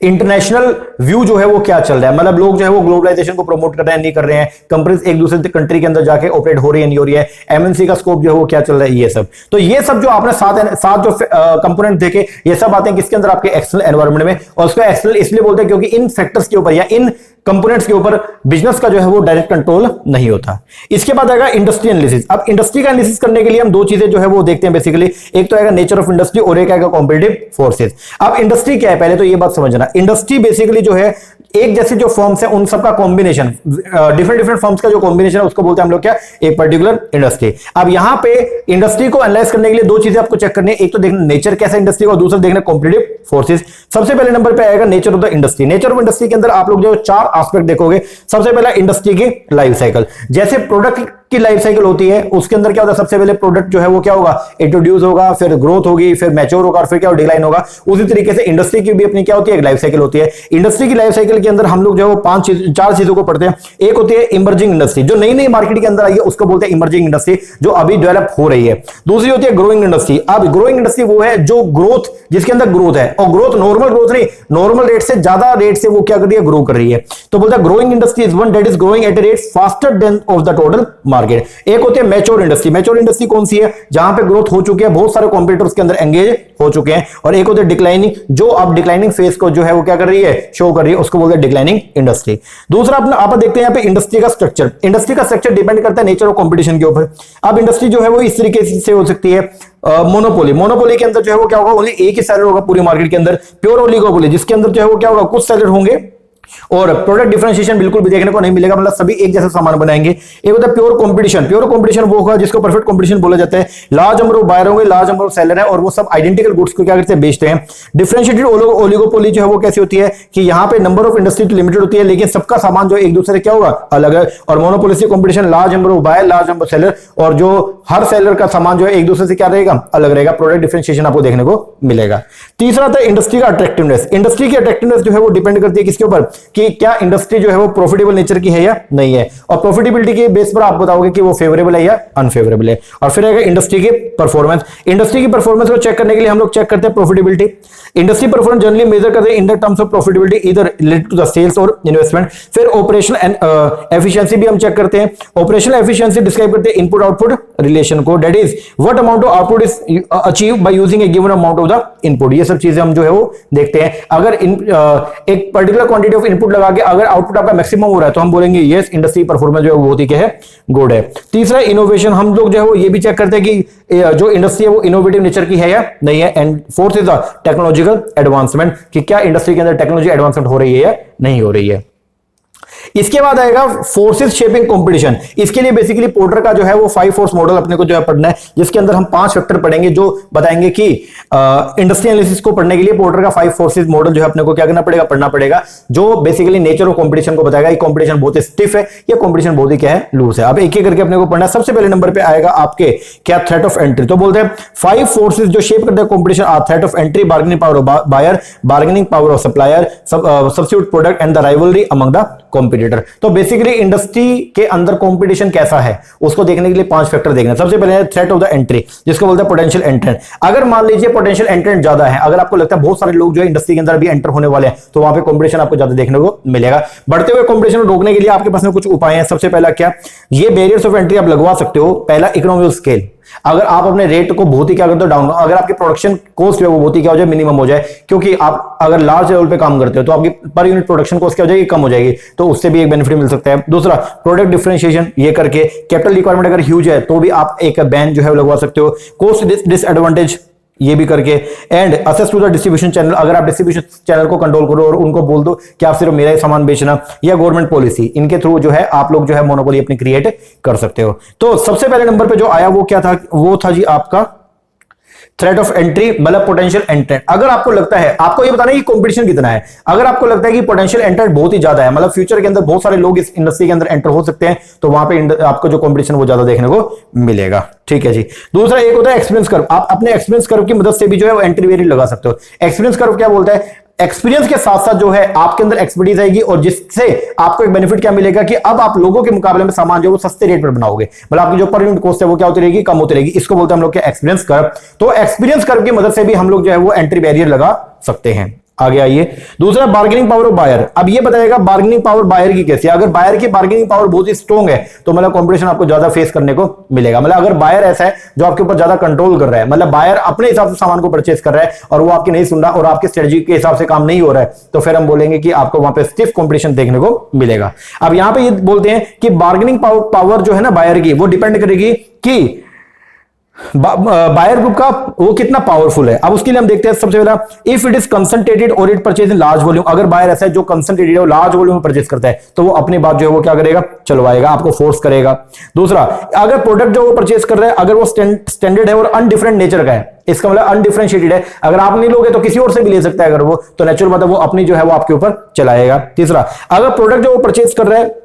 इंटरनेशनल व्यू जो है वो क्या चल रहा है, मतलब लोग जो है वो ग्लोबलाइजेशन को प्रमोट कर रहे हैं, नहीं कर रहे हैं, कंपनीज एक दूसरे कंट्री के अंदर जाके ऑपरेट हो रही है, नहीं हो रही है, एमएनसी का स्कोप जो है वो क्या चल रहा है, ये सब। तो ये सब जो आपने सात जो कंपोनेंट देखे, ये सब आते हैं किसके अंदर, आपके एक्सटर्नल एनवायरनमेंट में। और उसको एक्सटर्नल इसलिए बोलते हैं क्योंकि इन फैक्टर्स के ऊपर या इन कंपोनेंट्स के ऊपर बिजनेस का जो है वो डायरेक्ट कंट्रोल नहीं होता। इसके बाद आएगा इंडस्ट्री एनालिसिस। अब इंडस्ट्री का एनालिसिस करने के लिए हम दो चीजें जो है वो देखते हैं बेसिकली, एक तो आएगा नेचर ऑफ इंडस्ट्री और एक आएगा कॉम्पिटिटिव फोर्सेस। अब इंडस्ट्री क्या है, पहले तो ये बात समझना, इंडस्ट्री बेसिकली जो है एक जैसे जो फॉर्म्स है उन सबका कॉम्बिनेशन, डिफरेंट डिफरेंट फॉर्म्स का जो कॉम्बिनेशन है उसको बोलते हैं हम लोग क्या, एक पर्टिकुलर इंडस्ट्री। अब यहां पे इंडस्ट्री को एनालाइज करने के लिए दो चीजें आपको चेक करनी है, एक तो देखना नेचर कैसा इंडस्ट्री का और दूसरा देखना कॉम्पिटिटिव फोर्सेस। सबसे पहले नंबर पे आएगा nature of the industry. Nature of industry के अंदर आप लोग जो चार एस्पेक्ट देखोगे। सबसे पहला इंडस्ट्री की लाइफ साइकिल, जैसे प्रोडक्ट की लाइफ साइकिल होती है उसके अंदर क्या होता है, सबसे पहले प्रोडक्ट जो है वो क्या होगा, इंट्रोड्यूस होगा, फिर ग्रोथ होगी, फिर मैच्योर होगा और फिर क्या डिक्लाइन होगा। उसी तरीके से इंडस्ट्री की भी अपनी क्या होती है, एक लाइफ साइकिल होती है। इंडस्ट्री की लाइफ साइकिल के अंदर हम लोग जो है वो चार चीजों को पढ़ते हैं। एक होती है इमर्जिंग इंडस्ट्री, जो नई नई मार्केट के अंदर आई है उसको बोलते हैं इमर्जिंग इंडस्ट्री, जो अभी डेवलप हो रही है। दूसरी होती है ग्रोइंग इंडस्ट्री। अब ग्रोइंग इंडस्ट्री वो है जो ग्रोथ, जिसके अंदर ग्रोथ है, और ग्रोथ नॉर्मल ग्रोथ नहीं, नॉर्मल रेट से ज्यादा रेट से वो क्या कर रही है, ग्रो कर रही है। तो बोलता है growing industry is one that is growing at a rate faster than of the total market. एक होती है मैच्योर इंडस्ट्री। मैच्योर इंडस्ट्री कौन सी है, जहां पे ग्रोथ हो चुकी है, बहुत सारे कॉम्पिटिटर्स के अंदर एंगेज हो चुके हैं। और एक होती है डिक्लाइनिंग, जो अब डिक्लाइनिंग फेज को जो है वो क्या कर रही है, शो कर रही है, उसको बोलते हैं डिक्लाइनिंग इंडस्ट्री। दूसरा अपना आप देखते हैं यहाँ पे इंडस्ट्री का स्ट्रक्चर। इंडस्ट्री का स्ट्रक्चर डिपेंड करता है नेचर ऑफ कंपटीशन के ऊपर। अब इंडस्ट्री जो है वो इस तरीके से हो सकती है, मोनोपोली। मोनोपोली के अंदर जो है वो क्या होगा, ओनली एक ही सेलर होगा पूरी मार्केट के अंदर। प्योर ओलिगोपोली, जिसके अंदर जो है वो क्या होगा, कुछ सेलर होंगे और प्रोडक्ट डिफरेंशिएशन बिल्कुल भी देखने को नहीं मिलेगा, मतलब सभी एक जैसा सामान बनाएंगे। एक होता है प्योर कंपटीशन। प्योर कंपटीशन वो होगा जिसको परफेक्ट कंपटीशन बोला जाता है। लार्ज नंबर ऑफ बायर होंगे, लार्ज नंबर ऑफ सेलर है और वो सब आइडेंटिकल गुड्स को क्या करते हैं, बेचते हैं। डिफरेंशिएटेड ओलिगोपोली जो है वो कैसी होती है कि यहाँ पे नंबर ऑफ इंडस्ट्री तो लिमिटेड होती है लेकिन सबका सामान जो एक दूसरे से क्या होगा, अलग है। और मोनोपोली से competition, large number of buyer, large number of seller, और जो हर सेलर का सामान जो है एक दूसरे से क्या रहेगा, अलग रहेगा। प्रोडक्ट डिफरेंशिएशन आपको देखने को मिलेगा। तीसरा था इंडस्ट्री का अट्रैक्टिवनेस। इंडस्ट्री की अट्रैक्टिवनेस जो है वो डिपेंड करती है किसके ऊपर, कि क्या इंडस्ट्री जो है वो प्रॉफिटेबल नेचर की है या नहीं है, और प्रॉफिटेबिलिटी के बेस पर आप बताओगे कि वो फेवरेबल है या अनफेवरेबल है। और फिर आएगा इंडस्ट्री की परफॉर्मेंस। इंडस्ट्री की परफॉर्मेंस को चेक करने के लिए हम लोग चेक करते हैं profitability. Industry performance generally measure करते हैं in the terms of profitability इधर रिलेटेड टू द सेल्स और इन्वेस्टमेंट। फिर ऑपरेशनल एंड एफिशिएंसी भी हम चेक करते हैं। ऑपरेशनल एफिशिएंसी डिस्क्राइब करते हैं इनपुट आउटपुट रिलेशन को, that is what amount of output is achieve by using A given amount of the input. ये सब चीजें हम जो है वो देखते हैं। अगर एक पर्टिकुलर क्वांटिटी ऑफ इनपुट लगा के अगर आउटपुट आपका मैक्सिमम हो रहा है तो हम बोलेंगे यस, इंडस्ट्री परफॉर्मेंस जो है वो बहुत ही क्या है, गुड है। तीसरा इनोवेशन, हम लोग जो है वो ये भी चेक करते हैं कि जो इंडस्ट्री है वो इनोवेटिव नेचर की है या नहीं है। And fourth is the technological advancement, कि क्या इंडस्ट्री के अंदर टेक्नोलॉजी एडवांसमेंट हो रही है या नहीं हो रही है। इसके बाद आएगा फोर्सेस शेपिंग कंपटीशन। इसके लिए बेसिकली पोर्टर का जो है वो 5 फोर्स मॉडल अपने को जो है पढ़ना है, जिसके अंदर हम 5 फैक्टर पढ़ेंगे जो बताएंगे कि इंडस्ट्री एनालिसिस को पढ़ने के लिए पोर्टर का 5 फोर्सेस मॉडल जो है अपने को क्या करना पड़ेगा, पढ़ना पड़ेगा, जो बेसिकली नेचर ऑफ कंपटीशन को बताएगा। ये कंपटीशन बहुत स्टिफ है या कंपटीशन बहुत ही क्या है, लूज है। अब एक एक करके अपने को पढ़ना है। सबसे पहले नंबर पे आएगा आपके क्या, थ्रेट ऑफ एंट्री। तो बोलते हैं 5 फोर्सेस जो शेप करते हैं competition are threat of entry, bargaining power of buyer, bargaining power of supplier, substitute product and the rivalry among the competitor. तो बेसिकली इंडस्ट्री के अंदर कंपटीशन कैसा है उसको देखने के लिए 5 फैक्टर देखना है। सबसे पहले है थ्रेट ऑफ द एंट्री, जिसको बोलते हैं पोटेंशियल एंट्रेंट। अगर मान लीजिए पोटेंशियल एंट्रेंट ज्यादा है, अगर आपको लगता है बहुत सारे लोग जो है इंडस्ट्री के अंदर भी एंटर होने वाले हैं, तो वहां पे कंपटीशन आपको ज्यादा देखने को मिलेगा। बढ़ते हुए कंपटीशन को रोकने के लिए आपके पास में कुछ उपाय हैं। सबसे पहला क्या, ये बैरियर्स ऑफ एंट्री आप लगवा सकते हो। पहला इकोनॉमी ऑफ स्केल, अगर आप अपने रेट को बहुत ही क्या करते हो, डाउन, अगर आपकी प्रोडक्शन कॉस्ट है वो बहुत ही क्या हो जाए, मिनिमम हो जाए, क्योंकि आप अगर लार्ज लेवल पे काम करते हो तो आपकी पर यूनिट प्रोडक्शन कॉस्ट क्या हो जाएगी, कम हो जाएगी, तो उससे भी एक बेनिफिट मिल सकता है। दूसरा प्रोडक्ट डिफरेंशिएशन, ये करके कैपिटल रिक्वायरमेंट अगर ह्यूज है तो भी आप एक बैन जो है लगवा सकते हो। कॉस्ट डिसएडवांटेज, ये भी करके। And assess to the distribution channel, अगर आप डिस्ट्रीब्यूशन चैनल को कंट्रोल करो और उनको बोल दो कि आप सिर्फ मेरा ही सामान बेचना, या गवर्नमेंट पॉलिसी, इनके थ्रू जो है आप लोग जो है मोनोपोली अपनी क्रिएट कर सकते हो। तो सबसे पहले नंबर पे जो आया वो क्या था, वो था जी आपका थ्रेट ऑफ एंट्री, मतलब पोटेंशियल एंट्रेंट। अगर आपको लगता है, आपको ये बताना है कि कंपटीशन कितना है, अगर आपको लगता है कि पोटेंशियल एंट्रेंट बहुत ही ज्यादा है, मतलब फ्यूचर के अंदर बहुत सारे लोग इस इंडस्ट्री के अंदर एंटर हो सकते हैं, तो वहां पे आपको जो कंपटीशन वो ज्यादा देखने को मिलेगा। ठीक है जी। दूसरा एक होता है एक्सपीरियंस कर्व। आप अपने एक्सपीरियंस कर्व की मदद से भी जो है वो एंट्री वेरिएंट लगा सकते हो। एक्सपीरियंस कर्व क्या बोलता है, एक्सपीरियंस के साथ साथ जो है आपके अंदर एक्सपर्टीज आएगी, और जिससे आपको एक बेनिफिट क्या मिलेगा कि अब आप लोगों के मुकाबले में सामान जो है वो सस्ते रेट पर बनाओगे, मतलब आपकी जो पर यूनिट कॉस्ट है वो क्या होती रहेगी, कम होती रहेगी। इसको बोलते हैं हम लोग क्या, एक्सपीरियंस कर्व। तो एक्सपीरियंस कर्व की मदद से भी हम लोग जो है वो एंट्री बैरियर लगा सकते हैं। आगे आइए। दूसरा बार्गेनिंग पावर ऑफ बायर। अब ये बताएगा बार्गेनिंग पावर बायर की कैसी है। अगर बायर की बार्गेनिंग पावर बहुत ही स्ट्रॉन्ग है तो मतलब कंपटीशन आपको ज्यादा फेस करने को मिलेगा। मतलब अगर बायर ऐसा है जो आपके ऊपर ज्यादा कंट्रोल कर रहा है, मतलब बायर अपने हिसाब से सामान को परचेस कर रहा है और वो आपकी नहीं सुन रहा और आपकी स्ट्रेटजी के हिसाब से काम नहीं हो रहा है, तो फिर हम बोलेंगे कि आपको वहां पे स्टिफ कंपटीशन देखने को मिलेगा। अब यहां पे ये बोलते हैं कि बार्गेनिंग पावर जो है ना बायर की, वो डिपेंड करेगी कि बायर ग्रुप का वो कितना पावरफुल है। अब उसके लिए हम देखते हैं सबसे पहला, इफ इट इज कंसंट्रेटेड और it purchase in large volume. अगर बायर ऐसा है जो कंसंट्रेटेड है, लार्ज वॉल्यूम में परचेज करता है, तो वो अपनी बात जो है वो क्या करेगा, चलवाएगा, आपको फोर्स करेगा। दूसरा, अगर प्रोडक्ट जो वो परचेज कर रहा है अगर वो स्टैंडर्ड है और अनडिफरेंट नेचर का है, इसका मतलब अनडिफरेंशिएटेड है, अगर आप नहीं लोगे तो किसी और से भी ले सकता है, अगर वो तो नेचुरल बात है वो अपनी जो है वो आपके ऊपर चलाएगा। तीसरा, अगर प्रोडक्ट जो वो परचेज कर रहा है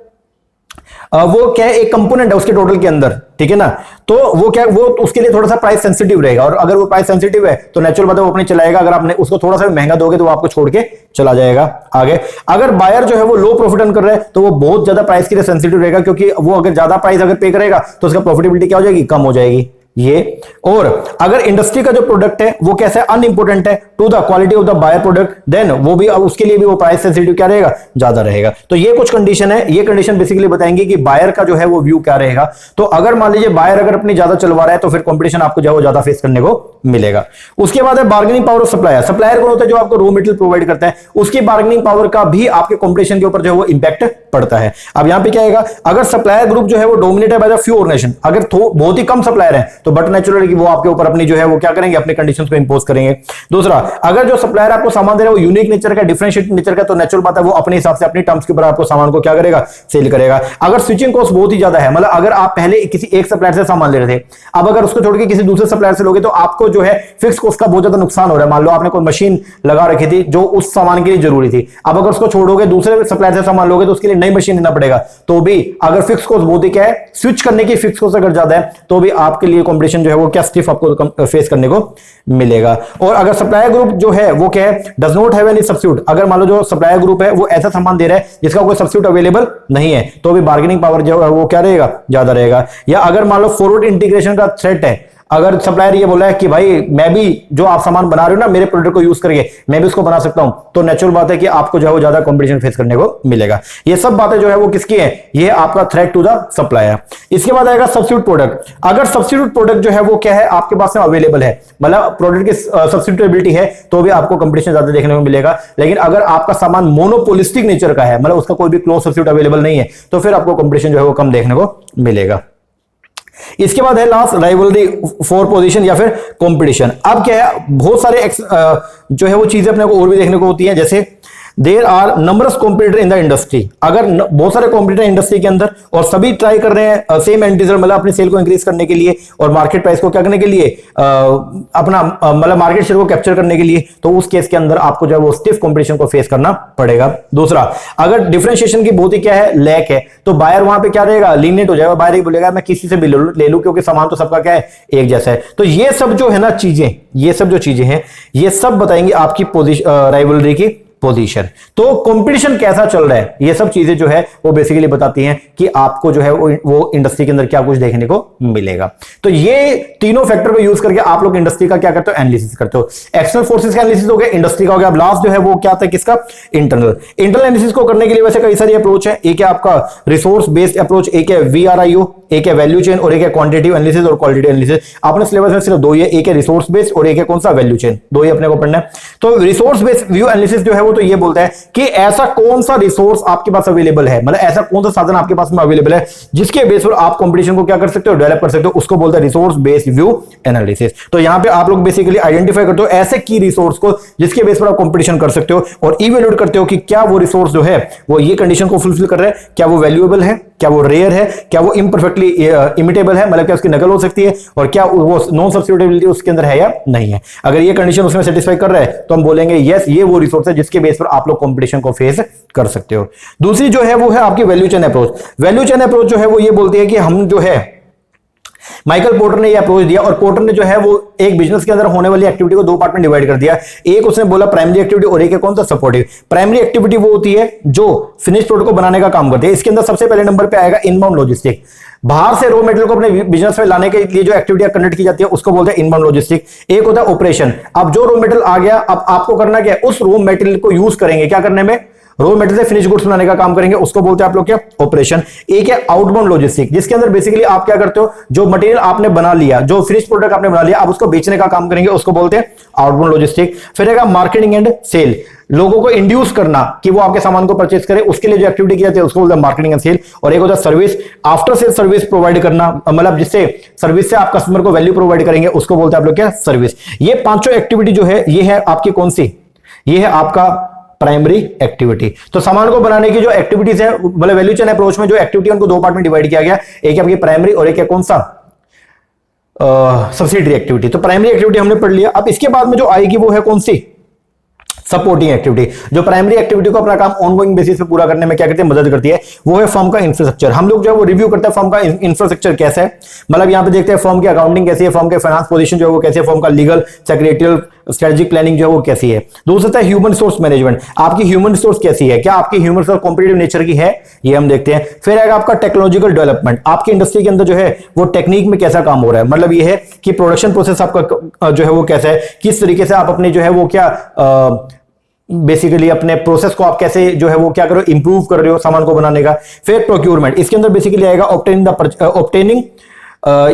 वो क्या है, एक कंपोनेंट है उसके टोटल के अंदर, ठीक है ना, तो वो क्या, वो उसके लिए थोड़ा सा प्राइस सेंसिटिव रहेगा, और अगर वो प्राइस सेंसिटिव है तो नेचुरल बात है वो अपने चलाएगा। अगर आपने उसको थोड़ा सा महंगा दोगे तो वो आपको छोड़ के चला जाएगा। आगे, अगर बायर जो है वो लो प्रॉफिट अर्न कर रहा है तो वो बहुत ज्यादा प्राइस के लिए सेंसिटिव रहेगा, क्योंकि वो अगर ज्यादा प्राइस अगर पे करेगा तो उसका प्रॉफिटेबिलिटी क्या हो जाएगी, कम हो जाएगी ये। और अगर इंडस्ट्री का जो प्रोडक्ट है वो कैसा है, अनइंपोर्टेंट है to the quality of the buyer product, then वो भी उसके लिए भी वो प्राइस सेंसिटिव क्या रहेगा, ज्यादा रहेगा। तो ये कुछ कंडीशन है, ये कंडीशन बेसिकली बताएंगे कि बायर का जो है वो व्यू क्या रहेगा। तो अगर मान लीजिए बायर अगर अपनी ज्यादा चलवा रहा है तो फिर कंपटीशन आपको जो है वो ज्यादा फेस करने को मिलेगा। उसके बाद है bargaining power of supplier. Supplier कौन होता है, जो आपको रॉ मटेरियल प्रोवाइड करता है, उसकी बार्गेनिंग पावर का भी आपके कंपटीशन के ऊपर जो है वो इंपैक्ट पड़ता है। अब यहां पे क्या आएगा, अगर सप्लायर ग्रुप जो है वो डोमिनेट है बाय द फ्यू ऑर्गेनाइजेशन, अगर बहुत ही कम सप्लायर है तो बट नेचुरली वो आपके ऊपर अपनी जो है वो क्या करेंगे, अपने कंडीशंस को इंपोज करेंगे। दूसरा, अगर जो सप्लायर आपको सामान दे रहा है वो यूनिक नेचर का, डिफरेंशिएटेड नेचर का, तो नेचुरल बात है वो अपने हिसाब से अपनी टर्म्स के ऊपर आपको सामान को क्या करेगा, सेल करेगा। अगर स्विचिंग कॉस्ट बहुत ही ज्यादा है, मतलब अगर आप पहले किसी एक सप्लायर से सामान ले रहे थे, अब अगर उसको छोड़ के किसी दूसरे सप्लायर से लोगे तो आपको जो है फिक्स कॉस्ट का बहुत ज्यादा नुकसान हो रहा है। मान लो आपने कोई मशीन लगा रखी थी जो उस सामान के लिए जरूरी थी, अब अगर उसको छोड़ोगे दूसरे सप्लायर से सामान लोगे तो उसके लिए नई मशीन लेना पड़ेगा, तो भी अगर फिक्स कॉस्ट बहुत ही क्या है, स्विच करने की फिक्स कॉस्ट अगर ज्यादा है तो भी आपके लिए कंपटीशन जो है वो क्या स्टिफ आपको फेस करने को मिलेगा। और अगर सप्लायर ग्रुप जो है वो क्या है, does not have any substitute, अगर मान लो जो सप्लायर ग्रुप है वो ऐसा सामान दे रहा है जिसका कोई सब्स्टिट्यूट अवेलेबल नहीं है, तो भी बार्गेनिंग पावर जो है वो क्या रहेगा, ज्यादा रहेगा। या अगर मान लो फॉरवर्ड इंटीग्रेशन का थ्रेट है, अगर सप्लायर ये बोला है कि भाई मैं भी जो आप सामान बना रहे हो ना मेरे प्रोडक्ट को यूज करके मैं भी उसको बना सकता हूं, तो नेचुरल बात है कि आपको जो है वो ज्यादा कंपटीशन फेस करने को मिलेगा। ये सब बातें जो है वो किसकी है, ये आपका थ्रेट टू द सप्लायर। इसके बाद आएगा सब्स्टिट्यूट प्रोडक्ट। अगर सब्स्टिट्यूट प्रोडक्ट जो है वो क्या है, आपके पास में अवेलेबल है, मतलब प्रोडक्ट की सब्स्टिट्यूटेबिलिटी है, तो भी आपको कंपटीशन ज्यादा देखने को मिलेगा। लेकिन अगर आपका सामान मोनोपोलिस्टिक नेचर का है, मतलब उसका कोई भी क्लोज सब्स्टिट्यूट अवेलेबल नहीं है, तो फिर आपको कंपटीशन जो है वो कम देखने को मिलेगा। इसके बाद है लास्ट राइवलरी फॉर पोजीशन या फिर कंपटीशन। अब क्या है, बहुत सारे जो है वो चीजें अपने को और भी देखने को होती हैं, जैसे there are numbers competitor in the industry. अगर बहुत सारे कॉम्पिटिटर इंडस्ट्री के अंदर और सभी ट्राई कर रहे हैं सेम एंड रिजल्ट, मतलब अपनी सेल को इंक्रीज करने के लिए और मार्केट प्राइस को क्या करने के लिए, अपना मतलब मार्केट शेयर को कैप्चर करने के लिए, तो उस केस के अंदर आपको जो है वो स्टिफ कंपटीशन को फेस करना पड़ेगा। दूसरा, अगर डिफरेंशिएशन की बहुत ही क्या है, लैक है, तो बायर वहां पे क्या रहेगा, लीनिएंट हो जाएगा, बायर ही बोलेगा मैं किसी से भी ले लूं क्योंकि सामान तो सबका क्या है, एक जैसा है। तो ये सब जो है ना चीजें, ये सब जो चीजें हैं, ये सब बताएंगे आपकी राइवलरी की पोजीशन। तो कंपटीशन कैसा चल रहा है, ये सब चीजें जो है वो बेसिकली बताती हैं कि आपको जो है वो इंडस्ट्री के अंदर क्या कुछ देखने को मिलेगा। तो ये तीनों फैक्टर को यूज करके आप लोग इंडस्ट्री का क्या करते हो, एनालिसिस करते हो। एक्सटर्नल फोर्सेस का एनालिसिस हो गया, इंडस्ट्री का हो गया। अब लास्ट जो है वो क्या आता है, किसका, इंटरनल। इंटरनल एनालिसिस को करने के लिए वैसे कई सारी अप्रोच है। एक है आपका रिसोर्स बेस्ड अप्रोच, एक है VRIO, एक है वैल्यू चेन, और एक है क्वांटिटेटिव एनालिसिस और क्वालिटेटिव एनालिसिस। आपने सिलेबस में सिर्फ दो ही है, एक है रिसोर्स बेस्ड और एक है कौन सा, वैल्यू चेन। दो ही अपने को पढ़ना है। तो रिसोर्स बेस्ड व्यू एनालिसिस जो है वो तो ये बोलता है कि ऐसा कौन सा रिसोर्स आपके पास अवेलेबल है, मतलब ऐसा कौन सा साधन आपके पास में अवेलेबल है जिसके बेस पर आप कंपटीशन को क्या कर सकते हो, डेवलप कर सकते हो, उसको बोलते हैं रिसोर्स बेस्ड व्यू एनालिसिस। तो यहां पे आप लोग बेसिकली आइडेंटिफाई करते हो ऐसे की रिसोर्स को जिसके बेस पर आप कंपटीशन कर सकते हो, और इवैल्यूएट करते हो कि क्या वो रिसोर्स जो है वो ये कंडीशन को फुलफिल कर रहा है, क्या वो वैल्यूएबल है, क्या वो रेयर है, क्या वो इम्परफेक्टली इमिटेबल है, मतलब क्या उसकी नकल हो सकती है, और क्या वो नॉन सब्स्टिट्यूटेबिलिटी उसके अंदर है या नहीं है। अगर ये कंडीशन उसमें सेटिस्फाई कर रहा है तो हम बोलेंगे यस ये वो रिसोर्स है जिसके बेस पर आप लोग कंपटीशन को फेस कर सकते हो। दूसरी जो है वो है आपकी value chain approach. Value chain approach जो है वो ये बोलती है कि हम जो है माइकल पोर्टर ने यह अप्रोच दिया, और पोर्टर ने जो है वो एक बिजनेस के अंदर होने वाली एक्टिविटी को दो पार्ट में डिवाइड कर दिया। एक उसने बोला प्राइमरी एक्टिविटी, और एक है कौन सा, सपोर्टिव। प्राइमरी एक्टिविटी वो होती है जो फिनिश प्रोडक्ट को बनाने का काम करती है। इसके अंदर सबसे पहले नंबर पे आएगा इनबाउंड लॉजिस्टिक, बाहर से रॉ मटेरियल को अपने बिजनेस में लाने के लिए जो एक्टिविटी कंडक्ट की जाती है उसको बोलते हैं इनबाउंड लॉजिस्टिक। एक होता है ऑपरेशन, अब जो रॉ मटेरियल आ गया, अब आपको करना क्या है, उस रॉ मटेरियल को यूज करेंगे क्या करने में, रॉ मटेरियल से फिनिश गुड्स बनाने का काम करेंगे, उसको बोलते हैं आप लोग क्या, ऑपरेशन। एक है आउटबाउंड लॉजिस्टिक, जिसके अंदर बेसिकली आप क्या करते हो, जो मटेरियल आपने बना लिया, जो फिनिश प्रोडक्ट आपने बना लिया, आप उसको बेचने का काम करेंगे, उसको बोलते हैं आउटबाउंड लॉजिस्टिक। फिर है मार्केटिंग एंड सेल, लोगों को इंड्यूस करना कि वो आपके सामान को परचेज करे, उसके लिए जो एक्टिविटी की जाती है उसको बोलते हैं मार्केटिंग एंड सेल। और एक होता है service, after sale service provide करना, मतलब जिससे सर्विस से आप कस्टमर को वैल्यू प्रोवाइड करेंगे, उसको बोलते हैं आप लोग क्या, सर्विस। ये पांचों एक्टिविटी जो है ये है आपकी कौन सी, ये है आपका प्राइमरी एक्टिविटी। तो सामान को बनाने की जो एक्टिविटीज है, मतलब वैल्यू चेन अप्रोच में जो एक्टिविटी उनको दो पार्ट में डिवाइड किया गया, एक है आपकी प्राइमरी और एक है कौन सा, सब्सिडरी एक्टिविटी। तो प्राइमरी एक्टिविटी हमने पढ़ लिया। अब इसके बाद में जो आएगी वो है कौन सी, सपोर्टिंग एक्टिविटी। जो प्राइमरी एक्टिविटी को अपना काम ऑनगोइंग बेसिस पे पूरा करने में क्या करती है, मदद करती है, वो है फर्म का इंफ्रास्ट्रक्चर। हम लोग जो है वो रिव्यू करते हैं फर्म का इंफ्रास्ट्रक्चर कैसा है, मतलब यहां पे देखते हैं फर्म की अकाउंटिंग कैसी है, फर्म के फाइनेंस पोजीशन जो है वो कैसी है, फर्म का लीगल सेक्रेटरियल स्ट्रेटेजिक प्लानिंग जो है वो कैसी है। दूसरा है ह्यूमन रिसोर्स मैनेजमेंट, आपकी ह्यूमन रिसोर्स कैसी है, क्या आपकी ह्यूमन रिसोर्स कॉम्पिटिटिव नेचर की है, ये हम देखते हैं। फिर आएगा आपका टेक्नोलॉजिकल डेवलपमेंट, आपकी इंडस्ट्री के अंदर जो है वो टेक्निक में कैसा काम हो रहा है, मतलब ये है कि प्रोडक्शन प्रोसेस आपका जो है वो कैसा है, किस तरीके से आप अपने जो है वो क्या बेसिकली अपने प्रोसेस को आप कैसे जो है वो क्या करो, इंप्रूव कर रहे हो सामान को बनाने का। फिर प्रोक्योरमेंट, इसके अंदर बेसिकली आएगा ऑब्टेनिंग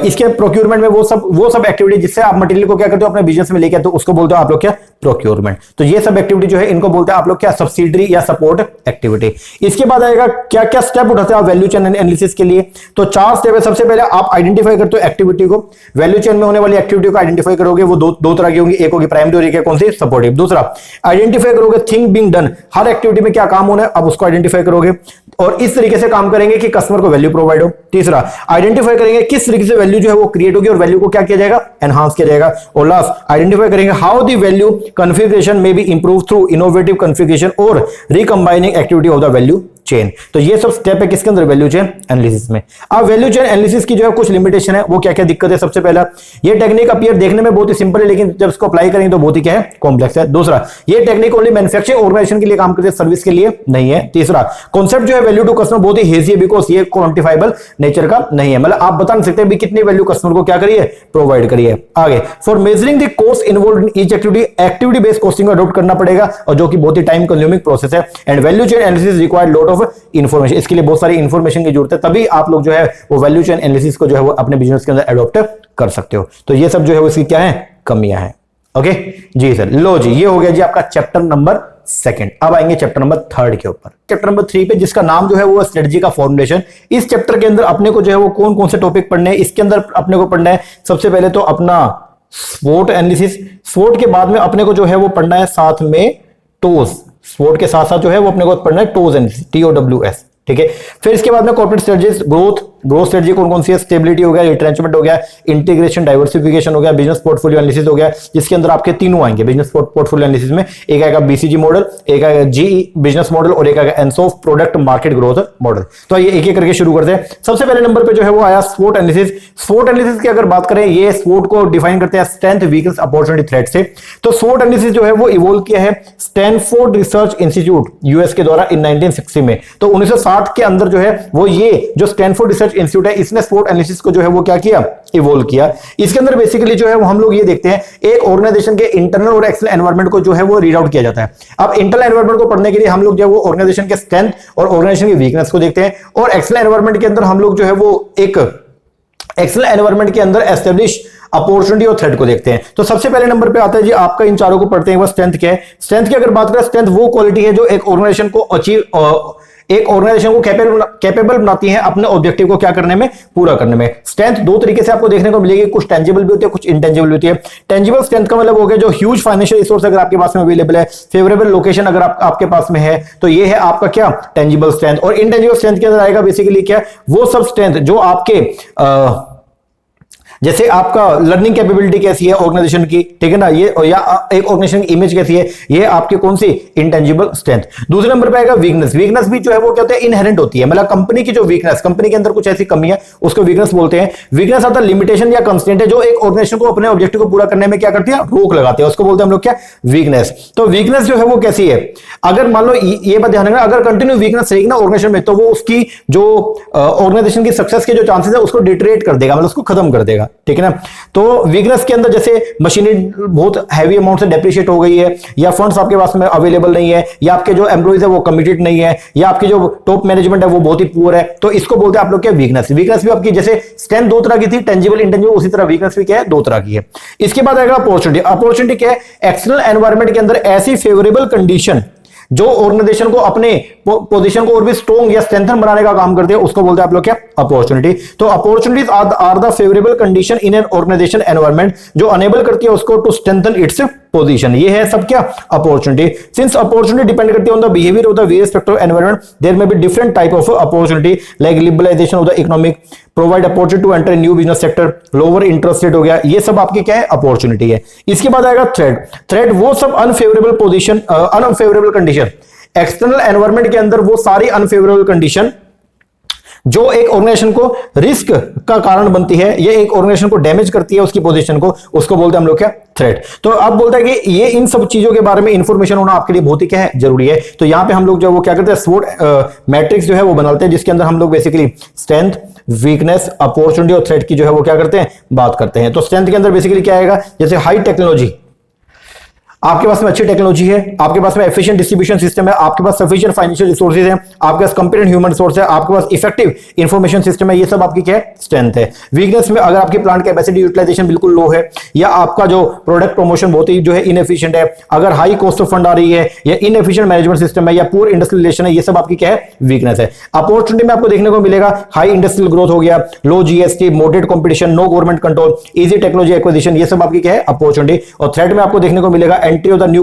इसके प्रोक्योरमेंट में वो सब एक्टिविटी जिससे आप मटेरियल को क्या करते हो अपने बिजनेस में लेके आते हो, उसको बोलते हो आप लोग क्या, प्रोक्योरमेंट। तो ये सब एक्टिविटी जो है इनको बोलते हैं आप लोग क्या, सब्सिडरी या सपोर्ट एक्टिविटी। इसके बाद आएगा क्या क्या स्टेप उठाते हैं आप वैल्यू चेन एनालिसिस के लिए। तो 4 स्टेप है। सबसे पहले आप आइडेंटिफाई करते हो एक्टिविटी को, वैल्यू चेन में होने वाली एक्टिविटी को आइडेंटिफाई करोगे, वो दो तरह की होंगी, एक होगी प्राइमरी और एक है कौन सी, सपोर्टिव। दूसरा आइडेंटिफाई करोगे थिंग बीइंग डन, हर एक्टिविटी में क्या काम होना है, अब उसको आइडेंटिफाई करोगे और इस तरीके से काम करेंगे कि कस्टमर को वैल्यू प्रोवाइड हो। तीसरा आइडेंटिफाई करेंगे किस तरीके से वैल्यू जो है वो क्रिएट होगी और वैल्यू को क्या किया जाएगा, एनहांस किया जाएगा। और लास्ट आइडेंटिफाई करेंगे हाउ द वैल्यू कॉन्फ़िगरेशन में be improve through innovative configuration और recombining activity of the value chain. तो ये सब स्टेप है किसके अंदर, वैल्यू चेन एनालिसिस में। अब वैल्यू चेन एनालिसिस की जो है कुछ लिमिटेशन है, वो क्या क्या दिक्कत है। सबसे पहला, ये टेक्निक अपीयर देखने में बहुत ही सिंपल है, लेकिन जब इसको अप्लाई करेंगे तो बहुत ही क्या है, कॉम्प्लेक्स है। दूसरा, ये टेक्निक ओनली मैन्युफैक्चरिंग ऑर्गेनाइजेशन के लिए काम करती है, सर्विस के लिए नहीं है। तीसरा, कॉन्सेप्ट जो है वैल्यू टू कस्टमर बहुत ही हेजी है, बिकॉज ये क्वांटिफाइबल नेचर का नहीं है, मतलब आप बता नहीं सकते भी कितनी वैल्यू कस्टमर को क्या करिए, प्रोवाइड करिए। आगे, for measuring the cost involved in each activity based costing को अडॉप्ट करना पड़ेगा, और जो कि बहुत ही टाइम कंज्यूमिंग प्रोसेस है। And value chain analysis required lot of information, इसके लिए बहुत सारी इंफॉर्मेशन की जरूरत है, तभी आप लोग जो है वो वैल्यू चेन एनालिसिस को जो है वो अपने बिजनेस के अंदर अडॉप्ट कर सकते हो। तो ये सब जो है उसकी क्या है, कमियां हैं। ओके जी सर, लो जी, ये हो गया जी आपका चैप्टर नंबर 2। अब आएंगे चैप्टर नंबर 3 के ऊपर, चैप्टर नंबर 3 पे, जिसका नाम जो है वो स्ट्रेटजी का फॉर्मुलेशन। इस चैप्टर के अंदर अपने को जो है वो कौन कौन से टॉपिक पढ़ने हैं, इसके अंदर अपने को पढ़ना है सबसे पहले तो अपना स्वोट एनालिसिस, स्वोट के बाद में अपने को जो है वो पढ़ना है साथ में टोज, स्वोट के साथ साथ जो है वो अपने को पढ़ना है टोज एनालिसिस, TOWS, ठीक है। फिर इसके बाद में कॉर्पोरेट स्ट्रेटजीज, ग्रोथ स्ट्रेटजी कौन कौन सी है, स्टेबिलिटी हो गया, रिट्रेंचमेंट हो गया, इंटीग्रेशन डाइवर्सिफिकेशन हो गया, बिजनेस पोर्टफोलियो एनालिसिस हो गया, जिसके अंदर आपके तीनों आएंगे बिजनेस पोर्टफोलियो एनालिसिस में। एक आएगा BCG मॉडल, एक आएगा GE बिजनेस मॉडल और एक आएगा Ansoff product market growth model. तो ये एक एक करके शुरू करते हैं। सबसे पहले नंबर पे जो है वो आया स्वोट एनालिसिस। स्वोट एनालिसिस की अगर बात करें, ये स्वोट को डिफाइन करते हैं स्ट्रेंथ, वीकनेस, अपॉर्चुनिटी, थ्रेट से। तो स्वोट एनालिसिस जो है वो इवॉल्व किया है स्टैनफोर्ड रिसर्च इंस्टीट्यूट US के द्वारा इन 1960 में। तो 1960 के अंदर जो है वो ये जो स्टैनफोर्ड रिसर्च इंस्टीट्यूट है, इसने स्वोट एनालिसिस को जो है वो क्या किया, इवॉल्व किया। इसके अंदर बेसिकली जो है वो हम लोग ये देखते हैं एक ऑर्गेनाइजेशन के इंटरनल और एक्सटर्नल एनवायरनमेंट को जो है वो रीड आउट किया जाता है। अब इंटरनल एनवायरनमेंट को पढ़ने के लिए हम लोग जो है वो ऑर्गेनाइजेशन के स्ट्रेंथ और ऑर्गेनाइजेशन की वीकनेस को देखते हैं, और एक्सटर्नल एनवायरनमेंट के अंदर हम लोग जो है वो एक एक्सटर्नल एनवायरनमेंट के अंदर एस्टेब्लिश अपॉर्चुनिटी और थ्रेट को देखते हैं। तो सबसे पहले नंबर पे आता है जी आपका, इन चारों को पढ़ते हैं, वो स्ट्रेंथ क्या है। स्ट्रेंथ की अगर बात करें, स्ट्रेंथ वो क्वालिटी है जो एक ऑर्गेनाइजेशन को एक ऑर्गेनाइजेशन को कैपेबल बनाती है अपने ऑब्जेक्टिव को क्या करने में, पूरा करने में। स्ट्रेंथ दो तरीके से आपको देखने को मिलेगी, कुछ टेंजिबल भी होती है, कुछ इंटेंजिबल भी होती है। टेंजिबल स्ट्रेंथ का मतलब हो गया जो ह्यूज फाइनेंशियल रिसोर्स अगर आपके पास में अवेलेबल है, फेवरेबल लोकेशन अगर आपके पास में है, तो ये है आपका क्या, टेंजिबल स्ट्रेंथ। और इंटेंजिबल स्ट्रेंथ के अंदर आएगा बेसिकली क्या, वो सब स्ट्रेंथ जो आपके जैसे आपका लर्निंग कैपेबिलिटी कैसी है ऑर्गेनाइजेशन की, ठीक है ना, ये या एक ऑर्गेनाइजेशन की इमेज कैसी है, ये आपकी कौन सी इंटेंजिबल स्ट्रेंथ। दूसरे नंबर पे आएगा वीकनेस। वीकनेस भी जो है वो क्या होता है, इनहेरेंट होती है, मतलब कंपनी की जो वीकनेस, कंपनी के अंदर कुछ ऐसी कमी है उसको वीकनेस बोलते हैं। वीकनेस आता है लिमिटेशन या कंस्ट्रेंट है जो एक ऑर्गेनाइजेशन को अपने ऑब्जेक्टिव को पूरा करने में क्या करती है, रोक लगाते हैं, उसको बोलते हैं हम लोग क्या, वीकनेस। तो वीकनेस जो है वो कैसी है, अगर मान लो ये बात ध्यान रखना, अगर कंटिन्यू वीकनेस रहेगी ना ऑर्गेनाइजेशन में, तो वो उसकी जो ऑर्गेनाइजेशन की सक्सेस के जो चांसेस है उसको डिटरेट कर देगा, मतलब उसको खत्म कर देगा, ठीक है ना। तो वीकनेस के अंदर जैसे मशीनरी बहुत हैवी अमाउंट से डेप्रिशिएट हो गई है, या फंड्स आपके पास में अवेलेबल नहीं है, या आपके जो एम्प्लॉइज है वो कमिटेड नहीं है, या आपकी जो टॉप मैनेजमेंट है वो बहुत ही पुअर है, तो इसको बोलते हैं आप लोग क्या, वीकनेस। वीकनेस भी आपकी जैसे स्ट्रेंथ दो तरह की थी, टेंजिबल इंटेंजिबल, उसी तरह वीकनेस भी क्या है, दो तरह की है। इसके बाद आएगा अपॉर्चुनिटी। अपॉर्चुनिटी क्या है, एक्सटर्नल एनवायरनमेंट के अंदर ऐसी फेवरेबल कंडीशन जो ऑर्गेनाइजेशन को अपने पोजीशन को और भी स्ट्रॉन्ग या स्ट्रेंथन बनाने का काम करते हैं, उसको बोलते हैं आप लोग क्या, अपॉर्चुनिटी। तो opportunities are the favourable condition in an organisation environment जो अनेबल करती है उसको टू स्ट्रेंथन इट्स पोजीशन, ये है सब क्या, अपॉर्चुनिटी। सिंस अपॉर्चुनिटी डिपेंड करती है on the behaviour of the various factor of environment, there may be different type of opportunity like liberalisation of the economic, provide opportunity to enter new business sector, lower interest rate हो गया, ये सब आपकी क्या है, अपॉर्चुनिटी है। इसके बाद आएगा थ्रेट। थ्रेट वो सब unfavourable position, unfavourable condition, external environment के अंदर वो सारी अनफेवरेबल कंडीशन जो एक ऑर्गेनाइजेशन को रिस्क का कारण बनती है, ये एक ऑर्गेनाइजेशन को डैमेज करती है उसकी पोजीशन को, उसको बोलते हैं हम लोग क्या, थ्रेट। तो अब बोलता है कि ये इन सब चीजों के बारे में इंफॉर्मेशन होना आपके लिए बहुत ही क्या है, जरूरी है। तो यहां पे हम लोग जो वो क्या करते हैं, स्वोट मैट्रिक्स जो है वो बनाते हैं, जिसके अंदर हम लोग बेसिकली स्ट्रेंथ, वीकनेस, अपॉर्चुनिटी और थ्रेट की जो है वो क्या करते हैं, बात करते हैं। तो स्ट्रेंथ के अंदर बेसिकली क्या आएगा, जैसे हाई टेक्नोलॉजी, आपके पास में अच्छी टेक्नोलॉजी है, आपके पास में एफिशिएंट डिस्ट्रीब्यूशन सिस्टम है, आपके पास सफिशिएंट फाइनेंशियल रिसोर्सेज है, आपके पास कंपेटेंट ह्यूमन रिसोर्स है, आपके पास इफेक्टिव इंफॉर्मेशन सिस्टम है, ये सब आपकी क्या है, स्ट्रेंथ है। वीकनेस में अगर आपकी प्लांट कैपेसिटी यूटिलाइजेशन बिल्कुल लो है, या आपका जो प्रोडक्ट प्रमोशन बहुत ही जो है इनएफिशिएंट है, अगर हाई कॉस्ट ऑफ फंड आ रही है, या इनएफिशिएंट मैनेजमेंट सिस्टम है, या पुअर इंडस्ट्रियल रिलेशन है, ये सब आपकी क्या है, वीकनेस है। अपॉर्चुनिटी में आपको देखने को मिलेगा हाई इंडस्ट्रियल ग्रोथ हो गया, low GST, moderate competition, no government control, easy technology acquisition, ये सब आपकी क्या है, अपॉर्चुनिटी। और थ्रेट में आपको देखने को मिलेगा entry of the new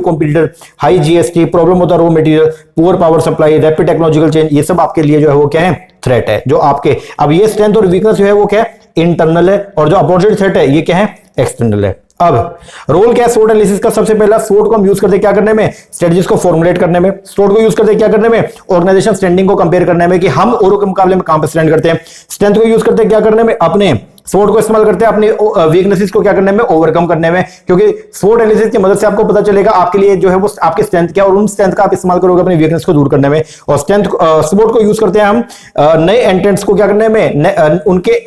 high GST, problem होता है raw material, poor power supply, rapid technological change, ये सब आपके लिए जो है वो क्या है, थ्रेट है। जो आपके अब ये स्ट्रेंथ और वीकनेस जो है वो क्या है, इंटरनल है, और जो अपॉर्चुनिटी थ्रेट है ये क्या है, एक्सटर्नल है। अब रोल क्या है स्वोट एनालिसिस का, सबसे पहला स्वोट को हम यूज करते हैं क्या करने में, स्ट्रेटजीज को फॉर्मुलेट करने में। स्वोट को यूज करते हैं क्या करने में, ऑर्गेनाइजेशन स्टैंडिंग को कंपेयर करने में कि हम औरों के मुकाबले में कहां पे स्टैंड करते हैं। स्ट्रेंथ को यूज करते हैं क्या करने में, अपने स्वोट को इस्तेमाल करते हैं अपनी वीकनेसेस को क्या करने में, ओवरकम करने में, क्योंकि स्वोट एनालिसिस की मदद से आपको पता चलेगा आपके लिए जो है वो आपकी स्ट्रेंथ क्या, और उन स्ट्रेंथ का आप इस्तेमाल करोगे अपनी वीकनेस को दूर करने में। और स्ट्रेंथ स्वोट को यूज करते हैं हम नए एंट्रेंट्स को क्या करने में, उनके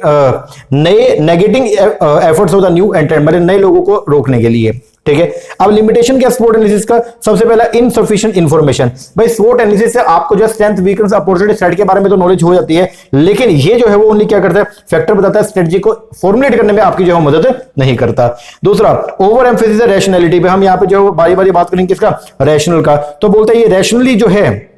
नए negative efforts of the new एंट्रेंट, मतलब नए लोगों को रोकने के लिए, ठीक है। अब लिमिटेशन क्या स्वोट एनालिसिस का, सबसे पहला इनसफिशिएंट इंफॉर्मेशन। भाई स्वोट एनालिसिस से आपको जो स्ट्रेंथ, वीकनेस, अपॉर्चुनिटी, थ्रेट के बारे में तो नॉलेज हो जाती है, लेकिन ये जो है वो ओनली क्या करता है, फैक्टर बताता है, स्ट्रेटजी को फॉर्मुलेट करने में आपकी जो है मदद नहीं करता। दूसरा ओवर एम्फेसिस है रैशनैलिटी पे, हम यहाँ पे जो बारी बारी बात करेंगे किसका, रैशनल का। तो बोलते हैं ये रैशनली जो है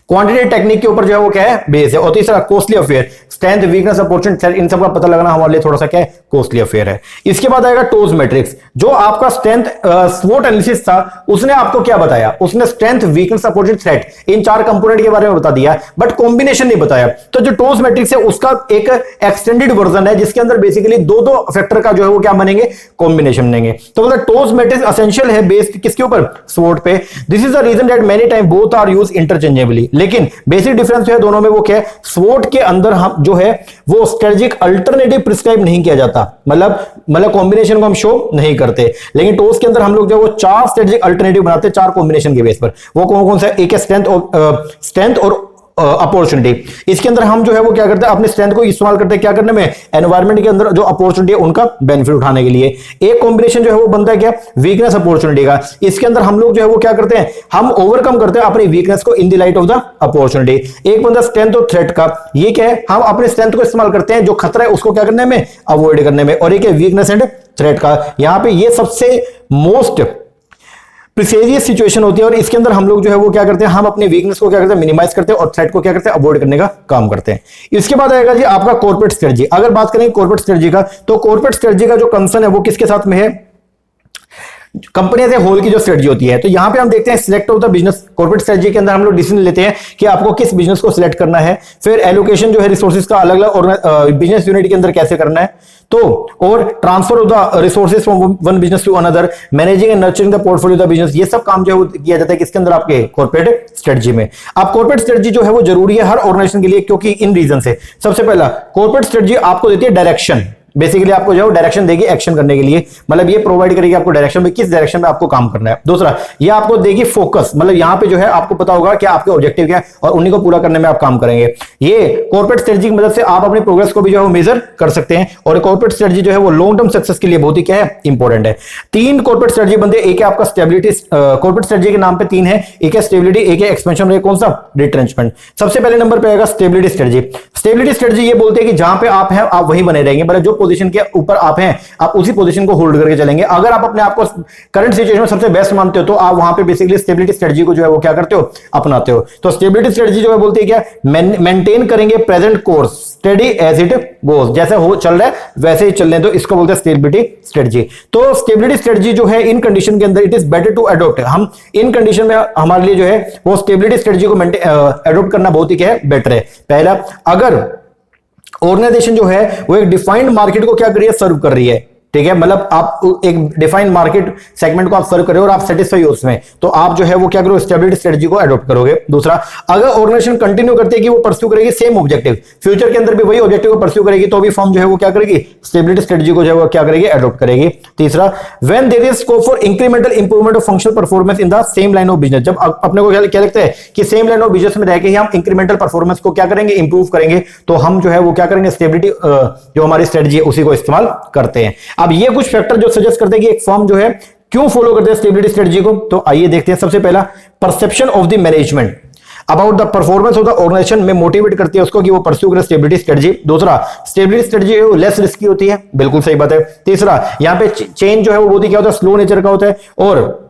क्वांटिटेटिव टेक्निक के ऊपर जो है वो क्या है, बेस है। और तीसरा costly affair, strength, weakness, opportunity, इन सब का पता लगाना हमारे लिए थोड़ा सा क्या है, कॉस्टली अफेयर है। इसके बाद आएगा टोज मैट्रिक्स, जो आपका स्ट्रेंथ स्वोट एनालिसिस था, उसने आपको क्या बताया, उसने स्ट्रेंथ, वीकनेस, अपॉर्चुनिटी, थ्रेट, इन चार कंपोनेंट के बारे में बता दिया, बट कॉम्बिनेशन नहीं बताया। तो जो टोज मैट्रिक्स है उसका एक एक्सटेंडेड वर्जन है, जिसके अंदर बेसिकली दो दो फैक्टर का जो है वो क्या बनेंगे, कॉम्बिनेशन बनेंगे। तो मतलब टोज मैट्रिक्स एसेंशियल है बेस्ड किसके ऊपर, स्वोट पे। This is the reason that many time both are used interchangeably, लेकिन बेसिक डिफरेंस जो है दोनों में वो क्या है, स्वोट के अंदर हम जो है वो स्ट्रेटेजिक अल्टरनेटिव प्रिस्क्राइब नहीं किया जाता, मतलब कॉम्बिनेशन को हम शो नहीं करते, लेकिन टोस के अंदर हम लोग जो वो चार स्ट्रेटेजिक अल्टरनेटिव बनाते हैं, चार कॉम्बिनेशन के बेस पर। वो कौन कौन सा, एक है स्ट्रेंथ और अपॉर्चुनिटी। इसके अंदर हम जो है वो क्या करते हैं, अपने स्ट्रेंथ को इस्तेमाल करते हैं क्या करने में, एनवायरमेंट के अंदर जो अपॉर्चुनिटी है उनका बेनिफिट उठाने के लिए। एक कॉम्बिनेशन जो है वो बनता है क्या, वीकनेस अपॉर्चुनिटी का। इसके अंदर हम लोग जो है वो क्या करते हैं, हम ओवरकम करते हैं अपनी वीकनेस को in the light of the opportunity. एक बनता स्ट्रेंथ और थ्रेट का, ये क्या है, हम अपने स्ट्रेंथ को इस्तेमाल करते हैं जो खतरा है उसको क्या करने में, अवॉइड करने में। और एक है वीकनेस एंड थ्रेट का। यहां पे ये सबसे मोस्ट प्रिसेरियस सिचुएशन होती है, और इसके अंदर हम लोग जो है वो क्या करते हैं, हम अपने वीकनेस को क्या करते हैं, मिनिमाइज करते हैं, और थ्रेट को क्या करते हैं, अवॉइड करने का काम करते हैं। इसके बाद आएगा जी आपका कॉर्पोरेट स्ट्रेटजी। अगर बात करें कॉर्पोरेट स्ट्रेटजी का, तो कॉर्पोरेट स्ट्रेटजी का जो कंसर्न है वो किसके साथ में है, कंपनी एज ए होल की जो स्ट्रेटजी होती है। तो यहां पे हम देखते हैं select of the business, corporate strategy के अंदर हम लोग डिसीजन लेते हैं कि आपको किस बिजनेस को सिलेक्ट करना है, फिर एलोकेशन जो है रिसोर्सेज का अलग अलग बिजनेस यूनिट के अंदर कैसे करना है, तो और transfer of the resources from one business to another, managing and nurturing the portfolio of the business, ये सब काम जो है किया जाता है किसके अंदर, आपके कॉर्पोरेट स्ट्रेटजी में। अब कॉर्पोरेट स्ट्रेटजी जो है वो जरूरी है हर ऑर्गेनाइजेशन के लिए, क्योंकि इन रीजन से। सबसे पहला, कॉर्पोरेट स्ट्रेटजी आपको देती है डायरेक्शन, बेसिकली आपको जो डायरेक्शन देगी एक्शन करने के लिए, मतलब ये प्रोवाइड करेगी आपको डायरेक्शन में, किस डायरेक्शन में आपको काम करना है। दूसरा, ये आपको देगी फोकस, मतलब यहां पे जो है आपको पता होगा कि आपके ऑब्जेक्टिव क्या है और उन्हीं को पूरा करने में आप काम करेंगे। ये कॉर्पोरेट स्ट्रेटजी की मदद से आप अपनी प्रोग्रेस को भी जो है मेजर कर सकते हैं, और कॉर्पोरेट स्ट्रेटजी जो है वो लॉन्ग टर्म सक्सेस के लिए बहुत ही क्या है, इंपॉर्टेंट है। 3 कॉर्पोरेट स्ट्रेटजी बनते हैं, एक है आपका स्टेबिलिटी, कॉर्पोरेट स्ट्रेटजी के नाम पे 3 है, एक है स्टेबिलिटी, एक है एक्सपेंशन, कौन सा, रिट्रेंचमेंट। सबसे पहले नंबर पे आएगा स्टेबिलिटी स्ट्रेटजी। स्टेबिलिटी स्ट्रेटजी ये बोलते हैं कि जहां पे आप हैं आप वहीं बने रहेंगे, मतलब जो पोजीशन के ऊपर आप हैं आप उसी पोजीशन को होल्ड करके चलेंगे। अगर आप अपने आप को करंट सिचुएशन में सबसे बेस्ट मानते हो तो आप वहां पे बेसिकली स्टेबिलिटी स्ट्रेटजी को जो है वो क्या करते हो, अपनाते हो। तो स्टेबिलिटी स्ट्रेटजी जो है बोलती है क्या, मेंटेन करेंगे present course steady as it goes, जैसे हो चल रहा है वैसे ही चलने, तो इसको बोलते हैं स्टेबिलिटी स्ट्रेटजी। तो स्टेबिलिटी स्ट्रेटजी जो है इन कंडीशन के अंदर it is better to adopt, हम इन कंडीशन में हमारे लिए जो है वो स्टेबिलिटी स्ट्रेटजी को अडॉप्ट करना बहुत ही क्या है, बेटर है। पहला, अगर ऑर्गेनाइजेशन जो है वो एक डिफाइंड मार्केट को क्या कर रही है, सर्व कर रही है, ठीक है, मतलब आप एक डिफाइंड मार्केट सेगमेंट को आप सर्व करें और आप सेटिस्फाई हो उसमें, तो आप जो है वो क्या करो, स्टेबिलिटी स्ट्रेटजी को अडॉप्ट करोगे। दूसरा, अगर ऑर्गेनाइजेशन कंटिन्यू करती है कि वो परस्यू करेगी सेम ऑब्जेक्टिव, फ्यूचर के अंदर भी वही ऑब्जेक्टिव को परस्यू करेगी, तो भी फर्म जो है वो क्या करेगी, स्टेबिलिटी स्ट्रेटजी को जो है वो क्या करेगी, अडॉप्ट करेगी। तीसरा, when there is scope for incremental improvement of functional performance in the same line of business, जब अपने को क्या लगता है कि सेम लाइन ऑफ बिजनेस में रह के ही हम इंक्रीमेंटल परफॉर्मेंस को क्या करेंगे, इंप्रूव करेंगे, तो हम जो है वो क्या करेंगे, स्टेबिलिटी जो हमारी स्ट्रेटजी है उसी को इस्तेमाल करते हैं। अब ये कुछ फैक्टर जो सजेस्ट करते हैं कि एक फर्म जो है क्यों फॉलो करते हैं स्टेबिलिटी स्ट्रेटजी को, तो आइए देखते हैं। सबसे पहला, perception of the management about the performance of the organisation में मोटिवेट करती है उसको कि वो परस्यू करे स्टेबिलिटी स्ट्रेटजी। दूसरा, स्टेबिलिटी स्ट्रेटजी लेस रिस्की होती है, बिल्कुल सही बात है। तीसरा, यहां पे चेंज जो है वो बहुत ही क्या होता है, स्लो नेचर का होता है, और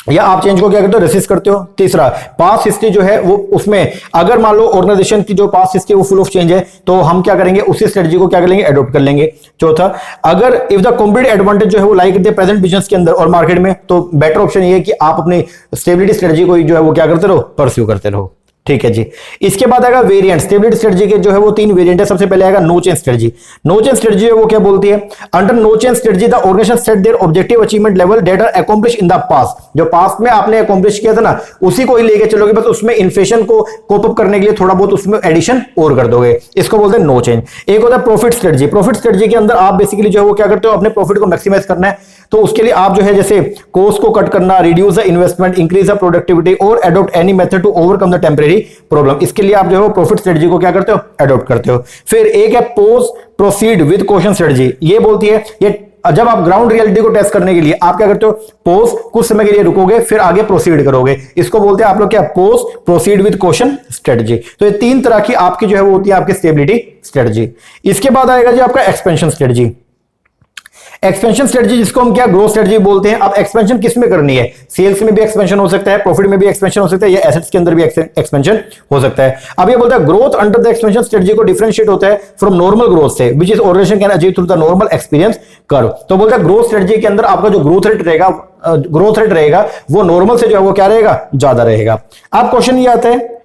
या आप चेंज को क्या करते हो, रेसिस्ट करते हो। तीसरा, पास्ट हिस्ट्री जो है वो उसमें अगर मान लो ऑर्गेनाइजेशन की जो पास्ट हिस्ट्री वो फुल ऑफ चेंज है, तो हम क्या करेंगे, उसी स्ट्रेटजी को क्या करेंगे, अडॉप्ट कर लेंगे। चौथा, अगर इफ द कॉम्पिटिटिव एडवांटेज जो है वो लाइक करते हैं प्रेजेंट बिजनेस के अंदर और मार्केट में, तो बेटर ऑप्शन ये है कि आप अपनी स्टेबिलिटी स्ट्रेटजी को जो है वो क्या करते रहो, परस्यू करते रहो, ठीक है जी। इसके बाद आएगा वेरिएंट, स्टेबिलिटी स्ट्रेटजी के जो है वो 3 वेरिएंट है। सबसे पहले आएगा no change strategy. No change strategy है वो क्या बोलती है, under no change strategy the organisation set their objective achievement level that are accomplish in the past, जो पास्ट में आपने अकॉम्प्लिश किया था ना उसी को ही लेके चलोगे, बस उसमें इन्फ्लेशन को कोप अप करने के लिए थोड़ा बहुत उसमें एडिशन और कर दोगे, इसको बोलते हैं नो चेंज। एक होता है प्रॉफिट स्ट्रेटजी। प्रॉफिट स्ट्रेटजी के अंदर आप बेसिकली जो है वो क्या करते हो, अपने प्रॉफिट को मैक्सिमाइज करना है, तो उसके लिए आप जो है जैसे कॉस्ट को कट करना, reduce the investment, increase the productivity और adopt any method to overcome the temporary problem, इसके लिए आप जो है प्रॉफिट स्ट्रेटजी को क्या करते हो, अडॉप्ट करते हो। फिर एक है post proceed with caution strategy. ये बोलती है ये जब आप ग्राउंड रियलिटी को टेस्ट करने के लिए आप क्या करते हो, पोज कुछ समय के लिए रुकोगे फिर आगे प्रोसीड करोगे, इसको बोलते हैं आप लोग क्या, pose proceed with caution strategy. तो ये 3 तरह की आपकी जो है वो होती है आपकी स्टेबिलिटी स्ट्रेटजी। इसके बाद आएगा जी आपका एक्सपेंशन स्ट्रेटजी। एक्सपेंशन स्ट्रेटजी जिसको हम क्या ग्रोथ स्ट्रेटजी बोलते हैं। अब एक्सपेंशन किस में करनी है, सेल्स में भी एक्सपेंशन हो सकता है, प्रॉफिट में भी एक्सपेंशन हो सकता है, या एसेट्स के अंदर भी एक्सपेंशन हो सकता है। अब ये बोलता है growth under the expansion strategy को डिफरेंशिएट होता है फ्रॉम नॉर्मल ग्रोथ से which is organisation can achieve through the normal experience curve. तो बोलता है ग्रोथ स्ट्रेटजी के अंदर आपका जो ग्रोथ रेट रहेगा वो नॉर्मल से जो है वो क्या रहेगा, ज्यादा रहेगा। अब क्वेश्चन ये आता है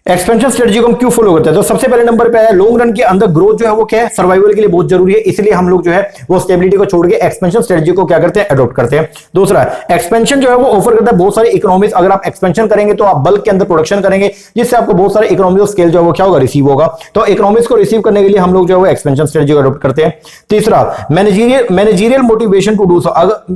एक्सपेंशन स्ट्रेटजी को हम क्यों फॉलो करते हैं। तो सबसे पहले नंबर पे है लॉन्ग रन के अंदर ग्रोथ जो है वो क्या है, सर्वाइवल के लिए बहुत जरूरी है, इसलिए हम लोग जो है वो स्टेबिलिटी को छोड़ के एक्सपेंशन स्ट्रेटजी को क्या करते हैं, अडॉप्ट करते हैं। दूसरा, एक्सपेंशन जो है वो ऑफर करता है बहुत सारी इकोनॉमीज। अगर आप एक्सपेंशन करेंगे तो आप बल्क के अंदर प्रोडक्शन करेंगे जिससे आपको बहुत सारे इकोनॉमी ऑफ स्केल जो है वो क्या होगा, रिसीव होगा। तो इकोनॉमिक्स को रिसीव करने के लिए हम लोग जो है वो एक्सपेंशन स्ट्रेटजी को अडॉप्ट करते हैं। तीसरा, managerial motivation to do so.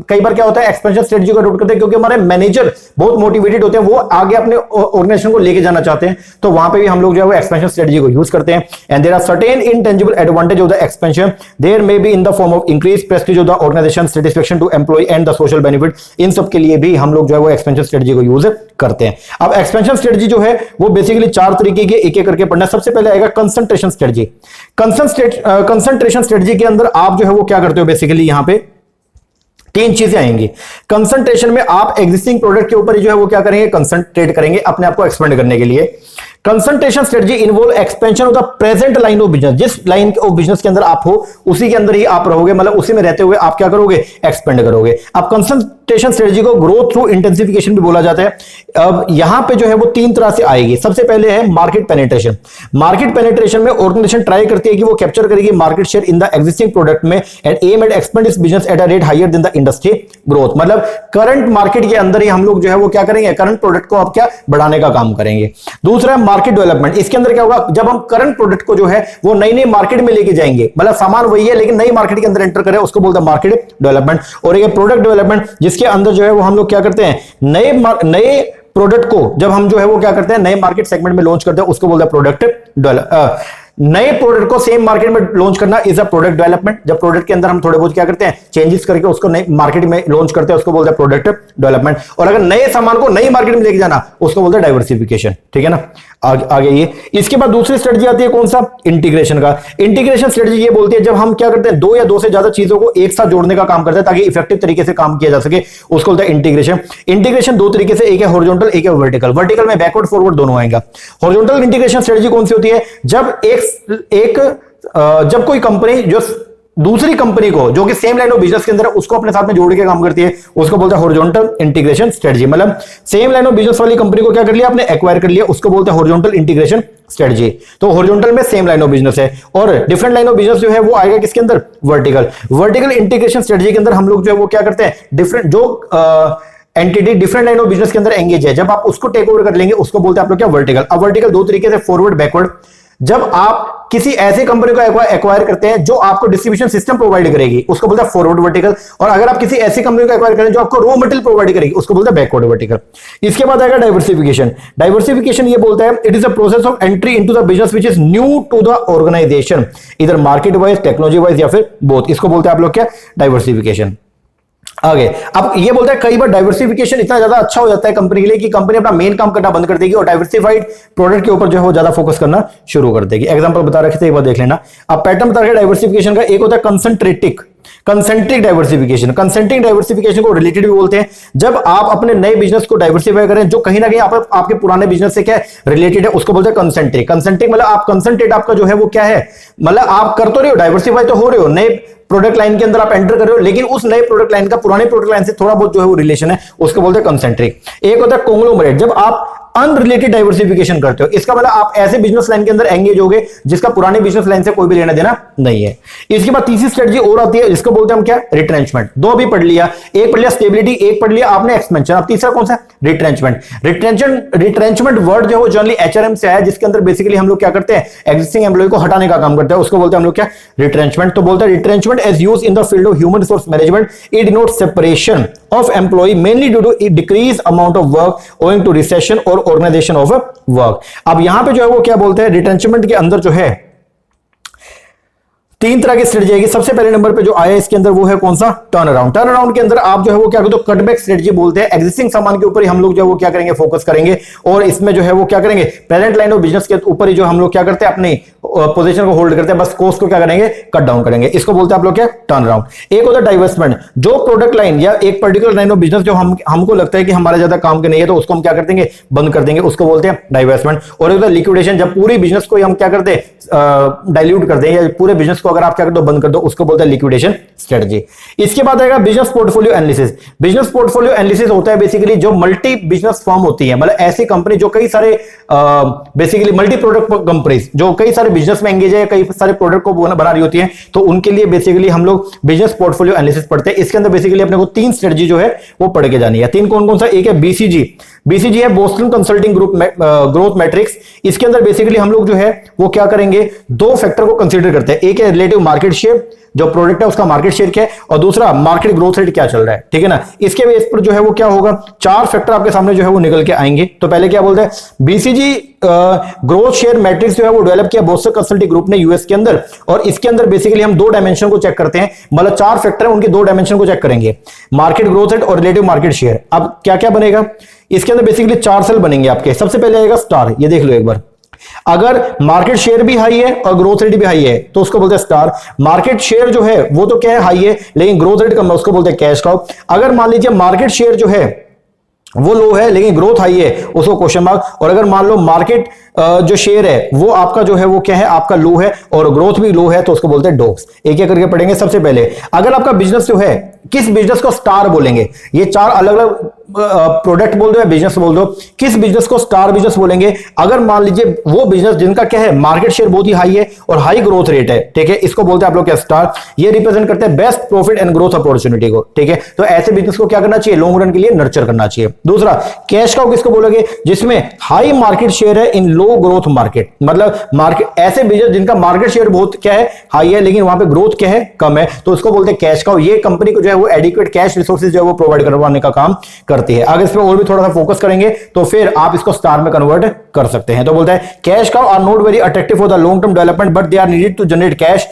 कई बार क्या होता है एक्सपेंशन स्ट्रेटजी को अडॉप्ट करते हैं क्योंकि हमारे मैनेजर बहुत मोटिवेटेड होते हैं, वो आगे अपने ऑर्गेनाइजेशन को लेके जाना चाहते हैं, तो वहां पे भी हम लोग जो है वो एक्सपेंशन स्ट्रेटजी को यूज करते हैं। And there are certain intangible advantage of the expansion, there may be in the form of increase prestige of the organisation, satisfaction to employ and the social benefit. इन सब के लिए भी हम लोग जो है वो एक्सपेंशन स्ट्रेटजी को यूज करते हैं। अब एक्सपेंशन स्ट्रेटजी जो है वो बेसिकली 4 तरीके के एक एक करके पढ़ना। सबसे पहले आएगा कंसंट्रेशन स्ट्रेटजी। कंसंट्रेशन स्ट्रेटजी के अंदर आप जो है वो क्या करते हो, बेसिकली यहां पे 3 चीजें आएंगी। कंसंट्रेशन में आप एग्जिस्टिंग प्रोडक्ट के ऊपर जो है वो क्या करेंगे, कंसंट्रेट करेंगे अपने आप को एक्सपेंड करने के लिए। Concentration strategy involve expansion of the present line of business. जिस लाइन ऑफ बिजनेस के अंदर आप हो उसी के अंदर ही आप रहोगे, मतलब उसी में रहते हुए आप क्या करोगे, एक्सपेंड करोगे। अब कंसंट्रेशन स्ट्रेटजी को ग्रोथ थ्रू इंटेंसिफिकेशन भी बोला जाता है। अब यहां पे जो है वो तीन तरह से आएगी। सबसे पहले है मार्केट पेनिट्रेशन। मार्केट पेनिट्रेशन में ऑर्गेनाइजेशन ट्राई करती है कि वो कैप्चर करेगी market share in the existing product में and aim at expand its business at a rate higher than the industry growth. मतलब करंट मार्केट के अंदर ही हम लोग जो है वो क्या करेंगे, करंट प्रोडक्ट को अब क्या बढ़ाने का काम करेंगे। दूसरा है मार्केट डेवलपमेंट। इसके अंदर क्या होगा, जब हम करंट प्रोडक्ट को जो है वो नई नई मार्केट में लेके जाएंगे, मतलब सामान वही है लेकिन नई मार्केट के अंदर एंटर करें, उसको बोलते हैं मार्केट डेवलपमेंट। और एक प्रोडक्ट डेवलपमेंट जिसके अंदर जो है वो हम लोग क्या करते हैं, नए प्रोडक्ट को जब हम जो है वो क्या करते हैं, नए मार्केट सेगमेंट में लॉन्च करते हैं, उसको बोलते हैं प्रोडक्ट डेवलपमेंट। नए प्रोडक्ट को सेम मार्केट में लॉन्च करना इज अ प्रोडक्ट डेवलपमेंट। जब प्रोडक्ट के अंदर हम थोड़े बहुत क्या करते हैं, चेंजेस करके उसको नई मार्केट में लॉन्च करते हैं, उसको बोलते हैं प्रोडक्ट डेवलपमेंट। और अगर नए सामान को नई मार्केट में लेके जाना, उसको बोलते हैं डाइवर्सिफिकेशन। ठीक है ना, आगे ये। इसके बाद दूसरी स्ट्रेटजी आती है कौन सा, इंटीग्रेशन का। इंटीग्रेशन स्ट्रेटजी ये बोलती है जब हम क्या करते हैं, दो या दो से ज्यादा चीजों को एक साथ जोड़ने का काम करते हैं ताकि इफेक्टिव तरीके से काम किया जा सके, उसको बोलते हैं इंटीग्रेशन। इंटीग्रेशन दो तरीके से, एक है हॉरिजॉन्टल, एक है वर्टिकल। वर्टिकल में बैकवर्ड फॉरवर्ड दोनों आएगा। हॉरिजॉन्टल इंटीग्रेशन स्ट्रेटजी कौन सी होती है, जब कोई कंपनी जो दूसरी कंपनी को जो कि सेम लाइन ऑफ बिजनेस के अंदर उसको अपने साथ में जोड़ के काम करती है, उसको बोलते हैं हॉरिजॉन्टल इंटीग्रेशन स्ट्रेटजी। मतलब सेम लाइन ऑफ बिजनेस वाली कंपनी को क्या कर लिया आपने, एक्वायर कर लिया, उसको बोलते हैं हॉरिजॉन्टल इंटीग्रेशन स्ट्रेटजी। तो हॉरिजॉन्टल में सेम लाइन ऑफ बिजनेस है और डिफरेंट लाइन ऑफ बिजनेस जो है वो आएगा किसके अंदर, वर्टिकल। वर्टिकल इंटीग्रेशन स्ट्रेटजी के अंदर हम लोग जो है वो क्या करते हैं, डिफरेंट जो entity different line of business के अंदर एंगेज है, जब आप उसको टेक ओवर कर लेंगे उसको बोलते हैं आप लोग क्या, वर्टिकल। अब वर्टिकल दो तरीके से, फॉरवर्ड, बैकवर्ड। जब आप किसी ऐसे कंपनी को एक्वायर करते हैं जो आपको डिस्ट्रीब्यूशन सिस्टम प्रोवाइड करेगी, उसको बोलते हैं फॉरवर्ड वर्टिकल। और अगर आप किसी ऐसी कंपनी को एक्वायर करें जो आपको रॉ मटेरियल प्रोवाइड करेगी, उसको बोलते हैं बैकवर्ड वर्टिकल। इसके बाद आएगा डाइवर्सिफिकेशन। डाइवर्सिफिकेशन ये बोलता है it is a process of entry into the business which is new to the organisation, इधर मार्केट वाइज, टेक्नोलॉजी वाइज या फिर बोथ। इसको बोलते हैं आप लोग क्या, डाइवर्सिफिकेशन। आगे अब ये बोलता है कई बार डाइवर्सिफिकेशन इतना ज्यादा अच्छा हो जाता है कंपनी के लिए कि कंपनी अपना मेन काम करना बंद कर देगी और डाइवर्सिफाइड प्रोडक्ट के ऊपर जो है वो ज्यादा फोकस करना शुरू कर देगी। एग्जांपल बता रखे थे, एक बार देख लेना। अब पैटर्न बता रखे डाइवर्सिफिकेशन का, एक होता है कंसेंट्रिक डाइवर्सिफिकेशन। कंसेंट्रिक डाइवर्सिफिकेशन को रिलेटेड भी बोलते हैं। जब आप अपने नए बिजनेस को डाइवर्सिफाई करें जो कहीं ना कहीं आपके पुराने बिजनेस से क्या रिलेटेड है, उसको बोलते हैं कंसेंट्रिक। कंसेंट्रिक मतलब आप कंसेंट्रेट आपका जो है वो क्या है, मतलब आप कर तो रहे हो, डाइवर्सिफाई तो हो रहे हो, नए प्रोडक्ट लाइन के अंदर आप एंटर कर रहे हो, लेकिन उस नए प्रोडक्ट लाइन का पुराने प्रोडक्ट लाइन से थोड़ा बहुत जो है वो रिलेशन है, उसको बोलते हैं कंसेंट्रिक। एक होता है कॉन्ग्लोमरेट, जब आप अनरिलेटेड डाइवर्सिफिकेशन करते हो, इसका मतलब आप ऐसे बिजनेस लाइन के अंदर एंगेज होगे जिसका पुराने बिजनेस लाइन से कोई भी लेना देना नहीं है। इसके बाद तीसरी स्ट्रेटजी और आती है, जिसको बोलते हैं हम क्या, रिट्रेंचमेंट। दो भी पढ़ लिया, एक पढ़ लिया स्टेबिलिटी, एक पढ़ लिया आपने एक्सपेंशन। अब तीसरा कौन सा, रिट्रेंचमेंट। रिट्रेंचमेंट वर्ड जो है जनरली एचआरएम से आया, जिसके अंदर बेसिकली हम लोग क्या करते हैं, एग्जिस्टिंग एम्प्लॉय को हटाने का काम करते हैं, उसको बोलते हैं हम लोग क्या, रिट्रेंचमेंट। तो बोलते हैं retrenchment as use in the field of human resource management, it denotes separation of employ mainly due to decrease amount of work owing to recession और ऑर्गेनाइजेशन ऑफ वर्क। अब यहां पे जो है वो क्या बोलते हैं, रिट्रेंचमेंट के अंदर जो है तीन तरह की स्ट्रेटजी आएगी। सबसे पहले नंबर पे जो आया इसके अंदर वो है कौन सा, टर्न अराउंड। टर्न अराउंड के अंदर आप जो है वो क्या करते हो, कटबैक स्ट्रेटजी बोलते हैं। एग्जिस्टिंग सामान के ऊपर ही हम लोग जो है वो क्या करेंगे, फोकस करेंगे और इसमें जो है वो क्या करेंगे, प्रेजेंट लाइन ऑफ बिजनेस के ऊपर ही जो हम लोग क्या करते हैं, अपनी पोजीशन को होल्ड करते हैं, बस कॉस्ट को क्या करेंगे, कट डाउन करेंगे। इसको बोलते हैं आप लोग क्या, टर्न अराउंड। एक होता है डाइवर्समेंट, जो प्रोडक्ट लाइन या एक पर्टिकुलर लाइन ऑफ बिजनेस जो हमको लगता है कि हमारे ज्यादा काम के नहीं है तो उसको हम क्या कर देंगे, बंद कर देंगे, उसको बोलते हैं डाइवर्समेंट। और एक होता है लिक्विडेशन, जब पूरी बिजनेस को हम क्या करते हैं, डाइल्यूट कर देंगे, या पूरे बिजनेस को अगर आप क्या कर दो, बंद कर दो, उसको बोलते हैं लिक्विडेशन स्ट्रेटजी। इसके बाद आएगा business portfolio analysis. Business portfolio analysis होता है बेसिकली जो मल्टी बिजनेस फर्म होती है, मतलब ऐसी कंपनी जो कई सारे बेसिकली मल्टी प्रोडक्ट कंपनीज जो कई सारे बिजनेस में एंगेज है, कई सारे प्रोडक्ट को बना रही होती है, तो उनके लिए बेसिकली हम लोग बिजनेस पोर्टफोलियो एनालिसिस पढ़ते हैं। इसके अंदर बेसिकली अपने को तीन स्ट्रेटजी जो है वो पढ़ के जानी है। तीन कौन कौन सा, एक है बीसीजी। बीसीजी है Boston consulting group growth matrix. इसके अंदर बेसिकली हम लोग जो है वो क्या करेंगे, दो फैक्टर को कंसीडर करते हैं। एक है रिलेटिव मार्केट शेयर, जो प्रोडक्ट है उसका मार्केट शेयर क्या है, और दूसरा मार्केट ग्रोथ रेट क्या चल रहा है, ठीक है ना। इसके बेस पर जो है वो क्या होगा, चार फैक्टर आपके सामने जो है वो निकल के आएंगे। तो पहले क्या बोलते हैं, बीसीजी ग्रोथ शेयर मैट्रिक्स जो है वो डेवलप किया बोस्टन कंसल्टिंग ग्रुप ने यूएस के अंदर, और इसके अंदर बेसिकली हम दो डायमेंशन को चेक करते हैं, मतलब चार फैक्टर है उनके दो डायमेंशन को चेक करेंगे, मार्केट ग्रोथ रेट और रिलेटिव मार्केट शेयर। अब क्या क्या बनेगा इसके अंदर, बेसिकली चार सेल बनेंगे आपके। सबसे पहले आएगा स्टार, ये देख लो एक बार, अगर मार्केट शेयर भी हाई है और ग्रोथ रेट भी हाई है तो उसको बोलते हैं स्टार। मार्केट शेयर जो है वो तो क्या है, हाई है, लेकिन ग्रोथ रेट कम है, उसको बोलते हैं कैश काउ। अगर मान लीजिए मार्केट शेयर जो है वो लो है लेकिन ग्रोथ हाई है, उसको क्वेश्चन मार्क। और अगर मान लो मार्केट जो शेयर है वो आपका जो है वो क्या है, आपका लो है और ग्रोथ भी लो है, तो उसको बोलते हैं डॉग्स। एक एक करके पढ़ेंगे। सबसे पहले अगर आपका बिजनेस जो है, किस बिजनेस को स्टार बोलेंगे, ये चार अलग अलग प्रोडक्ट बोल दो या बिजनेस बोल दो, किस बिजनेस को स्टार बिजनेस बोलेंगे? अगर मान लीजिए वो बिजनेस जिनका क्या है, मार्केट शेयर बहुत ही हाई है और हाई ग्रोथ रेट है, ठीक है, इसको बोलते हैं आप लोग क्या, स्टार। ये रिप्रेजेंट करते हैं best profit and growth opportunity को, ठीक है। तो ऐसे बिजनेस को क्या करना चाहिए, लॉन्ग रन के लिए नर्चर करना चाहिए। दूसरा, कैश काउ किसको बोलोगे, जिसमें हाई मार्केट शेयर है इन लो ग्रोथ मार्केट, मतलब मार्केट, ऐसे बिजनेस जिनका मार्केट शेयर बहुत क्या है, हाई है, लेकिन वहां पे ग्रोथ क्या है, कम है, तो उसको बोलते हैं कैश काउ। ये कंपनी को जो है वो एडिक्वेट कैश रिसोर्सेज जो है वो प्रोवाइड करवाने का काम करती है। अगर इस पर और भी थोड़ा सा फोकस करेंगे तो फिर आप इसको स्टार में कन्वर्ट कर सकते हैं। तो बोलते हैं cash cow are not very attractive for the long term development but they are needed to generate cash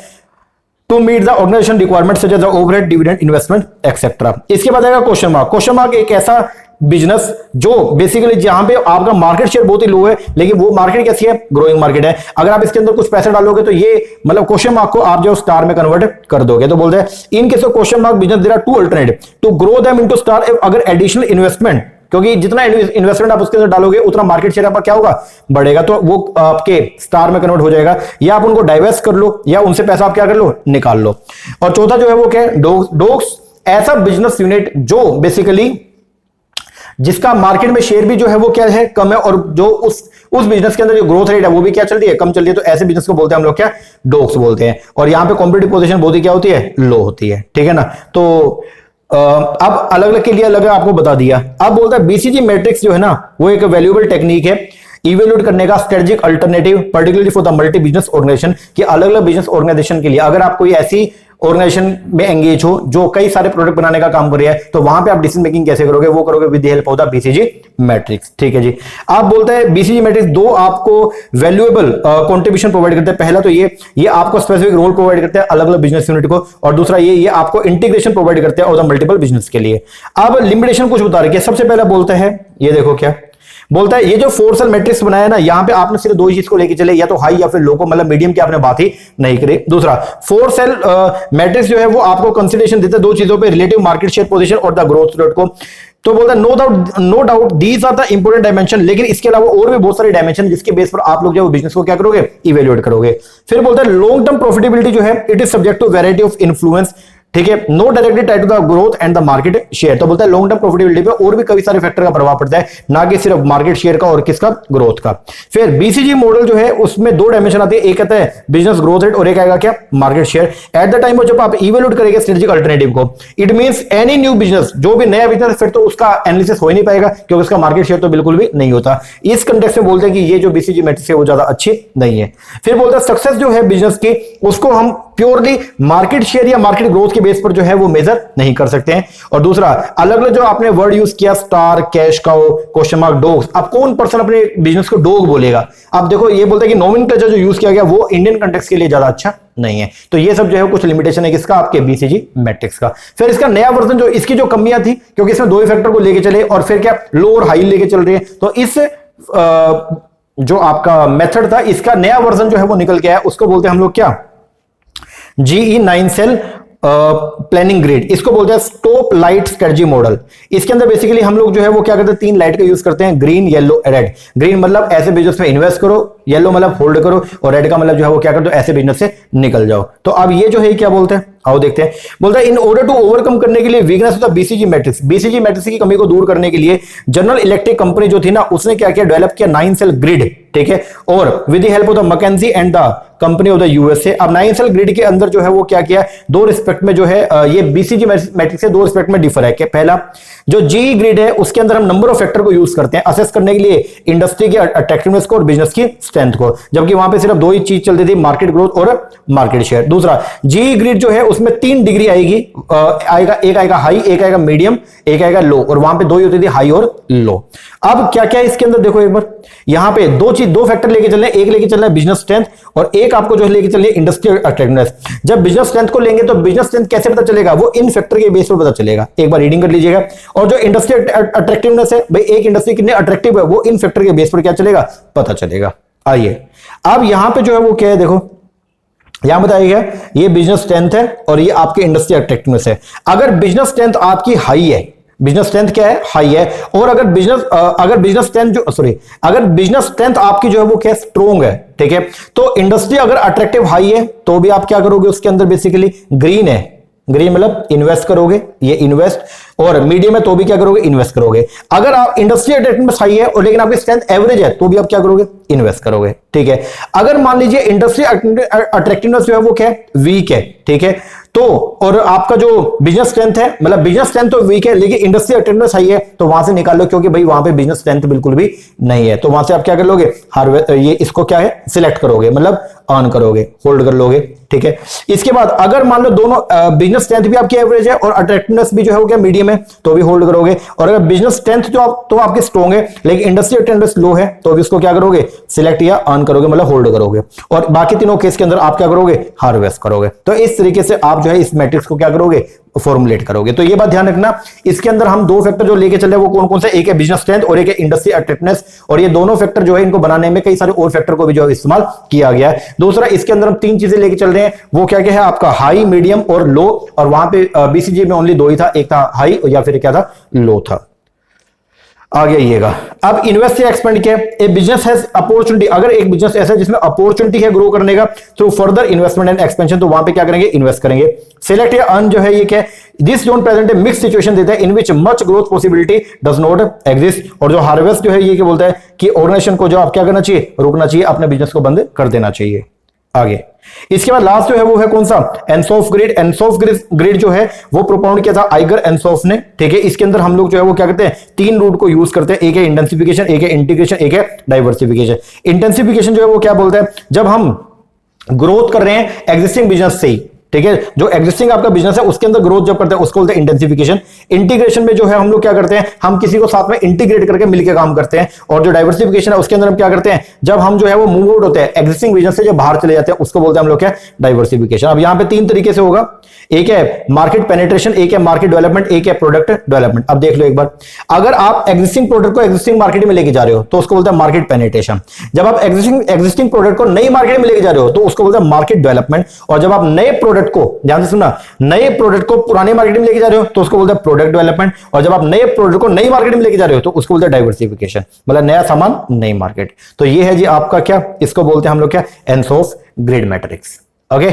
to meet the organisation requirement such as the overhead, dividend, investment etcetera. इसके बाद आएगा क्वेश्चन मार्क। क्वेश्चन मार्क एक ऐसा बिजनेस जो बेसिकली जहां पे आपका मार्केट शेयर बहुत ही लो है लेकिन वो मार्केट कैसी है, ग्रोइंग मार्केट है। अगर आप इसके अंदर कुछ पैसे डालोगे तो ये मतलब क्वेश्चन मार्क को आप जो स्टार में कन्वर्ट कर दोगे। तो बोलते हैं in case of question mark business there are two alternative to grow them into star अगर एडिशनल इन्वेस्टमेंट, क्योंकि जितना इन्वेस्टमेंट आप उसके अंदर डालोगे उतना मार्केट शेयर आपका क्या होगा, बढ़ेगा, तो वो आपके स्टार में कन्वर्ट हो जाएगा। या आप उनको डाइवेस्ट कर लो या उनसे पैसा आप क्या कर लो, निकाल लो। और चौथा जो है वो क्या है, डोग्स, ऐसा बिजनेस यूनिट जो बेसिकली जिसका मार्केट में शेयर भी जो है वो क्या है, कम है, और जो उस बिजनेस के अंदर जो ग्रोथ रेट है वो भी क्या चल रही है, कम चल रही है, तो ऐसे बिजनेस को बोलते हैं हम लोग क्या, डोग्स बोलते हैं। और यहां पे कॉम्पिटिटिव पोजीशन बहुत ही क्या होती है, लो होती है, ठीक है ना। तो अब अलग अलग के लिए अलग आपको बता दिया। अब बोलता है बीसीजी मैट्रिक्स जो है ना वो एक वैल्यूएबल टेक्निक है इवेल्यूएट करने का strategic alternative particularly for the multi business organisation, कि अलग अलग बिजनेस ऑर्गेनाइजेशन के लिए अगर आप कोई ऐसी ऑर्गेनाइजेशन में एंगेज हो जो कई सारे प्रोडक्ट बनाने का काम कर रही है, तो वहां पे आप डिसीजन मेकिंग कैसे करोगे, वो करोगे with the help of the BCG matrix, ठीक है जी। आप बोलते हैं बीसीजी मैट्रिक्स दो आपको वैल्यूएबल कंट्रीब्यूशन प्रोवाइड करते हैं। पहला तो ये आपको स्पेसिफिक रोल प्रोवाइड करते हैं अलग अलग बिजनेस यूनिट को, और दूसरा ये आपको इंटीग्रेशन प्रोवाइड करते हैं और द मल्टीपल बिजनेस के लिए। अब लिमिटेशन कुछ बता रहे हैं। सबसे पहले बोलते हैं, ये देखो क्या बोलता है, ये जो 4 सेल मैट्रिक्स बनाया ना, यहां पे आपने सिर्फ दो ही चीज को लेके चले, या तो हाई या फिर लो को, मतलब मीडियम की आपने बात ही नहीं करी। दूसरा, 4 सेल मैट्रिक्स जो है वो आपको कंसीडरेशन देते हैं दो चीजों पे, रिलेटिव मार्केट शेयर पोजीशन और द ग्रोथ रेट को। तो बोलता है no doubt these are the important dimension, लेकिन इसके अलावा और भी बहुत सारे डायमेंशन जिसके बेस पर आप लोग जो बिजनेस को क्या करोगे, इवेल्युएट करोगे। फिर बोलता है लॉन्ग टर्म प्रॉफिटेबिलिटी जो है it is subject to variety of influence, ठीक है, no directly tied to the growth and the market share. तो बोलता है लॉन्ग टर्म प्रॉफिटेबिलिटी पे और भी कई सारे फैक्टर का प्रभाव पड़ता है, ना कि सिर्फ मार्केट शेयर का और किसका, ग्रोथ का। फिर बीसीजी मॉडल जो है उसमें दो डायमेंशन आते हैं, एक कहता है बिजनेस ग्रोथ रेट और एक आएगा क्या, market share. At the time जब आप इवेल्यूएट करेंगे स्ट्रेटेजिक अल्टरनेटिव को, it means any new business, जो भी नया बिजनेस फिर तो उसका एनालिसिस हो ही नहीं पाएगा क्योंकि उसका मार्केट शेयर तो बिल्कुल भी नहीं होता। इस कंटेक्स्ट में बोलते हैं कि ये जो बीसीजी मैट्रिक्स है वो ज्यादा अच्छी नहीं है। फिर बोलते हैं सक्सेस जो है बिजनेस की उसको हम प्योरली मार्केट शेयर या मार्केट ग्रोथ के बेस पर जो है वो मेजर नहीं कर सकते हैं। और दूसरा, अलग अलग जो आपने वर्ड यूज किया, star, cash cow, question mark, dogs, अब कौन पर्सन अपने बिजनेस को डॉग बोलेगा? अब देखो ये बोलते हैं कि नोमेनक्लेचर जो यूज किया गया वो इंडियन कंटेक्स्ट के लिए ज्यादा अच्छा नहीं है। तो ये सब जो है कुछ लिमिटेशन है किसका, आपके बीसीजी मैट्रिक्स का। फिर इसका नया वर्जन जो, इसकी जो कमियां थी क्योंकि इसमें दो ही फैक्टर को लेके चले और फिर क्या लो और हाई लेके चल रही है, तो इस जो आपका मेथड था इसका नया वर्जन जो है वो निकल के आया, उसको बोलते हैं हम लोग क्या, GE 9 सेल प्लानिंग ग्रिड। इसको बोलते हैं स्टॉप लाइट स्ट्रेटजी मॉडल। इसके अंदर बेसिकली हम लोग जो है वो क्या करते हैं, 3 लाइट का यूज करते हैं, ग्रीन, येलो, रेड। ग्रीन मतलब ऐसे बिजनेस में इन्वेस्ट करो, येलो मतलब होल्ड करो, और रेड का मतलब जो है वो क्या कर दो, ऐसे बिजनेस से निकल जाओ। तो अब ये जो है क्या बोलते हैं, आओ देखते हैं। बोलता है इन ऑर्डर टू ओवरकम करने के लिए weakness of the BCG matrix, BCG matrix की कमी को दूर करने के लिए जनरल इलेक्ट्रिक कंपनी जो थी ना उसने क्या किया, डेवलप किया 9 सेल ग्रिड, ठीक है, और with the help of the McKinsey and the company of the USA. अब 9 सेल ग्रिड के अंदर जो है वो क्या किया, दो रिस्पेक्ट में जो है ये बीसीजी मैट्रिक्स से दो रिस्पेक्ट में डिफर है। कि पहला जो जीई ग्रिड है उसके अंदर हम नंबर ऑफ फैक्टर को यूज करते हैं असेस करने के लिए, इंडस्ट्री की अट्रैक्टिवनेस को और बिजनेस की स्ट्रेंथ को, जबकि वहां पे सिर्फ दो ही चीज चलती थी, मार्केट ग्रोथ और मार्केट शेयर। दूसरा, जीई ग्रिड जो है उसमें 3 डिग्री आएगी, एक आएगा हाई, एक आएगा मीडियम, एक आएगा लो, और वहां पे दो ही होती थी, हाई और लो। अब क्या क्या है इसके अंदर देखो एक बार, यहां पे दो फैक्टर लेके चलने, एक लेके चलना है बिजनेस स्ट्रेंथ और एक आपको जो है लेके चलनी है इंडस्ट्रियल अट्रैक्टिवनेस। जब बिजनेस स्ट्रेंथ को लेंगे तो बिजनेस स्ट्रेंथ कैसे पता चलेगा, वो इन फैक्टर के बेस पर पता चलेगा। एक बार रीडिंग कर लीजिएगा। और जो इंडस्ट्रियल अट्रैक्टिवनेस है भाई, एक इंडस्ट्री कितनी अट्रैक्टिव है वो इन फैक्टर के बेस पर क्या चलेगा, पता चलेगा। आइए अब यहां पे जो है वो क्या है, देखो यहां बताइएगा ये बिजनेस स्ट्रेंथ है और ये आपकी इंडस्ट्री अट्रैक्टिवनेस है। अगर बिजनेस स्ट्रेंथ आपकी हाई है, बिजनेस स्ट्रेंथ क्या है, हाई है। और अगर बिजनेस स्ट्रेंथ जो अगर बिजनेस स्ट्रेंथ आपकी जो है वो क्या स्ट्रोंग है, ठीक है, तो इंडस्ट्री अगर अट्रैक्टिव हाई है तो भी आप क्या करोगे उसके अंदर, बेसिकली ग्रीन है, ग्रीन मतलब इन्वेस्ट करोगे, ये इन्वेस्ट, और मीडियम है तो भी क्या करोगे, इन्वेस्ट करोगे। अगर आप इंडस्ट्री अट्रैक्टिवनेस हाई है और लेकिन आपकी स्ट्रेंथ एवरेज है तो भी आप क्या करोगे, इन्वेस्ट करोगे, ठीक है। अगर मान लीजिए इंडस्ट्री अट्रैक्टिवनेस जो है वो क्या है, वीक है, ठीक है, तो और आपका जो बिजनेस स्ट्रेंथ है, मतलब बिजनेस स्ट्रेंथ तो वीक है लेकिन इंडस्ट्री अटेंडेंस हाई है, तो वहां से निकाल लो, क्योंकि भाई वहां पे बिजनेस स्ट्रेंथ बिल्कुल भी नहीं है। तो वहां से आप क्या कर लोगे, ये इसको क्या है, सिलेक्ट करोगे, मतलब अर्न करोगे, होल्ड कर लोगे, ठीक है। इसके बाद अगर मान लो दोनों बिजनेस स्ट्रेंथ भी आपकी एवरेज है और अट्रैक्टिवनेस भी जो है वो क्या मीडियम है, तो भी होल्ड करोगे। और अगर बिजनेस स्ट्रेंथ तो आपकी स्ट्रॉन्ग है लेकिन इंडस्ट्री अटेंडेंस लो है, तो भी इसको क्या करोगे, सिलेक्ट या अर्न करोगे, मतलब होल्ड करोगे। और बाकी तीनों केस के अंदर आप क्या करोगे, हार्वेस्ट करोगे। तो इस तरीके से आप जो है इस मैट्रिक्स को क्या करोगे, फॉर्मुलेट करोगे। तो ये बात ध्यान रखना, इसके अंदर हम दो फैक्टर जो लेके चल रहे हैं वो कौन कौन से, एक है बिजनेस स्ट्रेंथ और एक है इंडस्ट्री अट्रैक्टिवनेस, और ये दोनों फैक्टर जो है इनको बनाने में कई सारे और फैक्टर को भी जो है इस्तेमाल किया गया है। दूसरा, इसके अंदर हम तीन चीजें लेके चल रहे हैं, वो क्या क्या है आपका, हाई, मीडियम और लो, और वहां पे बीसीजी में ओनली दो ही था, एक था हाई या फिर क्या था, लो था। आगे आइएगा, अब इन्वेस्ट या एक्सपेंड क्या है, ए बिजनेस हैज अपॉर्चुनिटी, अगर एक बिजनेस ऐसा है जिसमें अपॉर्चुनिटी है ग्रो करने का through further investment and expansion, तो वहां पे क्या करेंगे, इन्वेस्ट करेंगे। सिलेक्ट या अर्न जो है ये क्या है, this zone present a mix situation देता है in which much growth possibility does not exist, और जो हार्वेस्ट जो है ये क्या बोलता है कि ऑर्गेनाइजेशन को जो आप क्या करना चाहिए, रोकना चाहिए, अपने बिजनेस को बंद कर देना चाहिए। आगे इसके बाद लास्ट जो है वो है कौन सा, एनसॉफ ग्रिड। एनसॉफ ग्रिड जो है वो प्रोपाउंड किया था आइगर एनसॉफ ने, ठीक है। इसके अंदर हम लोग जो है वो क्या करते हैं, तीन रूट को यूज करते हैं, एक है इंटेंसिफिकेशन, एक है इंटीग्रेशन, एक है डाइवर्सिफिकेशन। इंटेंसिफिकेशन जो है वो क्या बोलता है, जब हम ग्रोथ कर रहे हैं एग्जिस्टिंग बिजनेस से ही, ठीक है, जो एग्जिस्टिंग आपका बिजनेस है उसके अंदर ग्रोथ जब करते हैं उसको बोलते हैं इंटेंसिफिकेशन। इंटीग्रेशन में जो है हम लोग क्या करते हैं, हम किसी को साथ में इंटीग्रेट करके मिलकर काम करते हैं। और जो डाइवर्सिफिकेशन है उसके अंदर हम क्या करते हैं, जब हम जो है वो मूव आउट होते हैं एग्जिस्टिंग बिजनेस से, जब बाहर चले जाते हैं उसको बोलते हैं हम लोग क्या, डाइवर्सिफिकेशन। अब यहां पे तीन तरीके से होगा, एक है मार्केट पेनिट्रेशन, एक है मार्केट डेवलपमेंट, एक है प्रोडक्ट डेवलपमेंट। अब देख लो एक बार, अगर आप एग्जिस्टिंग प्रोडक्ट को एग्जिस्टिंग मार्केट में लेके जा रहे हो तो उसको बोलते हैं मार्केट पेनिट्रेशन। जब आप एग्जिस्टिंग प्रोडक्ट को नई मार्केट में लेके जा रहे हो तो उसको बोलते हैं मार्केट डेवलपमेंट। और जब आप नए प्रोडक्ट को, ध्यान से सुनना, नए प्रोडक्ट को पुरानी मार्केट में लेके जा रहे हो तो उसको बोलते हैं प्रोडक्ट डेवलपमेंट। और जब आप नए प्रोडक्ट को नई मार्केट में लेके जा रहे हो तो उसको बोलते हैं डाइवर्सिफिकेशन, मतलब नया सामान नई मार्केट। तो ये है जी आपका क्या, इसको बोलते हैं हम लोग क्या, एनसॉफ ग्रिड मैट्रिक्स। ओके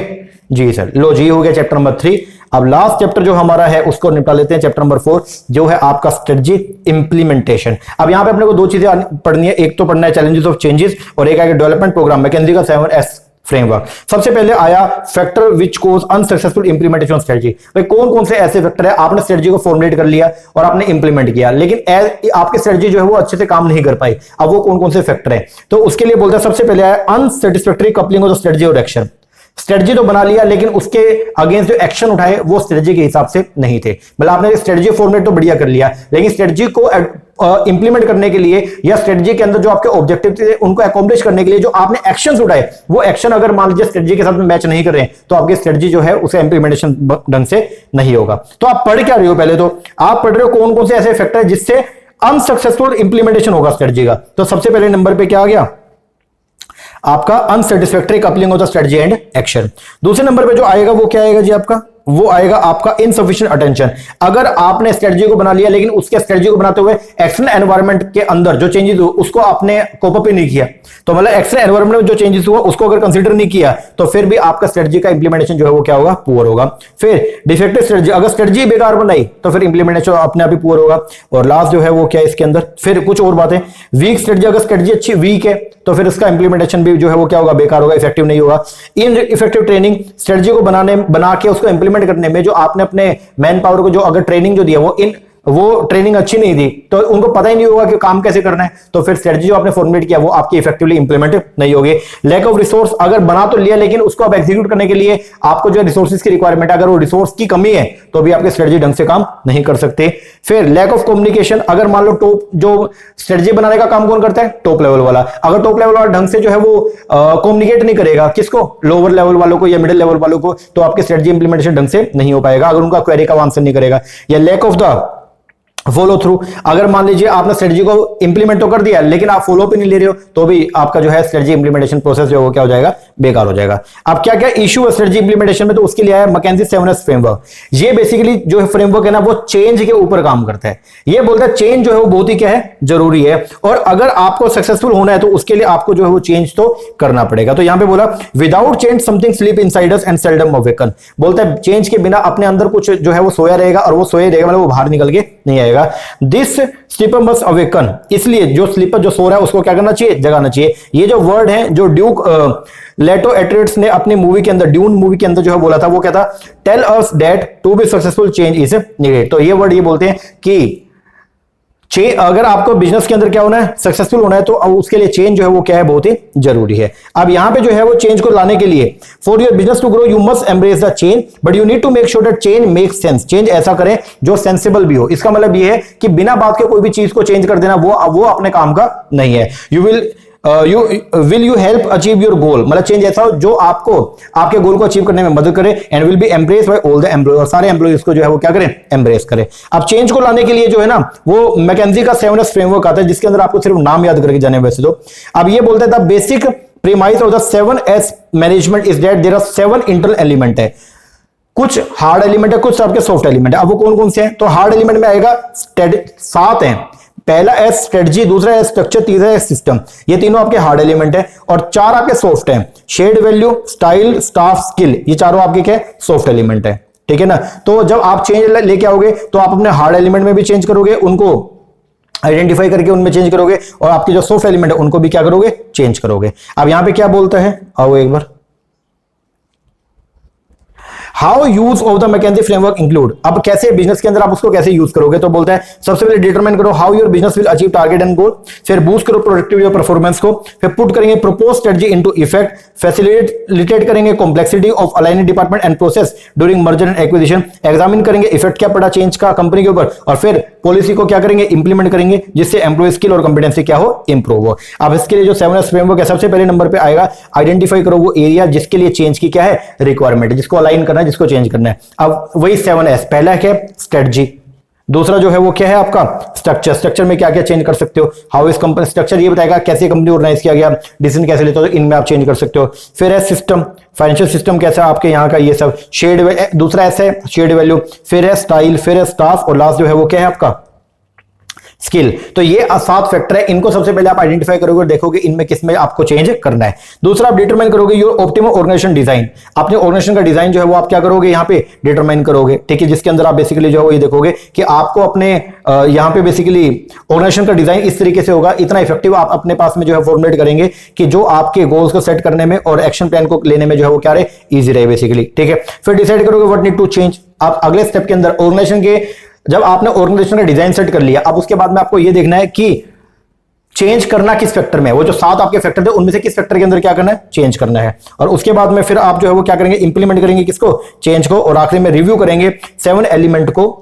जी सर, लो जी हो गया चैप्टर नंबर 3। अब लास्ट चैप्टर जो हमारा है उसको निपटा लेते हैं, चैप्टर नंबर 4 जो है आपका स्ट्रेटजी इंप्लीमेंटेशन। अब यहां पे अपने को दो चीजें पढ़नी है, एक तो पढ़ना है चैलेंजेस ऑफ चेंजेस और एक है डेवलपमेंट प्रोग्राम मैकेंजी का 7S फ्रेमवर्क। सबसे पहले आया factor which cause unsuccessful implementation of strategy. भाई कौन कौन से ऐसे फैक्टर है, आपने स्ट्रेटजी को फॉर्मुलेट कर लिया और आपने इंप्लीमेंट किया लेकिन आपकी स्ट्रेटजी जो है वो अच्छे से काम नहीं कर पाई। अब वो कौन कौन से फैक्टर है, तो उसके लिए बोलते हैं सबसे पहले आया अनसेटिस्फैक्टरी कपलिंग ऑफ द स्ट्रेटजी और एक्शन। स्ट्रेटजी तो बना लिया लेकिन उसके अगेंस्ट जो एक्शन उठाए वो स्ट्रेटजी के हिसाब से नहीं थे। मतलब आपने स्ट्रेटजी फॉर्मुलेट तो बढ़िया कर लिया लेकिन स्ट्रेटजी को इंप्लीमेंट करने के लिए या स्ट्रेटजी के अंदर जो आपके ऑब्जेक्टिव थे उनको अकॉम्प्लिश करने के लिए जो आपने एक्शंस उठाए वो एक्शन अगर मान लीजिए स्ट्रेटजी के साथ में मैच नहीं कर रहे हैं तो आपकी स्ट्रेटजी जो है उसे इंप्लीमेंटेशन ढंग से नहीं होगा। तो आप पढ़ क्या रहे हो, पहले तो आप पढ़ रहे हो कौन कौन से ऐसे फैक्टर जिससे अनसक्सेसफुल इंप्लीमेंटेशन होगा स्ट्रेटजी का। तो सबसे पहले नंबर पे क्या आ गया आपका unsatisfactory coupling of the strategy and action. दूसरे नंबर पे जो आएगा वो क्या आएगा जी आपका, वो आएगा आपका इनसफिशिएंट अटेंशन। अगर आपने स्ट्रेटजी को बना लिया लेकिन उसके स्ट्रेटजी को बनाते हुए एक्सटर्नल एनवायरनमेंट के अंदर जो चेंजेस हुए उसको आपने कोप अप नहीं किया, तो मतलब एक्सटर्नल एनवायरनमेंट में जो चेंजेस हुआ उसको अगर कंसीडर नहीं किया तो फिर भी आपका स्ट्रेटजी का इंप्लीमेंटेशन जो है वो क्या होगा, पुअर होगा। फिर डिफेक्टिव स्ट्रेटजी, अगर स्ट्रेटजी बेकार बनाई तो फिर इंप्लीमेंटेशन अपने आप ही पुअर होगा। और लास्ट जो है वो क्या है इसके अंदर, फिर कुछ और बातें, वीक स्ट्रेटजी, अगर स्ट्रेटजी अच्छी वीक है तो फिर इसका इंप्लीमेंटेशन भी जो है वो क्या होगा, बेकार होगा, इफेक्टिव नहीं होगा। इन इफेक्टिव ट्रेनिंग, स्ट्रेटजी को बना के उसको इंप्लीमेंट करने में जो आपने अपने मैन पावर को जो अगर ट्रेनिंग जो दिया वो ट्रेनिंग अच्छी नहीं दी तो उनको पता ही नहीं होगा कि काम कैसे करना है, तो फिर स्ट्रेटजी जो आपने फॉर्मुलेट किया वो आपकी इफेक्टिवली इंप्लीमेंट नहीं होगी। लैक ऑफ रिसोर्स, अगर बना तो लिया लेकिन उसको अब एग्जीक्यूट करने के लिए आपको जो रिसोर्सेज की रिक्वायरमेंट है, अगर वो रिसोर्स की कमी है तो भी आपकी स्ट्रेटजी ढंग से काम नहीं कर सकते। फिर लैक ऑफ कम्युनिकेशन, अगर मान लो टॉप जो स्ट्रेटजी बनाने का काम कौन करता है, टॉप लेवल वाला, अगर टॉप लेवल वाला ढंग से जो है वो कम्युनिकेट नहीं करेगा किसको, लोअर लेवल वालों को या मिडिल लेवल वालों को, तो आपकी स्ट्रेटजी इंप्लीमेंटेशन ढंग से नहीं हो पाएगा अगर उनका क्वेरी का आंसर नहीं करेगा। या lack of the follow through. अगर मान लीजिए आपने स्ट्रेटजी को इंप्लीमेंट तो कर दिया लेकिन आप फॉलो पे नहीं ले रहे हो तो भी आपका जो है स्ट्रेटजी इंप्लीमेंटेशन प्रोसेस जो है वो क्या हो जाएगा, बेकार हो जाएगा। अब क्या क्या इशू है स्ट्रेटजी इंप्लीमेंटेशन में, तो उसके लिए आया मैकेंजी 7S फ्रेमवर्क। ये बेसिकली जो है फ्रेमवर्क है ना वो चेंज के ऊपर काम करता है। ये बोलता है चेंज जो है वो बहुत ही क्या है, जरूरी है, और अगर आपको सक्सेसफुल होना है तो उसके लिए आपको जो है वो चेंज तो करना पड़ेगा। तो यहां पे बोला without change something sleep inside us and seldom awaken. बोलता है चेंज के बिना अपने अंदर कुछ जो है वो सोया रहेगा और वो सोया रहेगा मतलब वो बाहर निकल के नहीं आएगा। दिस स्लीपर मस्ट अवेकन, इसलिए जो स्लीपर जो सो रहा है उसको क्या करना चाहिए, जगाना चाहिए। ये जो वर्ड है जो ड्यूक लेटो एट्रिड्स ने अपनी मूवी के अंदर, ड्यून मूवी के अंदर जो है बोला था, वो क्या था, tell us that to be successful change is needed. तो ये वर्ड ये बोलते हैं कि अगर आपको बिजनेस के अंदर क्या होना है, सक्सेसफुल होना है, तो उसके लिए चेंज जो है वो क्या है, बहुत ही जरूरी है। अब यहां पे जो है वो चेंज को लाने के लिए for your business to grow you must embrace the change but you need to make sure that change make sense. Change ऐसा करें जो सेंसिबल भी हो। इसका मतलब ये है कि बिना बात के कोई भी चीज को चेंज कर देना वो अपने काम का नहीं है। Will you help achieve your goal, मतलब चेंज ऐसा हो जो आपको आपके गोल को अचीव करने में मदद करे and will be embrace by all the employ, और सारे एम्प्लॉयज को जो है वो क्या करें, एम्ब्रेस करें। अब चेंज को लाने के लिए जो है ना वो मैकेंजी का 7S फ्रेमवर्क आता है जिसके अंदर आपको सिर्फ नाम याद करके जाने वैसे तो। अब ये बोलता है the basic premise of the 7S management is that there are 7 internal element है। कुछ हार्ड एलिमेंट है, कुछ आपके सॉफ्ट एलिमेंट है। अब वो कौन कौन से हैं, तो हार्ड एलिमेंट में आएगा 7 हैं। पहला है स्ट्रेटजी, दूसरा है स्ट्रक्चर, तीसरा है सिस्टम। ये तीनों आपके हार्ड एलिमेंट है और 4 आपके सॉफ्ट हैं, shared value, style, staff, skill. ये चारों आपके क्या सॉफ्ट एलिमेंट है, ठीक है ना। तो जब आप चेंज लेके आओगे तो आप अपने हार्ड एलिमेंट में भी चेंज करोगे, उनको आइडेंटिफाई करके उनमें चेंज करोगे, और आपके जो सॉफ्ट एलिमेंट है उनको भी क्या करोगे, चेंज करोगे। अब यहां पे क्या बोलता है, आओ एक बार, how use of the McKinsey framework include. अब कैसे बिजनेस के अंदर आप उसको कैसे यूज करोगे, तो बोलता है सबसे पहले डिटरमाइन करो how your business will achieve target and goal, फिर बूस्ट करो प्रोडक्टिविटी और परफॉर्मेंस को, फिर पुट करेंगे propose strategy into effect, facilitate करेंगे complexity of aligning department and process during merger and acquisition, examine करेंगे इफेक्ट क्या पड़ा चेंज का कंपनी के ऊपर, और फिर पॉलिसी को क्या करेंगे, इंप्लीमेंट करेंगे जिससे एम्प्लॉय स्किल और कॉम्पिटेंसी क्या हो, इंप्रूव हो। अब इसके लिए जो 7S फ्रेमवर्क है सबसे पहले नंबर पे आएगा आइडेंटिफाई करो वो एरिया जिसके लिए चेंज की क्या है रिक्वायरमेंट है, जिसको अलाइन करना है, जिसको चेंज करना है। अब वही 7S, पहला क्या स्ट्रेटजी, दूसरा जो है वो क्या है आपका स्ट्रक्चर। स्ट्रक्चर में क्या क्या चेंज कर सकते हो, हाउ इस कंपनी, स्ट्रक्चर ये बताएगा कैसे कंपनी ऑर्गेनाइज किया गया, डिसीजन कैसे लेते हो, इनमें आप चेंज कर सकते हो। फिर है सिस्टम, फाइनेंशियल सिस्टम कैसा आपके यहाँ का, ये सब। शेड, दूसरा ऐसा है शेड वैल्यू, फिर है स्टाइल, फिर है स्टाफ, और लास्ट जो है वो क्या है आपका स्किल। तो ये 7 फैक्टर है, इनको सबसे पहले आप आइडेंटिफाई करोगे और देखोगे इनमें किसमें आपको चेंज करना है। दूसरा आप डिटरमाइन करोगे योर ऑप्टिमम ऑर्गेनाइजेशन डिजाइन, अपने ऑर्गेनाइजेशन का डिजाइन जो है वो आप क्या करोगे यहाँ पे डिटरमाइन करोगे, ठीक है, जिसके अंदर आप बेसिकली जो है वो ये देखोगे कि आपको अपने यहाँ पे बेसिकली ऑर्गेनाइजेशन का डिजाइन इस तरीके से होगा, इतना इफेक्टिव आप अपने पास में जो है फॉर्मुलेट करेंगे कि जो आपके गोल्स को सेट करने में और एक्शन प्लान को लेने में जो है वो क्या रहे, इजी रहे बेसिकली, ठीक है। फिर डिसाइड करोगे व्हाट नीड टू चेंज। आप अगले स्टेप के अंदर ऑर्गेनाइजेशन के, जब आपने ऑर्गेनाइजेशन का डिजाइन सेट कर लिया, अब उसके बाद में आपको यह देखना है कि चेंज करना किस फैक्टर में, वो जो 7 आपके फैक्टर थे उनमें से किस फैक्टर के अंदर क्या करना है, चेंज करना है। और उसके बाद में फिर आप जो है वो क्या करेंगे, इंप्लीमेंट करेंगे किसको, चेंज को, और आखिरी में रिव्यू करेंगे 7 एलिमेंट को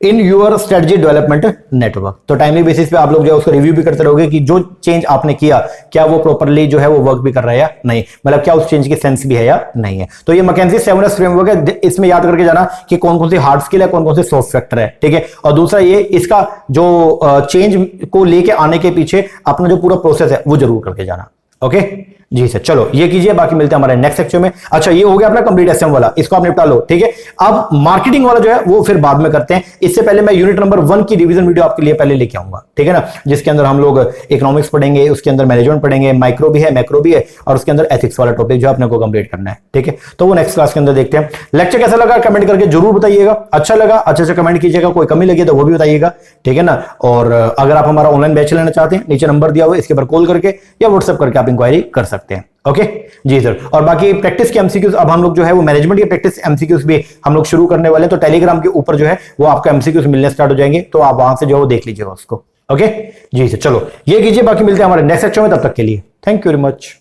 in your strategy development network. तो टाइमली बेसिस पे आप लोग जो है उसको रिव्यू भी करते रहोगे कि जो चेंज आपने किया क्या वो प्रॉपरली जो है वो वर्क भी कर रहा है या नहीं, मतलब क्या उस चेंज की सेंस भी है या नहीं है। तो ये मैकेंजी 7S फ्रेमवर्क है, इसमें याद करके जाना कि कौन कौन सी हार्ड स्किल है, कौन कौन से सॉफ्ट फैक्टर है, ठीक है। और दूसरा ये इसका जो चेंज को लेके आने के पीछे अपना जो पूरा प्रोसेस है वो जरूर करके जाना, ओके जी सर। चलो ये कीजिए, बाकी मिलते हैं हमारे नेक्स्ट सेक्शन में। अच्छा ये हो गया अपना कंप्लीट एसएम वाला, इसको आप निपटा लो, ठीक है। अब मार्केटिंग वाला जो है वो फिर बाद में करते हैं, इससे पहले मैं यूनिट नंबर 1 की रिवीजन वीडियो आपके लिए पहले लेके आऊंगा, ठीक है ना, जिसके अंदर हम लोग इकोनॉमिक्स पढ़ेंगे, उसके अंदर मैनेजमेंट पढ़ेंगे, माइक्रो भी है, मैक्रो भी है, और उसके अंदर एथिक्स वाला टॉपिक जो अपने को कंप्लीट करना है, ठीक है। तो वो नेक्स्ट क्लास के अंदर देखते हैं। लेक्चर कैसा लगा कमेंट करके जरूर बताइएगा, अच्छा लगा अच्छे से कमेंट कीजिएगा, कोई कमी लगी तो वो भी बताइएगा, ठीक है ना। और अगर आप हमारा ऑनलाइन बैच लेना चाहते हैं, नीचे नंबर दिया हुआ है, इसके पर कॉल करके या व्हाट्सएप करके आप इंक्वायरी कर सकते हैं, ओके जी सर। और बाकी प्रैक्टिस के एमसीक्यूज अब हम लोग जो है वो मैनेजमेंट के प्रैक्टिस एमसीक्यूज भी हम लोग शुरू करने वाले हैं, तो टेलीग्राम के ऊपर जो है वो आपका एमसीक्यूज मिलने स्टार्ट हो जाएंगे, तो आप वहां से जो है देख लीजिएगा उसको, ओके जी सर। चलो ये कीजिए, बाकी मिलते हैं हमारे नेक्स्ट सेक्शन में, तब तक के लिए थैंक यू वेरी मच।